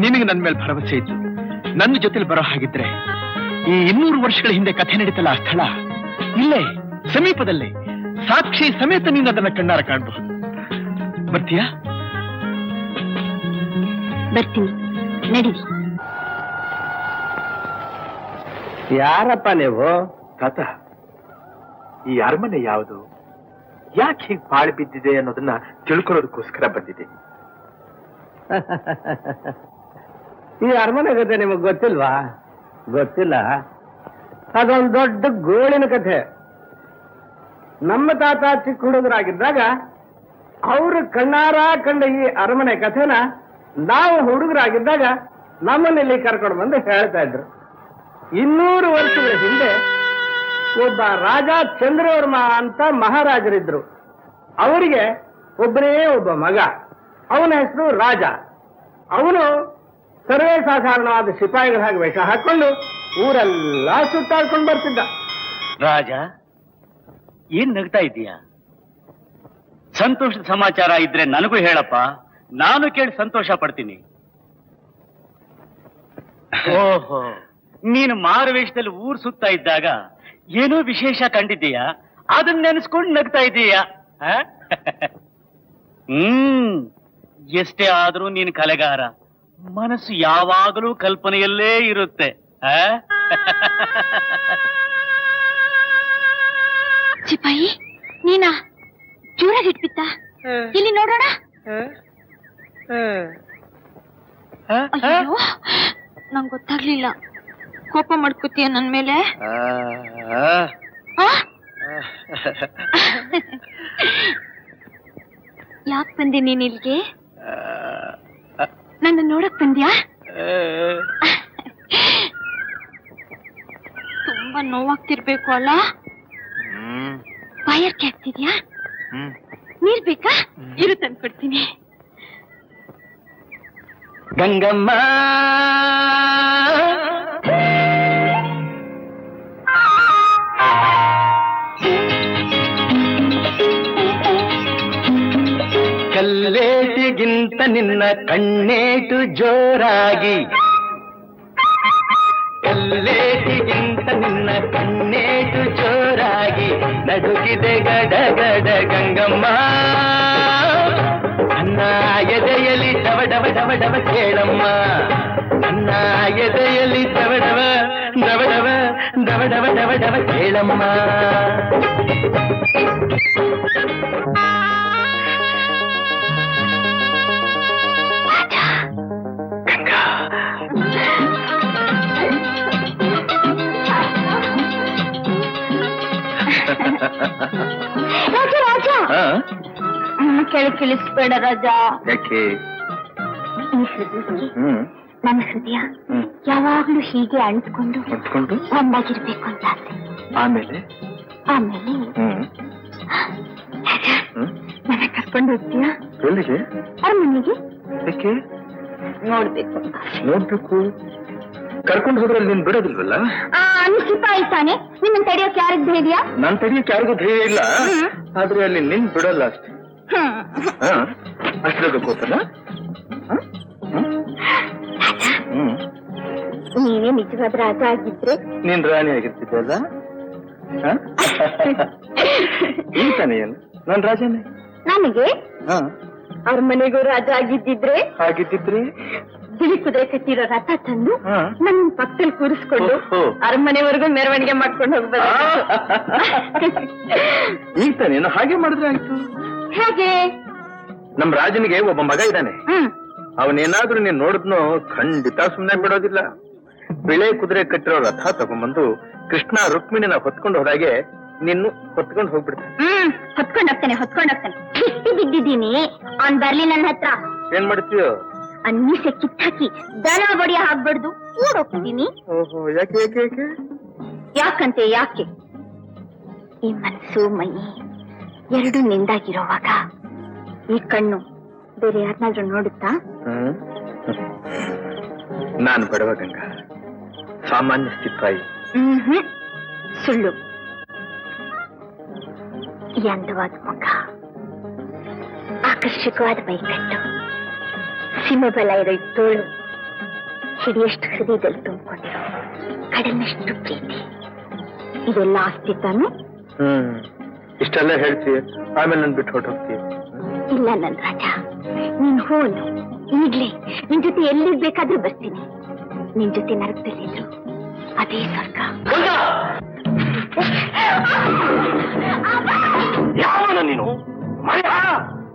ನಿನಗೆ ನನ್ನ ಮೇಲೆ ಭರವಸೆ ಇತ್ತು, ನನ್ನ ಜೊತೆಲಿ ಬರೋ ಹಾಗಿದ್ರೆ ಈ 200 ವರ್ಷಗಳ ಹಿಂದೆ ಕಥೆ ನಡೀತಲ್ಲ ಆ ಸ್ಥಳ ಇಲ್ಲೇ ಸಮೀಪದಲ್ಲೇ ಸಾಕ್ಷಿ ಸಮೇತ ನೀನು ಅದನ್ನ ಕಣ್ಣಾರ ಕಾಣಬಹುದು. ಬರ್ತೀಯಾ? ಬರ್ತೀನಿ, ನಡೀರಿ. ಯಾರಪ್ಪ ನೀವು? ತಾತ, ಈ ಅರಮನೆ ಯಾವುದು, ಯಾಕೆ ಹೀಗೆ ಬಾಳು ಬಿದ್ದಿದೆ ಅನ್ನೋದನ್ನ ತಿಳ್ಕೊಳ್ಳೋದಕ್ಕೋಸ್ಕರ ಬಂದಿದೆ. ಈ ಅರಮನೆ ಕಥೆ ನಿಮಗ್ ಗೊತ್ತಿಲ್ವಾ? ಗೊತ್ತಿಲ್ಲ. ಅದೊಂದು ದೊಡ್ಡ ಗೋಳಿನ ಕಥೆ. ನಮ್ಮ ತಾತ ಚಿಕ್ಕ ಹುಡುಗರಾಗಿದ್ದಾಗ ಅವರು ಕಣ್ಣಾರ ಕಂಡ ಈ ಅರಮನೆ ಕಥೆನ ನಾವು ಹುಡುಗರಾಗಿದ್ದಾಗ ನಮ್ಮನ್ನಿಲ್ಲಿ ಕರ್ಕೊಂಡು ಬಂದು ಹೇಳ್ತಾ ಇದ್ರು. 200 ವರ್ಷಗಳ ಹಿಂದೆ ಒಬ್ಬ ರಾಜ ಚಂದ್ರವರ್ಮ ಅಂತ ಮಹಾರಾಜರಿದ್ರು. ಅವರಿಗೆ ಒಬ್ಬನೇ ಒಬ್ಬ ಮಗ, ಅವನ ಹೆಸರು ರಾಜ. ಅವನು ಸರ್ವೇ ಸಾಧಾರಣವಾದ ಸಿಪಾಯಿಗಳ ಹಾಗೆ ವೇಷ ಹಾಕೊಂಡು ಊರೆಲ್ಲ ಸುತ್ತಾಡ್ಕೊಂಡು ಬರ್ತಿದ್ದ. ರಾಜ, ಏನ್ ನಗ್ತಾ ಇದ್ದೀಯಾ? ಸಂತೋಷದ ಸಮಾಚಾರ ಇದ್ರೆ ನನಗೂ ಹೇಳಪ್ಪ, ನಾನು ಕೇಳಿ ಸಂತೋಷ ಪಡ್ತೀನಿ. ಓಹೋ, ನೀನು ಮಾರುವೇಷದಲ್ಲಿ ಊರ್ ಸುತ್ತಾ ಇದ್ದಾಗ ಏನೋ ವಿಶೇಷ ಕಂಡಿದ್ದೀಯಾ? ಅದನ್ನ ನೆನೆಸ್ಕೊಂಡು ನಗ್ತಾ ಇದ್ದೀಯಾ? ಎಷ್ಟೇ ಆದ್ರೂ ನೀನು ಕಲೆಗಾರ, ಮನಸ್ಸು ಯಾವಾಗಲೂ ಕಲ್ಪನೆಯಲ್ಲೇ ಇರುತ್ತೆ. ಸಿಪಾಯಿ, ನೀನಾ? ಜೋರಾಗಿ ಇಟ್ಬಿತ್ತ? ಇಲ್ಲಿ ನೋಡೋಣ. ಅಯ್ಯೋ, ನಂಗೆ ಗೊತ್ತಾಗ್ಲಿಲ್ಲ. ಕೋಪ ಮಾಡ್ಕೋತೀಯ ನನ್ ಮೇಲೆ? ಯಾಕೆ ಬಂದೆ ನೀನ್ ಇಲ್ಲಿಗೆ? ನನ್ನ ನೋಡಕ್ ಬಂದ್ಯಾ? ತುಂಬಾ ನೋವಾಗ್ತಿರ್ಬೇಕು ಅಲ್ಲ? ಬಾಯರ್ಕೆ ಆಗ್ತಿದ್ಯಾ? ನೀರ್ ಬೇಕಾ? ಇರು ತಂದ್ಕೊಡ್ತೀನಿ. ಗಂಗಮ್ಮ ಕಲ್ಲೇಟಿಗಿಂತ ನಿನ್ನ ಕಣ್ಣೇಟು ಜೋರಾಗಿ, ಕಲ್ಲೇಟಿಗಿಂತ ನಿನ್ನ ಕಣ್ಣೇಟು ಜೋರಾಗಿ ನಡುಗಿದೆ ಗಡಗಡ ಗಂಗಮ್ಮ. ನನ್ನ ಎದೆಯಲ್ಲಿ ಡವಡವ ಡವಡವ ಕೇಳಮ್ಮ, ನನ್ನ ಎದೆಯಲ್ಲಿ ಡವಡವ ಡವಡವ ಡವಡವ ಡವಡವ ಕೇಳಮ್ಮ. ರಾಜ ರಾಜ, ಕೆಳಕಿಳಿಸ್ಬೇಡ ರಾಜ. ಯಾಕೆ? ನನ್ನ ಹೃದಯ ಯಾವಾಗ್ಲೂ ಹೀಗೆ ಅಂಟ್ಕೊಂಡು ಒಂದಾಗಿರ್ಬೇಕು ಅಂತ ಆಸೆ. ಆಮೇಲೆ ಆಮೇಲೆ ನನ್ನ ಕರ್ಕೊಂಡು ಹೋಗ್ತೀಯಾ? ಎಲ್ಲಿಗೆ? ಅರಮನೆಗೆ. ಯಾಕೆ? ನೋಡ್ಬೇಕು. ನೋಡ್ಬೇಕು? ಕರ್ಕೊಂಡು ಹೋದ್ರೆ ನೀನ್ ಬಿಡೋದಿಲ್ವಲ್ಲ? ನೀ ಸಿಪಾಯಿ ತಾನೆ, ನಿನ್ನ ತಡೆಯೋಕೆ ಯಾರಿಗ್ ಧೈರ್ಯ? ನಾನ್ ತಡೆಯಕ್ಕೆ ಯಾರಿಗೂ ಧೈರ್ಯ ಇಲ್ಲ, ಆದ್ರೆ ಅಲ್ಲಿ ನಿನ್ ಬಿಡೋಲ್ಲ ಅಷ್ಟೇ. ಅಷ್ಟಾಗ ಕೋಪನ? ನೀನೇ ನಿಜವಾದ ರಾಜ ಆಗಿದ್ರೆ ನೀನ್ ರಾಣಿ ಆಗಿರ್ತಿದ್ದಲ್ಲ? ಈ ತಾನೇ ಏನು? ನಾನ್ ರಾಜನೇ. ನನಗೆ ಅವ್ರ ಮನೆಗೂ ರಾಜ ಆಗಿದ್ದಿದ್ರೆ ಬಿಳಿ ಕುದುರೆ ಕಟ್ಟಿರೋ ರಥ ತಂದು ನನ್ನ ಪಕ್ಕದಲ್ಲಿ ಕೂರಿಸ್ಕೊಂಡು ಅರಮನೆವರೆಗೂ ಮೆರವಣಿಗೆ ಮಾಡ್ಕೊಂಡು ಹೋಗ್ಬೋದು. ಈಗ ತಾನೇನು ಹಾಗೆ ಮಾಡಿದ್ರೆ ಆಯ್ತು. ಹೇಗೆ? ನಮ್ ರಾಜನಿಗೆ ಒಬ್ಬ ಮಗ ಇದ್ದಾನೆ. ಅವನೇನಾದ್ರೂ ನೀನ್ ನೋಡಿದ್ನೋ ಖಂಡಿತ ಸುಮ್ನೆ ಬಿಡೋದಿಲ್ಲ. ಬಿಳೆ ಕುದುರೆ ಕಟ್ಟಿರೋ ರಥ ತಗೊಂಡ್ಬಂದು ಕೃಷ್ಣ ರುಕ್ಮಿಣಿನ ಹೊತ್ಕೊಂಡು ಹೋದಾಗೆ ನಿನ್ನು ಹೊತ್ಕೊಂಡು ಹೋಗ್ಬಿಡ್ತಾನೆ. ಹೊತ್ಕೊಂಡೋಗ್ತಾನೆ. ಬಿದ್ದಿದ್ದೀನಿ, ಅವ್ನ್ ಬರ್ಲಿ ನನ್ನ ಹತ್ರ. ಏನ್ ಮಾಡ್ತೀಯೋ? ಅನ್ನಿಸೆ ಕಿತ್ತಾಕಿ ದನ ಬಡಿಯ ಹಾಕ್ಬಾರ್ದು, ಓಡೋಗ್ತಿದ್ದೀನಿ. ಓಹೋ, ಯಾಕೆ ಯಾಕೆ ಯಾಕೆ? ಯಾಕಂತೆ ಯಾಕೆ? ಈ ಮನಸ್ಸು ಮೈ ಎರಡು ನಿಂದಾಗಿರೋವಾಗ ಈ ಕಣ್ಣು ಬೇರೆ ಯಾರನ್ನಾದ್ರೂ ನೋಡುತ್ತಾ? ನಾನು ಬಡವ ಗಂಗಾ, ಸಾಮಾನ್ಯ ಸಿಪಾಯಿ. ಸುಳ್ಳು. ಈ ಅಂದವಾದ ಮುಖ, ಆಕರ್ಷಕವಾದ ಮೈಕಟ್ಟು, ಸಿಂಹಬಲ ಇರೋ ತೋಳು, ಹಿಡಿಯಷ್ಟು ಹೃದಯದಲ್ಲಿ ತುಂಬಿಕೊಂಡಿರೋ ಕಡಿಮೆಷ್ಟು ಪ್ರೀತಿ, ಇದೆಲ್ಲ ಆಸ್ತಿ ತಾನೆ? ಇಷ್ಟೆಲ್ಲ ಹೇಳ್ತೀಯ, ಆಮೇಲೆ ನನ್ ಬಿಟ್ಟು ಹೊರಟೋಗ್ತೀಯ. ಇಲ್ಲ ನನ್ ರಾಜ, ನೀನ್ ಹೋನು ಈಗ್ಲೇ ನಿನ್ ಜೊತೆ ಎಲ್ಲಿಗ್ ಬೇಕಾದ್ರೂ ಬರ್ತೀನಿ. ನಿನ್ ಜೊತೆ ನರಕದಲ್ಲಿದ್ರು ಅದೇ ಸ್ವರ್ಗ. ಯಾವನ ನೀನು? ಮಯ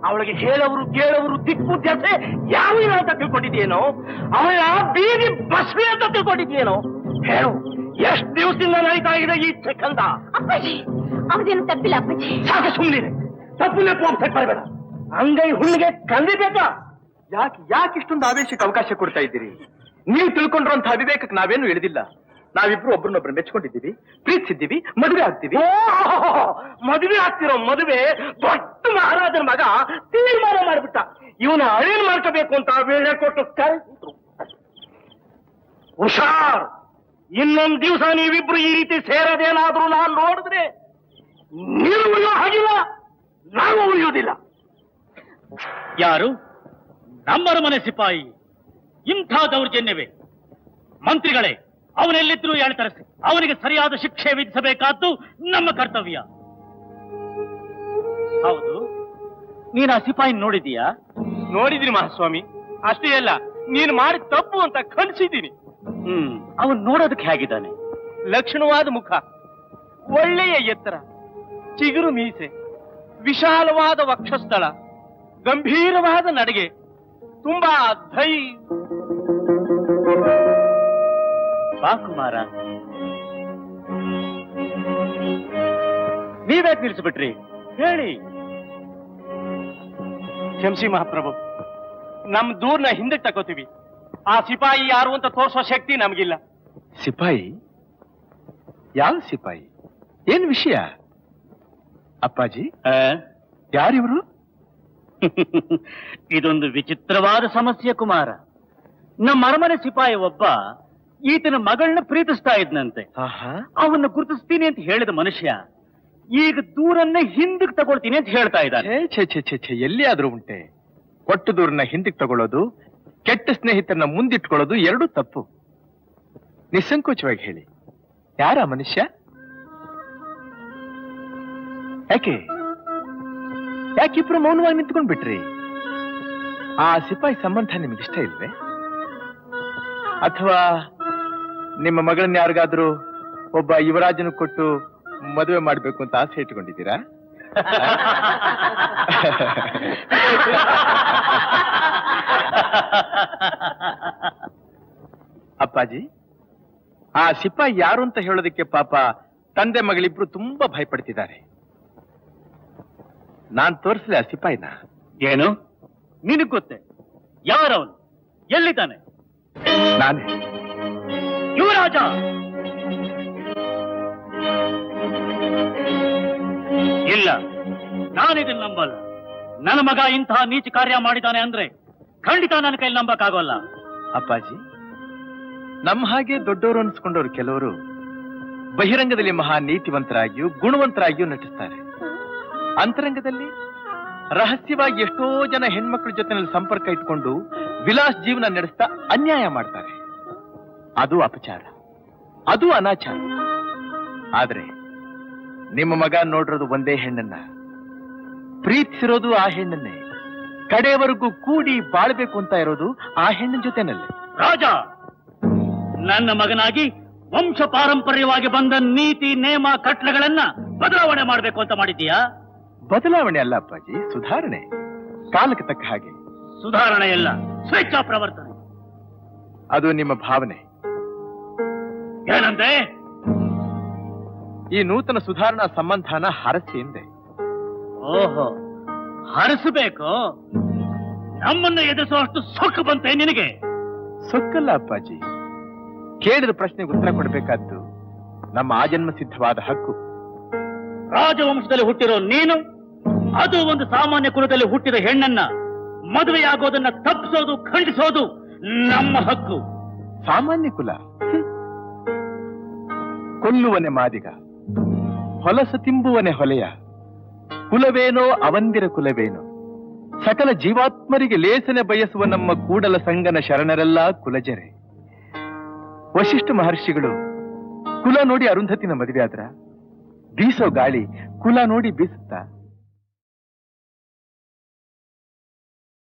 ಅವಳಿಗೆ ಹೇಳವರು ಕೇಳವರು ದಿಕ್ಕು ಜೊತೆ ಯಾವ ಅಂತ ತಿಳ್ಕೊಂಡಿದ್ಯೇನೋ? ಅವಳ ಬೀದಿ ಬಸ್ವಿ ಅಂತ ತಿಳ್ಕೊಂಡಿದ್ಯೇನೋ? ಹೇಳು, ಎಷ್ಟು ದಿವಸದಿಂದ ನಡೀತಾ ಇದೆ ಈ ಚಕ್ಕಂದ? ಅಪ್ಪಾಜಿ, ಅವ್ರದೇನು ತಪ್ಪಿಲ್ಲ ಅಪ್ಪಾಜಿ. ಸಾಕು, ಸುಮ್ಮನೆ ತಪ್ಪು ನೆಪ್ಪು ಅಂತ ಬರಬೇಡ. ಅಂಗೈ ಹುಣ್ಣಿಗೆ ಕಂದಿಬೇಕಾ? ಯಾಕೆ ಇಷ್ಟೊಂದು ಆವೇಶಕ್ಕೆ ಅವಕಾಶ ಕೊಡ್ತಾ ಇದ್ದೀರಿ? ನೀವು ತಿಳ್ಕೊಂಡಿರುವಂತಹ ವಿವೇಕಕ್ಕೆ ನಾವೇನು ಇಳಿದಿಲ್ಲ. ನಾವಿಬ್ರು ಒಬ್ರನ್ನೊಬ್ರು ಮೆಚ್ಕೊಂಡಿದ್ದೀವಿ, ಪ್ರೀತಿಸಿದ್ದೀವಿ, ಮದುವೆ ಆಗ್ತೀವಿ. ಮದುವೆ ಆಗ್ತಿರೋ ಮದುವೆ ದೊಡ್ಡ ಮಹಾರಾಜನ ಮಗ ತೀರ್ಮಾನ ಮಾಡ್ಬಿಟ್ಟ. ಇವನ ಅಳೇನ್ ಮಾಡ್ಕೋಬೇಕು ಅಂತ ವೇಳೆ ಕೊಟ್ಟು ಕರೆಸಿದ್ರು. ಹುಷಾರ್, ಇನ್ನೊಂದ್ ದಿವಸ ನೀವಿಬ್ರು ಈ ರೀತಿ ಸೇರೋದೇನಾದ್ರೂ ನಾನು ನೋಡಿದ್ರೆ ನೀವು ಉಳಿಯೋ ಹಾಗಿಲ್ಲ, ನಾವು ಉಳಿಯೋದಿಲ್ಲ. ಯಾರು? ನಮ್ಮರಮನೆ ಸಿಪಾಯಿ. ಇಂಥ ದೌರ್ಜನ್ಯವೇ? ಮಂತ್ರಿಗಳೇ, ಅವನೆಲ್ಲಿದ್ರೂ ತರಿಸಿ ಅವನಿಗೆ ಸರಿಯಾದ ಶಿಕ್ಷೆ ವಿಧಿಸಬೇಕಾದ್ದು ನಮ್ಮ ಕರ್ತವ್ಯ. ಹೌದು, ನೀನು ಆ ಸಿಪಾಯಿ ನೋಡಿದೀಯಾ? ನೋಡಿದ್ದೀನಿ ಮಹಾಸ್ವಾಮಿ. ಅಷ್ಟೇ ಅಲ್ಲ, ನೀನು ಮಾಡಿ ತಪ್ಪು ಅಂತ ಕಲಿಸಿದ್ದೀನಿ. ಅವನು ನೋಡೋದಕ್ಕೆ ಹೇಗಿದ್ದಾನೆ? ಲಕ್ಷಣವಾದ ಮುಖ, ಒಳ್ಳೆಯ ಎತ್ತರ, ಚಿಗುರು ಮೀಸೆ, ವಿಶಾಲವಾದ ವಕ್ಷಸ್ಥಳ, ಗಂಭೀರವಾದ ನಡಿಗೆ, ತುಂಬಾ ಬಾ ಕುಮಾರ. ನೀವ್ಯಾಕೆ ನಿಲ್ಲಿಸ್ಬಿಟ್ರಿ? ಹೇಳಿ. ಕ್ಷಮಿಸಿ ಮಹಾಪ್ರಭು, ನಮ್ ದೂರ್ನ ಹಿಂದಕ್ಕೆ ತಗೋತೀವಿ. ಆ ಸಿಪಾಯಿ ಯಾರು ಅಂತ ತೋರಿಸೋ ಶಕ್ತಿ ನಮಗಿಲ್ಲ. ಸಿಪಾಯಿ? ಯಾವ ಸಿಪಾಯಿ? ಏನ್ ವಿಷಯ? ಅಪ್ಪಾಜಿ, ಯಾರಿವರು? ಇದೊಂದು ವಿಚಿತ್ರವಾದ ಸಮಸ್ಯೆ ಕುಮಾರ. ನಮ್ಮ ಅರಮನೆ ಸಿಪಾಯಿ ಒಬ್ಬ ಈತನ ಮಗಳನ್ನ ಪ್ರೀತಿಸ್ತಾ ಇದ್ನಂತೆ. ಅವನ್ನ ಗುರುತಿಸ್ತೀನಿ ಅಂತ ಹೇಳಿದ ಮನುಷ್ಯ ಈಗ ದೂರನ್ನ ಹಿಂದಕ್ಕೆ ತಗೊಳ್ತೀನಿ ಅಂತ ಹೇಳ್ತಾ ಇದ್ದಾನೆ. ಎಲ್ಲಿ ಆದ್ರೂ ಉಂಟೆ? ಕೊಟ್ಟು ದೂರನ್ನ ಹಿಂದಕ್ಕೆ ತಗೊಳ್ಳೋದು, ಕೆಟ್ಟ ಸ್ನೇಹಿತರನ್ನ ಮುಂದಿಟ್ಕೊಳ್ಳೋದು ಎರಡೂ ತಪ್ಪು. ನಿಸ್ಸಂಕೋಚವಾಗಿ ಹೇಳಿ, ಯಾರ ಮನುಷ್ಯ? ಯಾಕಿಬ್ರು ಮೌನವಾಗಿ ನಿಂತ್ಕೊಂಡ್ ಬಿಟ್ರಿ? ಆ ಸಿಪಾಯಿ ಸಂಬಂಧ ನಿಮ್ಗಿಷ್ಟ ಇಲ್ವೇ? ಅಥವಾ ನಿಮ್ಮ ಮಗಳನ್ನ ಯಾರಿಗಾದ್ರೂ ಒಬ್ಬ ಯುವರಾಜನ ಕೊಟ್ಟು ಮದುವೆ ಮಾಡ್ಬೇಕು ಅಂತ ಆಸೆ ಇಟ್ಕೊಂಡಿದ್ದೀರಾ? ಅಪ್ಪಾಜಿ, ಆ ಸಿಪಾಯಿ ಯಾರು ಅಂತ ಹೇಳೋದಕ್ಕೆ ಪಾಪ ತಂದೆ ಮಗಳಿಬ್ರು ತುಂಬಾ ಭಯಪಡ್ತಿದ್ದಾರೆ. ನಾನ್ ತೋರಿಸ್ಲಿ ಆ ಸಿಪಾಯಿನ? ಏನು? ನಿನಗ್ ಗೊತ್ತೇ? ಯಾರವನು? ಎಲ್ಲಿದ್ದಾನೆ? ನಾನೇ ಯುವರಾಜ. ಇಲ್ಲ, ನಾನಿದನ್ನ ನಂಬಲ್ಲ. ನನ್ನ ಮಗ ಇಂತಹ ನೀಚ ಕಾರ್ಯ ಮಾಡಿದ್ದಾನೆ ಅಂದ್ರೆ ಖಂಡಿತ ನನ್ನ ಕೈಲಿ ನಂಬಕ್ಕಾಗೋಲ್ಲ. ಅಪ್ಪಾಜಿ, ನಮ್ಮ ಹಾಗೆ ದೊಡ್ಡವರು ಅನ್ಸ್ಕೊಂಡವ್ರು ಕೆಲವರು ಬಹಿರಂಗದಲ್ಲಿ ಮಹಾ ನೀತಿವಂತರಾಗಿಯೂ ಗುಣವಂತರಾಗಿಯೂ ನಟಿಸ್ತಾರೆ. ಅಂತರಂಗದಲ್ಲಿ ರಹಸ್ಯವಾಗಿ ಎಷ್ಟೋ ಜನ ಹೆಣ್ಮಕ್ಳ ಜೊತೆನಲ್ಲಿ ಸಂಪರ್ಕ ಇಟ್ಕೊಂಡು ವಿಲಾಸ್ ಜೀವನ ನಡೆಸ್ತಾ ಅನ್ಯಾಯ ಮಾಡ್ತಾರೆ. ಅದು ಅಪಚಾರ, ಅದು ಅನಾಚಾರ. ಆದ್ರೆ ನಿಮ್ಮ ಮಗ ನೋಡಿರೋದು ಒಂದೇ ಹೆಣ್ಣನ್ನ, ಪ್ರೀತಿಸಿರೋದು ಆ ಹೆಣ್ಣನ್ನೇ, ಕಡೆಯವರೆಗೂ ಕೂಡಿ ಬಾಳ್ಬೇಕು ಅಂತ ಇರೋದು ಆ ಹೆಣ್ಣಿನ ಜೊತೆನಲ್ಲೇ. ರಾಜ, ನನ್ನ ಮಗನಾಗಿ ವಂಶ ಪಾರಂಪರ್ಯವಾಗಿ ಬಂದ ನೀತಿ ನೇಮ ಕಟ್ಲೆಗಳನ್ನ ಬದಲಾವಣೆ ಮಾಡಬೇಕು ಅಂತ ಮಾಡಿದ್ದೀಯಾ? ಬದಲಾವಣೆ ಅಲ್ಲ ಅಪ್ಪಾಜಿ, ಸುಧಾರಣೆ. ಕಾಲಕ್ಕೆ ತಕ್ಕ ಹಾಗೆ. ಸುಧಾರಣೆ ಎಲ್ಲ ಸ್ವೇಚ್ಛಾ ಪ್ರವರ್ತನೆ. ಅದು ನಿಮ್ಮ ಭಾವನೆ. ಏನಂತೆ? ಈ ನೂತನ ಸುಧಾರಣಾ ಸಂಬಂಧನ ಹರಸಿ ಎಂದೆ. ಓಹೋ, ಹರಿಸಬೇಕು? ನಮ್ಮನ್ನ ಎದುರಿಸುವಷ್ಟು ಸೊಕ್ಕು ಬಂತೆ ನಿನಗೆ? ಸೊಕ್ಕಲ್ಲ ಅಪ್ಪಾಜಿ, ಕೇಳಿದ ಪ್ರಶ್ನೆಗೆ ಉತ್ತರ ಕೊಡಬೇಕಾದ್ದು ನಮ್ಮ ಆಜನ್ಮ ಸಿದ್ಧವಾದ ಹಕ್ಕು. ರಾಜವಂಶದಲ್ಲಿ ಹುಟ್ಟಿರೋ ನೀನು, ಅದು ಒಂದು ಸಾಮಾನ್ಯ ಕುಲದಲ್ಲಿ ಹುಟ್ಟಿದ ಹೆಣ್ಣನ್ನ ಮದುವೆಯಾಗೋದನ್ನ ತಪ್ಪಿಸೋದು, ಖಂಡಿಸೋದು ನಮ್ಮ ಹಕ್ಕು. ಸಾಮಾನ್ಯ ಕುಲ? ಕೊಲ್ಲುವನೆ ಮಾದಿಗ, ಹೊಲಸು ತಿಂಬುವನೆ ಹೊಲೆಯ, ಕುಲವೇನೋ ಅವಂದಿರ ಕುಲವೇನೋ, ಸಕಲ ಜೀವಾತ್ಮರಿಗೆ ಲೇಸನೆ ಬಯಸುವ ನಮ್ಮ ಕೂಡಲ ಸಂಗನ ಶರಣರೆಲ್ಲ ಕುಲಜರೆ. ವಶಿಷ್ಠ ಮಹರ್ಷಿಗಳು ಕುಲ ನೋಡಿ ಅರುಂಧತಿನ ಮದುವೆ ಆದ್ರ? ಬೀಸೋ ಗಾಳಿ ಕುಲ ನೋಡಿ ಬೀಸುತ್ತಾ?